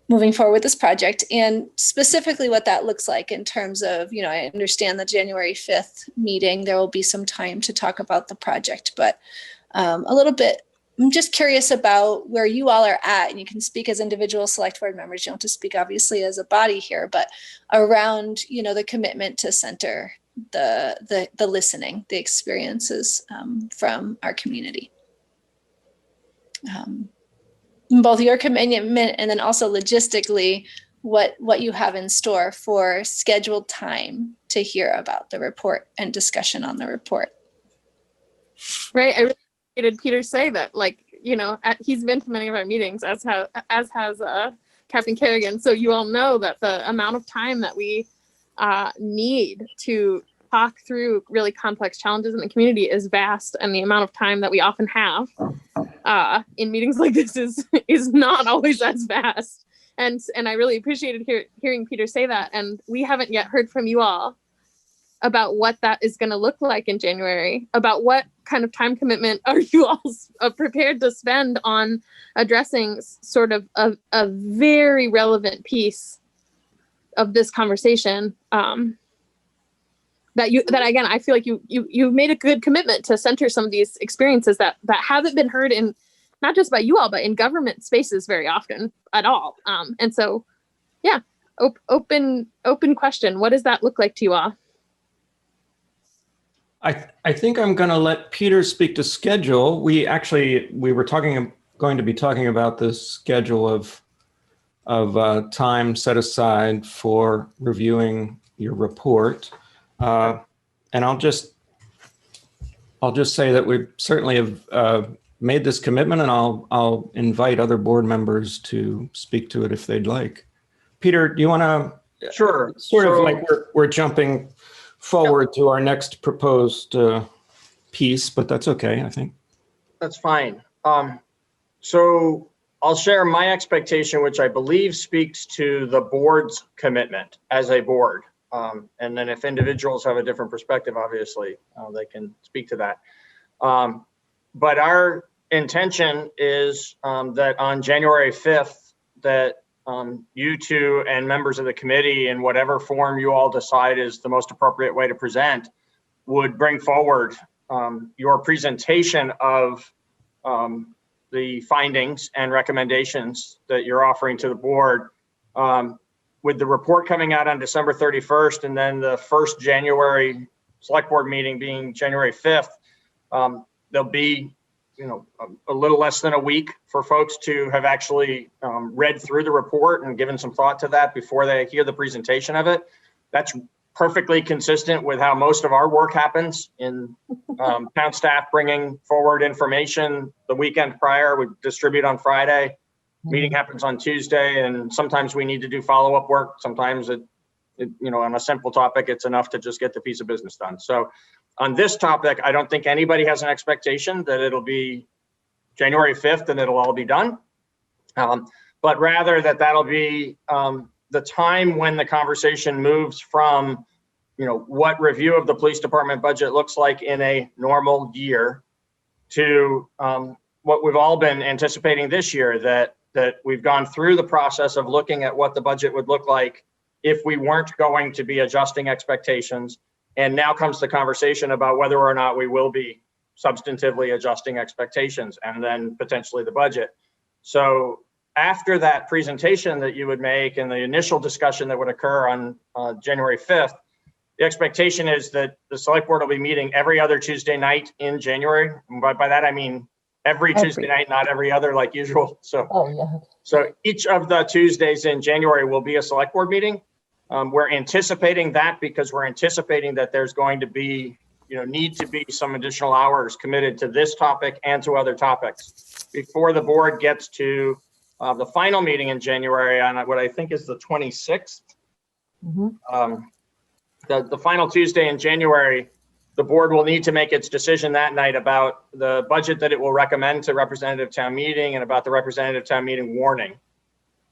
moving forward with this project, and specifically what that looks like in terms of, I understand the January 5th meeting, there will be some time to talk about the project, but a little bit, I'm just curious about where you all are at, and you can speak as individual Select Board members. You don't have to speak obviously as a body here, but around, the commitment to center the listening, the experiences from our community. Both your commitment and then also logistically what you have in store for scheduled time to hear about the report and discussion on the report.
Right. I really appreciated Peter say that, he's been to many of our meetings, as has Captain Kerrigan. So you all know that the amount of time that we need to talk through really complex challenges in the community is vast, and the amount of time that we often have in meetings like this is not always as vast. And I really appreciated hearing Peter say that. And we haven't yet heard from you all about what that is going to look like in January, about what kind of time commitment are you all prepared to spend on addressing sort of a very relevant piece of this conversation. That again, I feel like you've made a good commitment to center some of these experiences that haven't been heard in, not just by you all, but in government spaces very often at all. And so, yeah, open question. What does that look like to you all?
I think I'm going to let Peter speak to schedule. We were going to be talking about the schedule of time set aside for reviewing your report. And I'll just say that we certainly have made this commitment, and I'll invite other board members to speak to it if they'd like. Peter, do you want to?
Sure.
Sort of like we're jumping forward to our next proposed piece, but that's okay, I think. That's
fine. So I'll share my expectation, which I believe speaks to the board's commitment as a board. And then if individuals have a different perspective, obviously, they can speak to that. But our intention is that on January 5th, that you two and members of the committee, in whatever form you all decide is the most appropriate way to present, would bring forward your presentation of the findings and recommendations that you're offering to the board. With the report coming out on December 31st, and then the first January Select Board meeting being January 5th, there'll be a little less than a week for folks to have actually read through the report and given some thought to that before they hear the presentation of it. That's perfectly consistent with how most of our work happens in town staff bringing forward information the weekend prior. We distribute on Friday. Meeting happens on Tuesday, and sometimes we need to do follow-up work. Sometimes on a simple topic, it's enough to just get the piece of business done. So on this topic, I don't think anybody has an expectation that it'll be January 5th and it'll all be done. But rather that'll be the time when the conversation moves from, what review of the police department budget looks like in a normal year to what we've all been anticipating this year, that we've gone through the process of looking at what the budget would look like if we weren't going to be adjusting expectations. And now comes the conversation about whether or not we will be substantively adjusting expectations and then potentially the budget. So after that presentation that you would make and the initial discussion that would occur on January 5th, the expectation is that the select board will be meeting every other Tuesday night in January. And by that, I mean every Tuesday night, not every other like usual. So each of the Tuesdays in January will be a select board meeting. We're anticipating that because we're anticipating that there's going to be, need to be some additional hours committed to this topic and to other topics before the board gets to the final meeting in January on what I think is the 26th. The final Tuesday in January, the board will need to make its decision that night about the budget that it will recommend to representative town meeting and about the representative town meeting warning.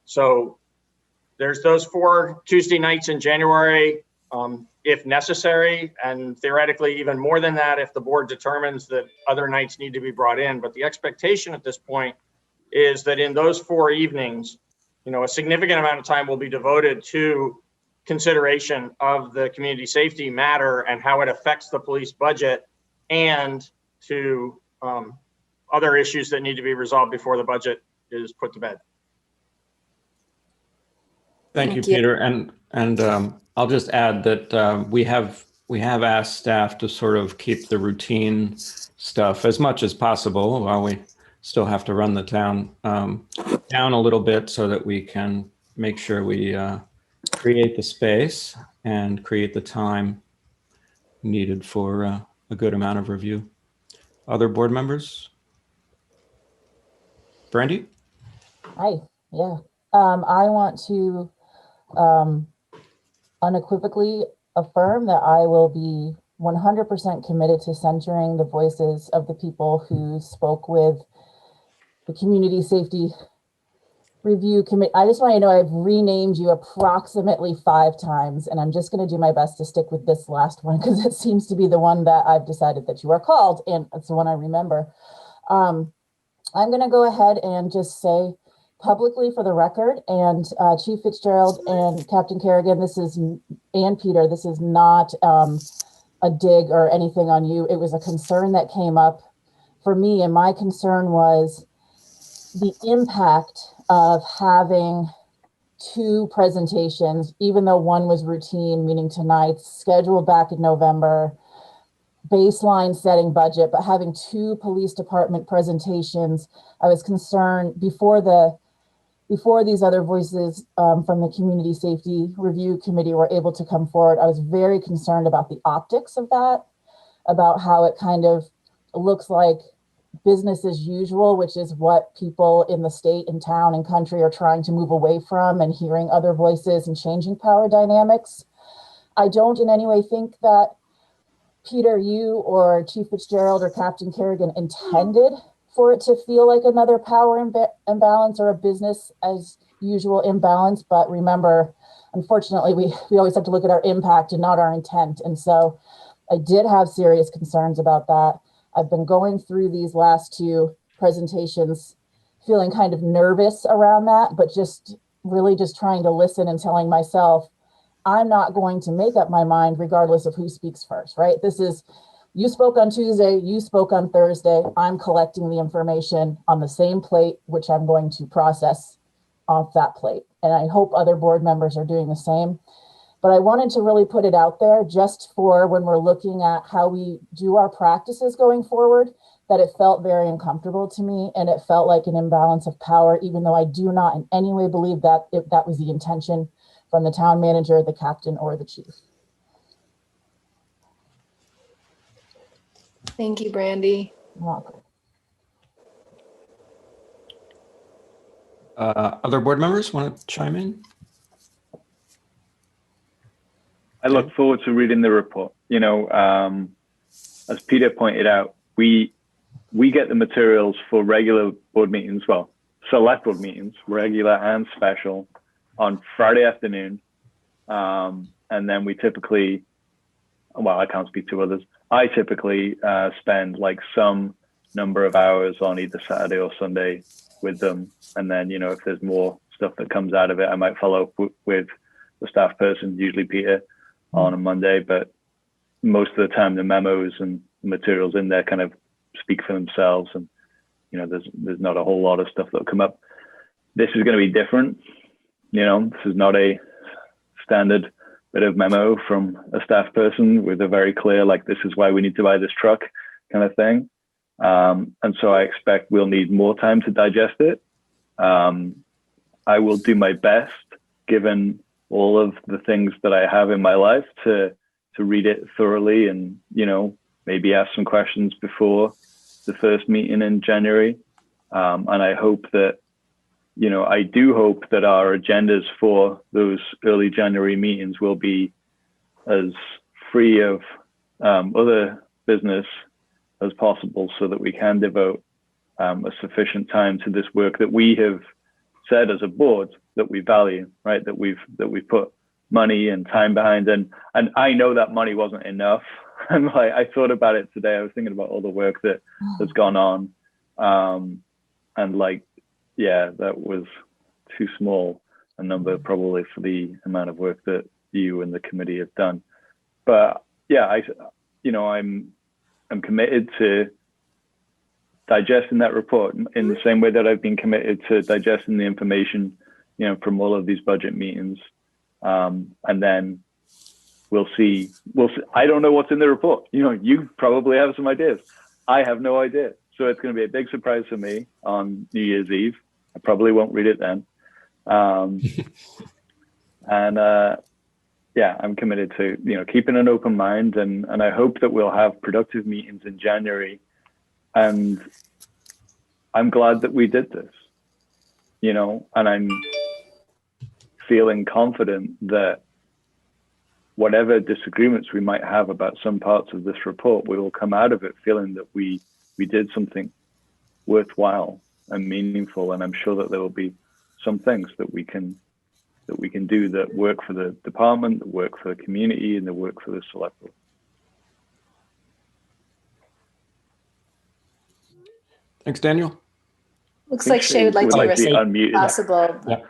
So there's those 4 Tuesday nights in January, if necessary, and theoretically even more than that if the board determines that other nights need to be brought in. But the expectation at this point is that in those 4 evenings, a significant amount of time will be devoted to consideration of the community safety matter and how it affects the police budget, and to other issues that need to be resolved before the budget is put to bed.
Thank you, Peter. And I'll just add that we have asked staff to sort of keep the routine stuff as much as possible while we still have to run the town down a little bit so that we can make sure we create the space and create the time needed for a good amount of review. Other board members? Brandy?
Hi, yeah. I want to unequivocally affirm that I will be 100% committed to centering the voices of the people who spoke with the Community Safety Review Committee. I just want you to know I've renamed you approximately 5 times, and I'm just going to do my best to stick with this last one because it seems to be the one that I've decided that you are called, and it's the one I remember. I'm going to go ahead and just say publicly for the record, and Chief Fitzgerald and Captain Kerrigan, and Peter, this is not a dig or anything on you. It was a concern that came up for me, and my concern was the impact of having 2 presentations, even though one was routine, meaning tonight's scheduled back in November, baseline setting budget, but having 2 police department presentations. I was concerned before these other voices from the Community Safety Review Committee were able to come forward. I was very concerned about the optics of that, about how it kind of looks like business as usual, which is what people in the state and town and country are trying to move away from, and hearing other voices and changing power dynamics. I don't in any way think that Peter, you or Chief Fitzgerald or Captain Kerrigan intended for it to feel like another power imbalance or a business as usual imbalance. But remember, unfortunately, we always have to look at our impact and not our intent. And so I did have serious concerns about that. I've been going through these last 2 presentations feeling kind of nervous around that, but just really just trying to listen and telling myself, I'm not going to make up my mind regardless of who speaks first, right? This is, you spoke on Tuesday, you spoke on Thursday. I'm collecting the information on the same plate, which I'm going to process off that plate. And I hope other board members are doing the same. But I wanted to really put it out there just for when we're looking at how we do our practices going forward, that it felt very uncomfortable to me, and it felt like an imbalance of power, even though I do not in any way believe that that was the intention from the town manager, the captain, or the chief.
Thank you, Brandy.
You're welcome.
Other board members want to chime in?
I look forward to reading the report. You know, as Peter pointed out, we get the materials for regular board meetings, well, select board meetings, regular and special, on Friday afternoon. And then we typically, well, I can't speak to others. I typically spend like some number of hours on either Saturday or Sunday with them. And then, you know, if there's more stuff that comes out of it, I might follow up with the staff person, usually Peter, on a Monday. But most of the time, the memos and materials in there kind of speak for themselves. And, you know, there's not a whole lot of stuff that'll come up. This is going to be different. You know, this is not a standard bit of memo from a staff person with a very clear, like, this is why we need to buy this truck kind of thing. And so I expect we'll need more time to digest it. I will do my best, given all of the things that I have in my life, to read it thoroughly and, you know, maybe ask some questions before the first meeting in January. And I hope that, you know, I do hope that our agendas for those early January meetings will be as free of other business as possible, so that we can devote a sufficient time to this work that we have said as a board that we value, right? That we've put money and time behind, and I know that money wasn't enough. And like, I thought about it today. I was thinking about all the work that's gone on, and like, yeah, that was too small a number probably for the amount of work that you and the committee have done. But yeah, I'm committed to digesting that report in the same way that I've been committed to digesting the information, you know, from all of these budget meetings. And then we'll see. I don't know what's in the report. You know, you probably have some ideas. I have no idea. So it's going to be a big surprise for me on New Year's Eve. I probably won't read it then. Yeah, I'm committed to, you know, keeping an open mind, and I hope that we'll have productive meetings in January. And I'm glad that we did this, you know, and I'm feeling confident that whatever disagreements we might have about some parts of this report, we will come out of it feeling that we did something worthwhile and meaningful. And I'm sure that there will be some things that we can do that work for the department, that work for the community, and that work for the select board.
Thanks, Daniel.
Looks like Shay would like to respond.
Unmuted.
Possible
Yeah.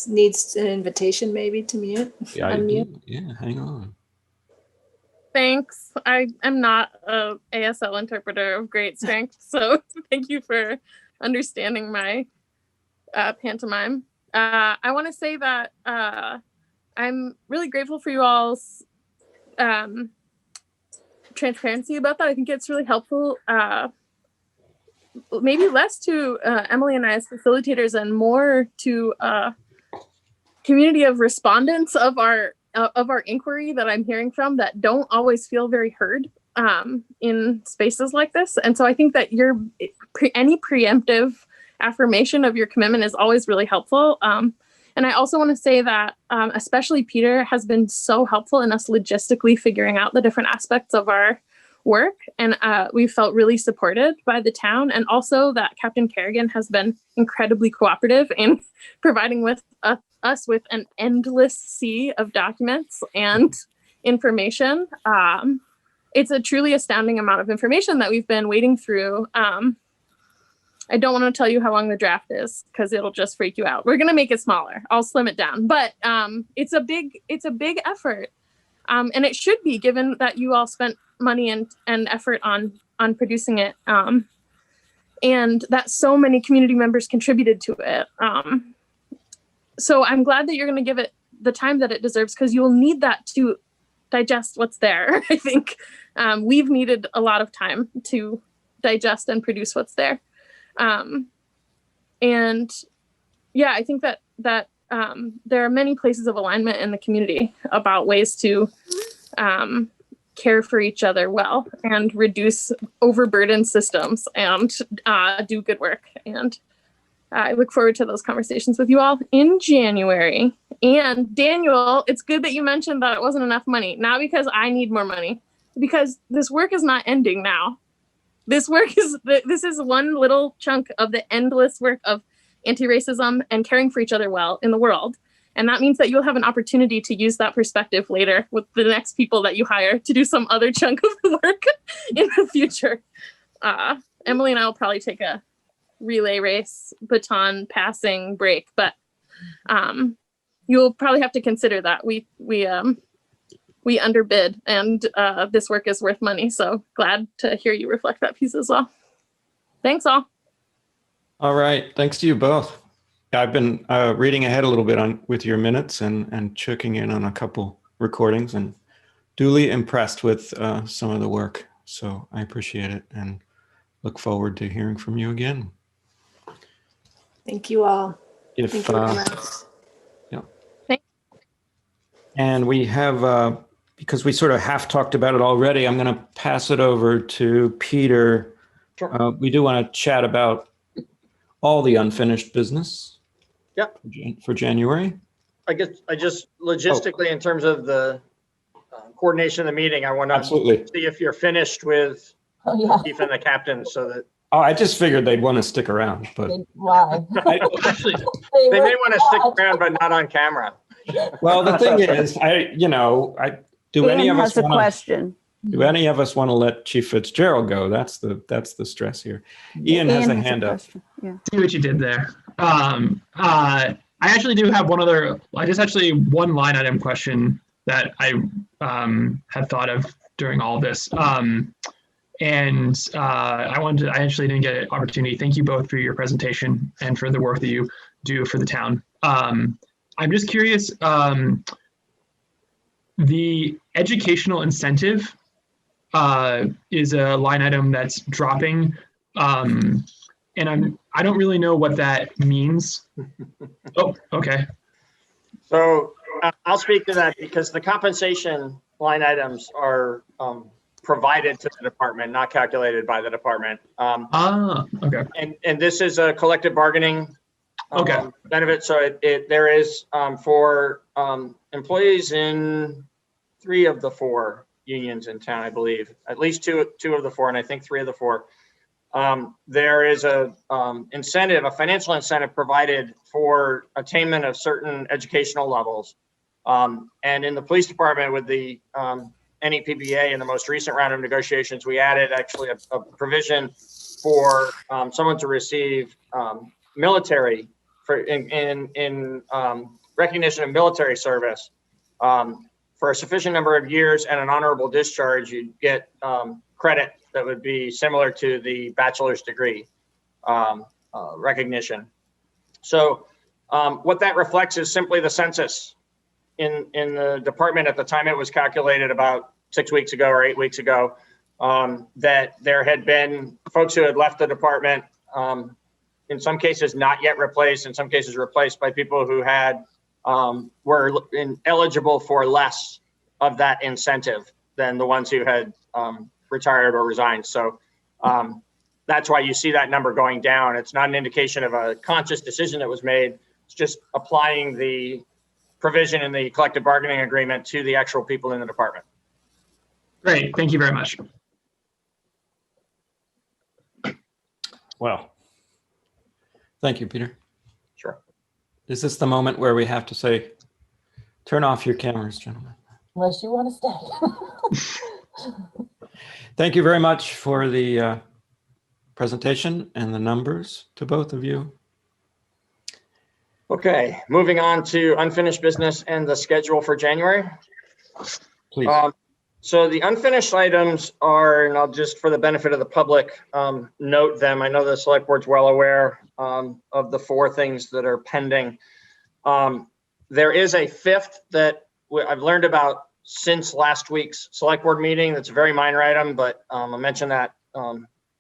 needs an invitation maybe to mute.
Yeah,
Unmute.
yeah, hang on.
Thanks. I am not a ASL interpreter of great strength, so thank you for understanding my pantomime. I want to say that I'm really grateful for you all's transparency about that. I think it's really helpful. Maybe less to Emily and I as facilitators, and more to community of respondents of our inquiry that I'm hearing from, that don't always feel very heard in spaces like this. And so I think that any preemptive affirmation of your commitment is always really helpful. And I also want to say that especially Peter has been so helpful in us logistically figuring out the different aspects of our work. And we felt really supported by the town. And also that Captain Kerrigan has been incredibly cooperative in providing with us with an endless sea of documents and information. It's a truly astounding amount of information that we've been wading through. I don't want to tell you how long the draft is because it'll just freak you out. We're going to make it smaller. I'll slim it down, but it's a big effort. And it should be, given that you all spent money and effort on producing it. And that so many community members contributed to it. So I'm glad that you're going to give it the time that it deserves, because you will need that to digest what's there. I think we've needed a lot of time to digest and produce what's there. And yeah, I think that there are many places of alignment in the community about ways to care for each other well and reduce overburdened systems and do good work. And I look forward to those conversations with you all in January. And Daniel, it's good that you mentioned that it wasn't enough money. Not because I need more money, because this work is not ending now. This is one little chunk of the endless work of anti-racism and caring for each other well in the world. And that means that you'll have an opportunity to use that perspective later with the next people that you hire to do some other chunk of the work in the future. Emily and I will probably take a relay race baton passing break, but you'll probably have to consider that we underbid, and this work is worth money. So glad to hear you reflect that piece as well. Thanks all.
All right. Thanks to you both. I've been reading ahead a little bit with your minutes and checking in on a couple recordings, and duly impressed with some of the work. So I appreciate it and look forward to hearing from you again.
Thank you all.
If,
Thank you very much.
Yeah. And we have, because we sort of half talked about it already, I'm going to pass it over to Peter.
Sure.
We do want to chat about all the unfinished business.
Yep.
For January.
I guess I just logistically, in terms of the coordination of the meeting, I want to see if you're finished with the chief and the captain, so that.
Oh, I just figured they'd want to stick around, but
Why?
they may want to stick around, but not on camera.
Well, the thing is, do any of us
has a question.
Do any of us want to let Chief Fitzgerald go? That's the stress here. Ian has a hand up.
Yeah.
See what you did there. I actually do have one line item question that I had thought of during all this. I actually didn't get an opportunity. Thank you both for your presentation and for the work that you do for the town. I'm just curious, the educational incentive is a line item that's dropping. And I don't really know what that means. Oh, okay.
So I'll speak to that, because the compensation line items are provided to the department, not calculated by the department.
Okay.
And this is a collective bargaining benefit. So there is for employees in 3 of the 4 unions in town, I believe, at least two of the 4, and I think 3 of the 4. There is a incentive, a financial incentive provided for attainment of certain educational levels. And in the police department, with the NEPBA in the most recent round of negotiations, we added actually a provision for someone to receive military in recognition of military service. For a sufficient number of years and an honorable discharge, you'd get credit that would be similar to the bachelor's degree recognition. So what that reflects is simply the census in the department at the time it was calculated about 6 weeks ago or 8 weeks ago, that there had been folks who had left the department, in some cases not yet replaced, in some cases replaced by people who had were eligible for less of that incentive than the ones who had retired or resigned. So that's why you see that number going down. It's not an indication of a conscious decision that was made. It's just applying the provision in the collective bargaining agreement to the actual people in the department.
Great, thank you very much.
Well, thank you, Peter.
Sure.
Is this the moment where we have to say, turn off your cameras, gentlemen?
Unless you want to stay.
Thank you very much for the presentation and the numbers to both of you.
Okay, moving on to unfinished business and the schedule for January.
Please.
So the unfinished items are, and I'll just for the benefit of the public, note them. I know the select board's well aware of the 4 things that are pending. There is a 5th that I've learned about since last week's select board meeting. That's a very minor item, but I'll mention that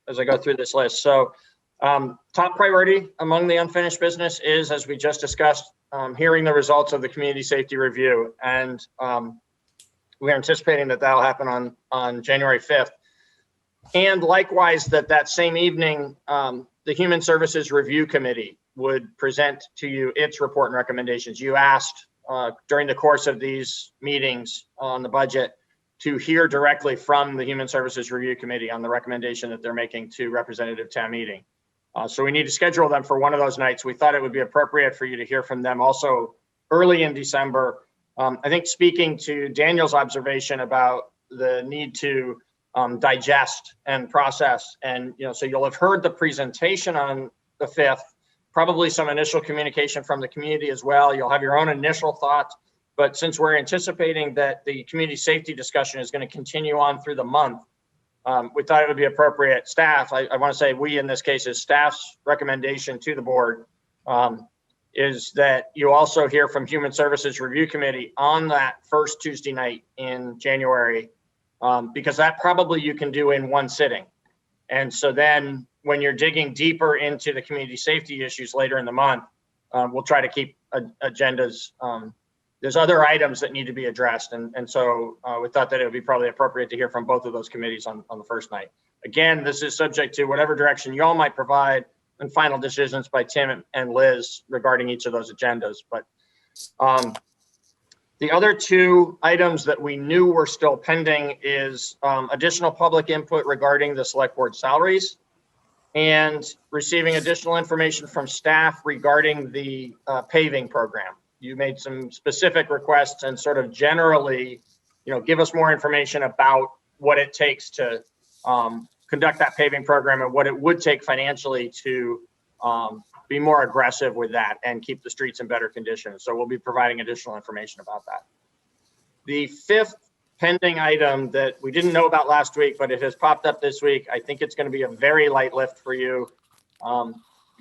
as I go through this list. So top priority among the unfinished business is, as we just discussed, hearing the results of the community safety review. And we're anticipating that that'll happen on January 5th. And likewise, that same evening, the Human Services Review Committee would present to you its report and recommendations. You asked during the course of these meetings on the budget to hear directly from the Human Services Review Committee on the recommendation that they're making to representative town meeting. So we need to schedule them for one of those nights. We thought it would be appropriate for you to hear from them also early in December. I think speaking to Daniel's observation about the need to digest and process, and so you'll have heard the presentation on the 5th, probably some initial communication from the community as well. You'll have your own initial thoughts, but since we're anticipating that the community safety discussion is going to continue on through the month, we thought it would be appropriate. Staff, I want to say we in this case is staff's recommendation to the board, is that you also hear from Human Services Review Committee on that first Tuesday night in January, because that probably you can do in one sitting. And so then when you're digging deeper into the community safety issues later in the month, we'll try to keep agendas. There's other items that need to be addressed. And so we thought that it would be probably appropriate to hear from both of those committees on the first night. Again, this is subject to whatever direction y'all might provide and final decisions by Tim and Liz regarding each of those agendas. But the other two items that we knew were still pending is additional public input regarding the select board salaries and receiving additional information from staff regarding the paving program. You made some specific requests and sort of generally, give us more information about what it takes to conduct that paving program and what it would take financially to be more aggressive with that and keep the streets in better condition. So we'll be providing additional information about that. The fifth pending item that we didn't know about last week, but it has popped up this week. I think it's going to be a very light lift for you.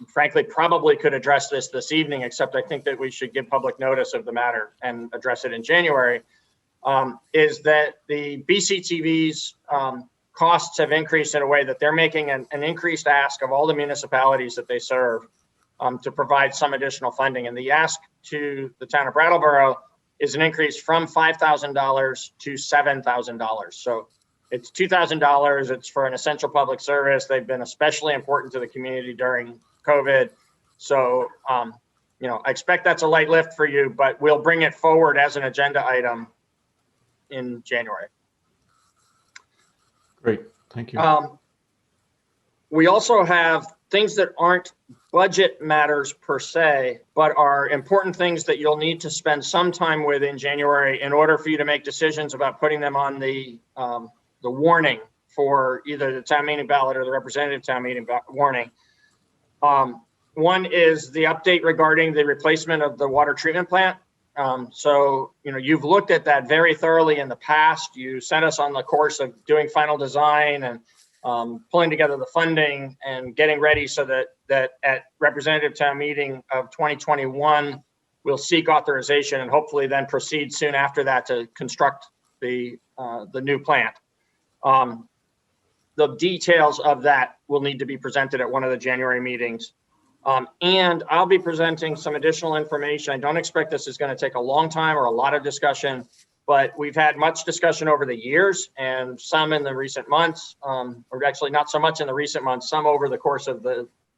Frankly, probably could address this evening, except I think that we should give public notice of the matter and address it in January, is that the BCTV's costs have increased in a way that they're making an increased ask of all the municipalities that they serve to provide some additional funding. And the ask to the town of Brattleboro is an increase from $5,000 to $7,000. So it's $2,000. It's for an essential public service. They've been especially important to the community during COVID. So, I expect that's a light lift for you, but we'll bring it forward as an agenda item in January.
Great, thank you.
We also have things that aren't budget matters per se, but are important things that you'll need to spend some time with in January in order for you to make decisions about putting them on the warning for either the town meeting ballot or the representative town meeting warning. One is the update regarding the replacement of the water treatment plant. So, you've looked at that very thoroughly in the past. You sent us on the course of doing final design and pulling together the funding and getting ready so that at representative town meeting of 2021, we'll seek authorization and hopefully then proceed soon after that to construct the new plant. The details of that will need to be presented at one of the January meetings. And I'll be presenting some additional information. I don't expect this is going to take a long time or a lot of discussion, but we've had much discussion over the years and some in the recent months, or actually not so much in the recent months, some over the course of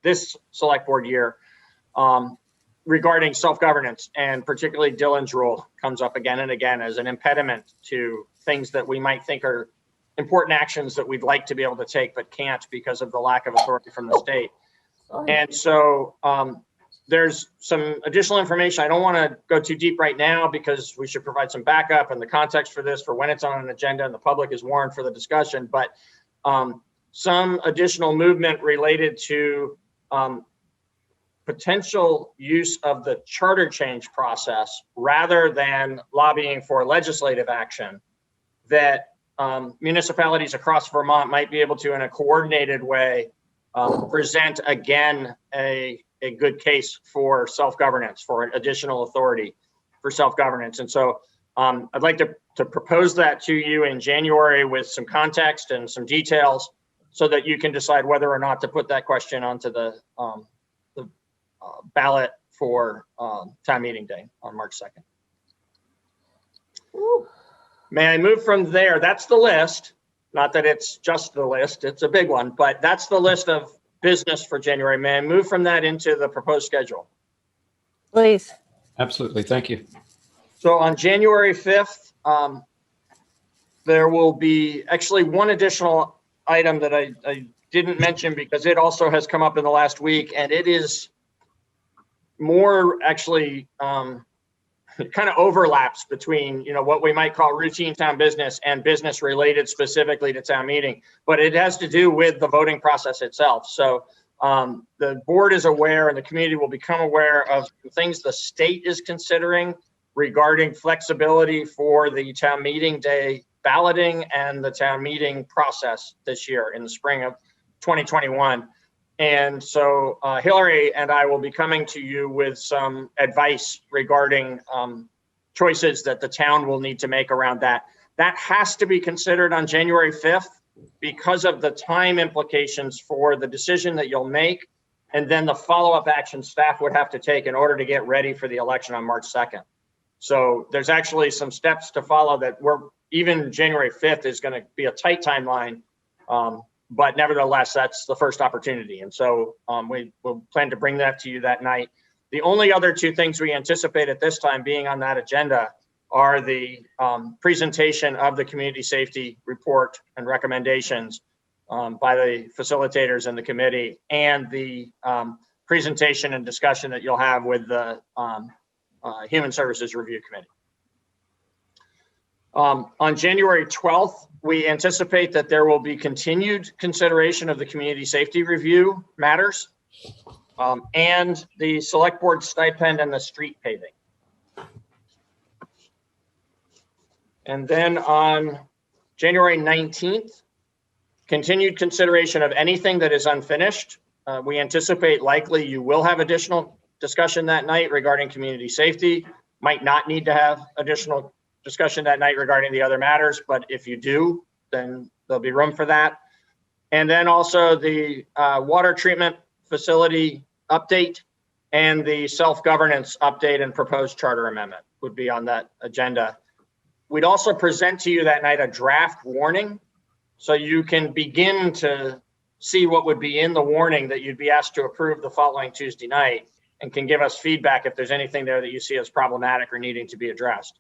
this select board year, regarding self-governance, and particularly Dillon's rule comes up again and again as an impediment to things that we might think are important actions that we'd like to be able to take but can't because of the lack of authority from the state. And so there's some additional information. I don't want to go too deep right now because we should provide some backup and the context for this for when it's on an agenda and the public is warned for the discussion, but some additional movement related to potential use of the charter change process rather than lobbying for legislative action that municipalities across Vermont might be able to, in a coordinated way, present again a good case for self-governance, for additional authority for self-governance. And so I'd like to propose that to you in January with some context and some details. so that you can decide whether or not to put that question onto the ballot for town meeting day on March 2nd. May I move from there? That's the list. Not that it's just the list, it's a big one, but that's the list of business for January. May I move from that into the proposed schedule?
Please.
Absolutely. Thank you.
So on January 5th, there will be actually one additional item that I didn't mention because it also has come up in the last week, and it is more actually it kind of overlaps between, you know, what we might call routine town business and business related specifically to town meeting, but it has to do with the voting process itself. So the board is aware and the community will become aware of things the state is considering regarding flexibility for the town meeting day balloting and the town meeting process this year in the spring of 2021. And so Hillary and I will be coming to you with some advice regarding choices that the town will need to make around that. That has to be considered on January 5th because of the time implications for the decision that you'll make and then the follow-up action staff would have to take in order to get ready for the election on March 2nd. So there's actually some steps to follow that even January 5th is going to be a tight timeline. But nevertheless, that's the first opportunity. And so we will plan to bring that to you that night. The only other two things we anticipate at this time being on that agenda are the presentation of the community safety report and recommendations by the facilitators and the committee, and the presentation and discussion that you'll have with the Human Services Review Committee. On January 12th, we anticipate that there will be continued consideration of the community safety review matters and the select board stipend and the street paving. And then on January 19th, continued consideration of anything that is unfinished. We anticipate likely you will have additional discussion that night regarding community safety, might not need to have additional discussion that night regarding the other matters, but if you do, then there'll be room for that. And then also the water treatment facility update and the self-governance update and proposed charter amendment would be on that agenda. We'd also present to you that night a draft warning, so you can begin to see what would be in the warning that you'd be asked to approve the following Tuesday night, and can give us feedback if there's anything there that you see as problematic or needing to be addressed.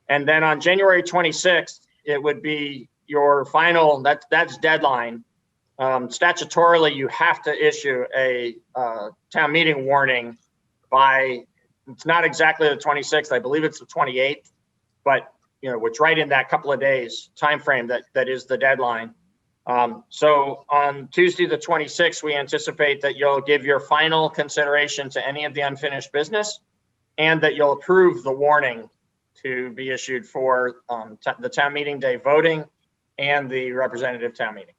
And then on January 26th, it would be your final, that's deadline. Statutorily, you have to issue a town meeting warning by, it's not exactly the 26th, I believe it's the 28th, but you know, it's right in that couple of days time frame that is the deadline. So on Tuesday, the 26th, we anticipate that you'll give your final consideration to any of the unfinished business and that you'll approve the warning to be issued for the town meeting day voting and the representative town meeting.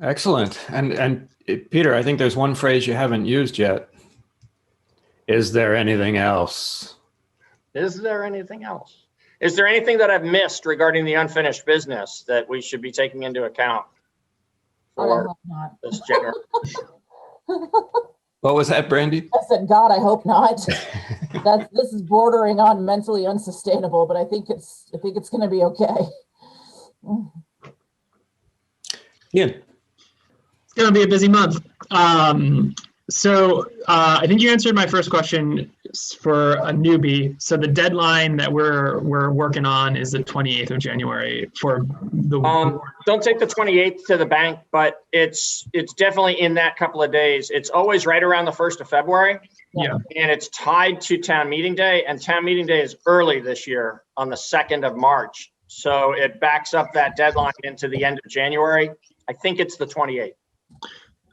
Excellent. And Peter, I think there's one phrase you haven't used yet. Is there anything else?
Is there anything else? Is there anything that I've missed regarding the unfinished business that we should be taking into account for this January?
What was that, Brandy?
I said, God, I hope not. This is bordering on mentally unsustainable, but I think it's going to be okay.
Yeah.
It's going to be a busy month. So I think you answered my first question for a newbie. So the deadline that we're working on is the 28th of January for the.
Don't take the 28th to the bank, but it's definitely in that couple of days. It's always right around the 1st of February.
Yeah.
And it's tied to town meeting day, and town meeting day is early this year on the 2nd of March. So it backs up that deadline into the end of January. I think it's the 28th.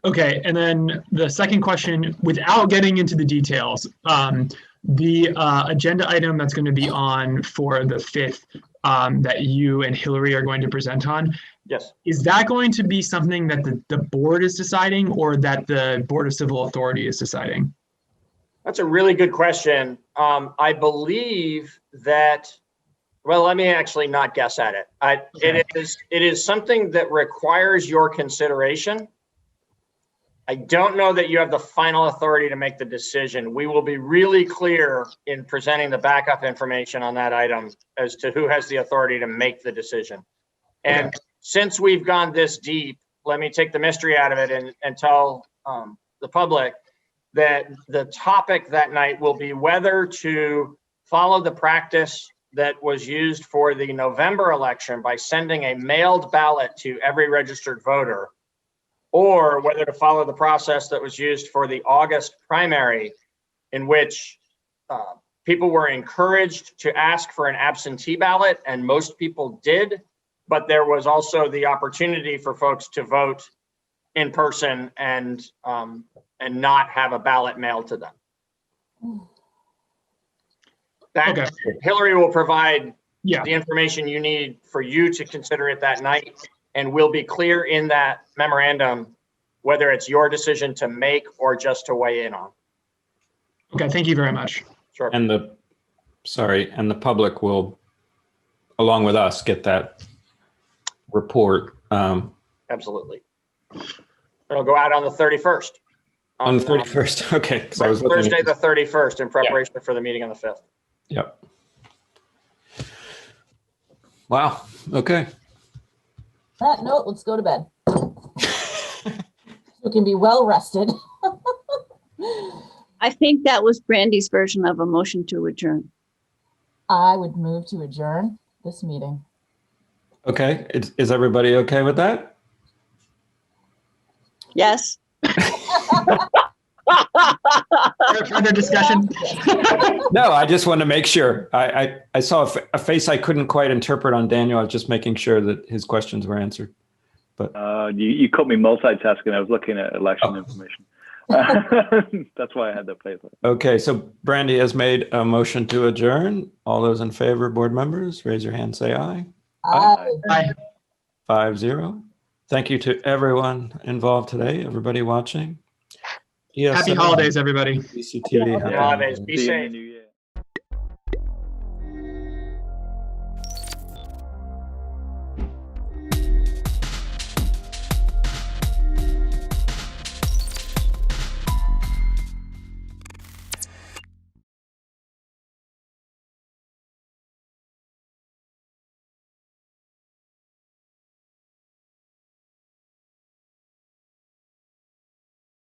Okay, and then the second question, without getting into the details, the agenda item that's going to be on for the 5th that you and Hillary are going to present on.
Yes.
Is that going to be something that the board is deciding, or that the Board of Civil Authority is deciding?
That's a really good question. I believe that, Well, let me actually not guess at it. It is something that requires your consideration. I don't know that you have the final authority to make the decision. We will be really clear in presenting the backup information on that item as to who has the authority to make the decision. And since we've gone this deep, let me take the mystery out of it and tell the public that the topic that night will be whether to follow the practice that was used for the November election by sending a mailed ballot to every registered voter, or whether to follow the process that was used for the August primary, in which people were encouraged to ask for an absentee ballot, and most people did, but there was also the opportunity for folks to vote in person and not have a ballot mailed to them. That Hillary will provide the information you need for you to consider it that night, and we'll be clear in that memorandum whether it's your decision to make or just to weigh in on.
Okay, thank you very much.
Sure.
And the public will, along with us, get that report.
Absolutely. It'll go out on the 31st.
On the 31st, okay. So I was looking
Thursday
at
the 31st in preparation for the meeting on the 5th.
Yep. Wow, okay.
That note, let's go to bed. You can be well rested.
I think that was Brandy's version of a motion to adjourn.
I would move to adjourn this meeting.
Okay, is everybody okay with that?
Yes.
Further discussion?
No, I just want to make sure. I saw a face I couldn't quite interpret on Daniel. I was just making sure that his questions were answered. But
you caught me multitasking. I was looking at election information. That's why I had that place.
Okay, so Brandy has made a motion to adjourn. All those in favor, board members, raise your hand, say aye.
Aye.
5-0. Thank you to everyone involved today, everybody watching.
Happy holidays, everybody.
BCTV,
Happy holidays. Be safe.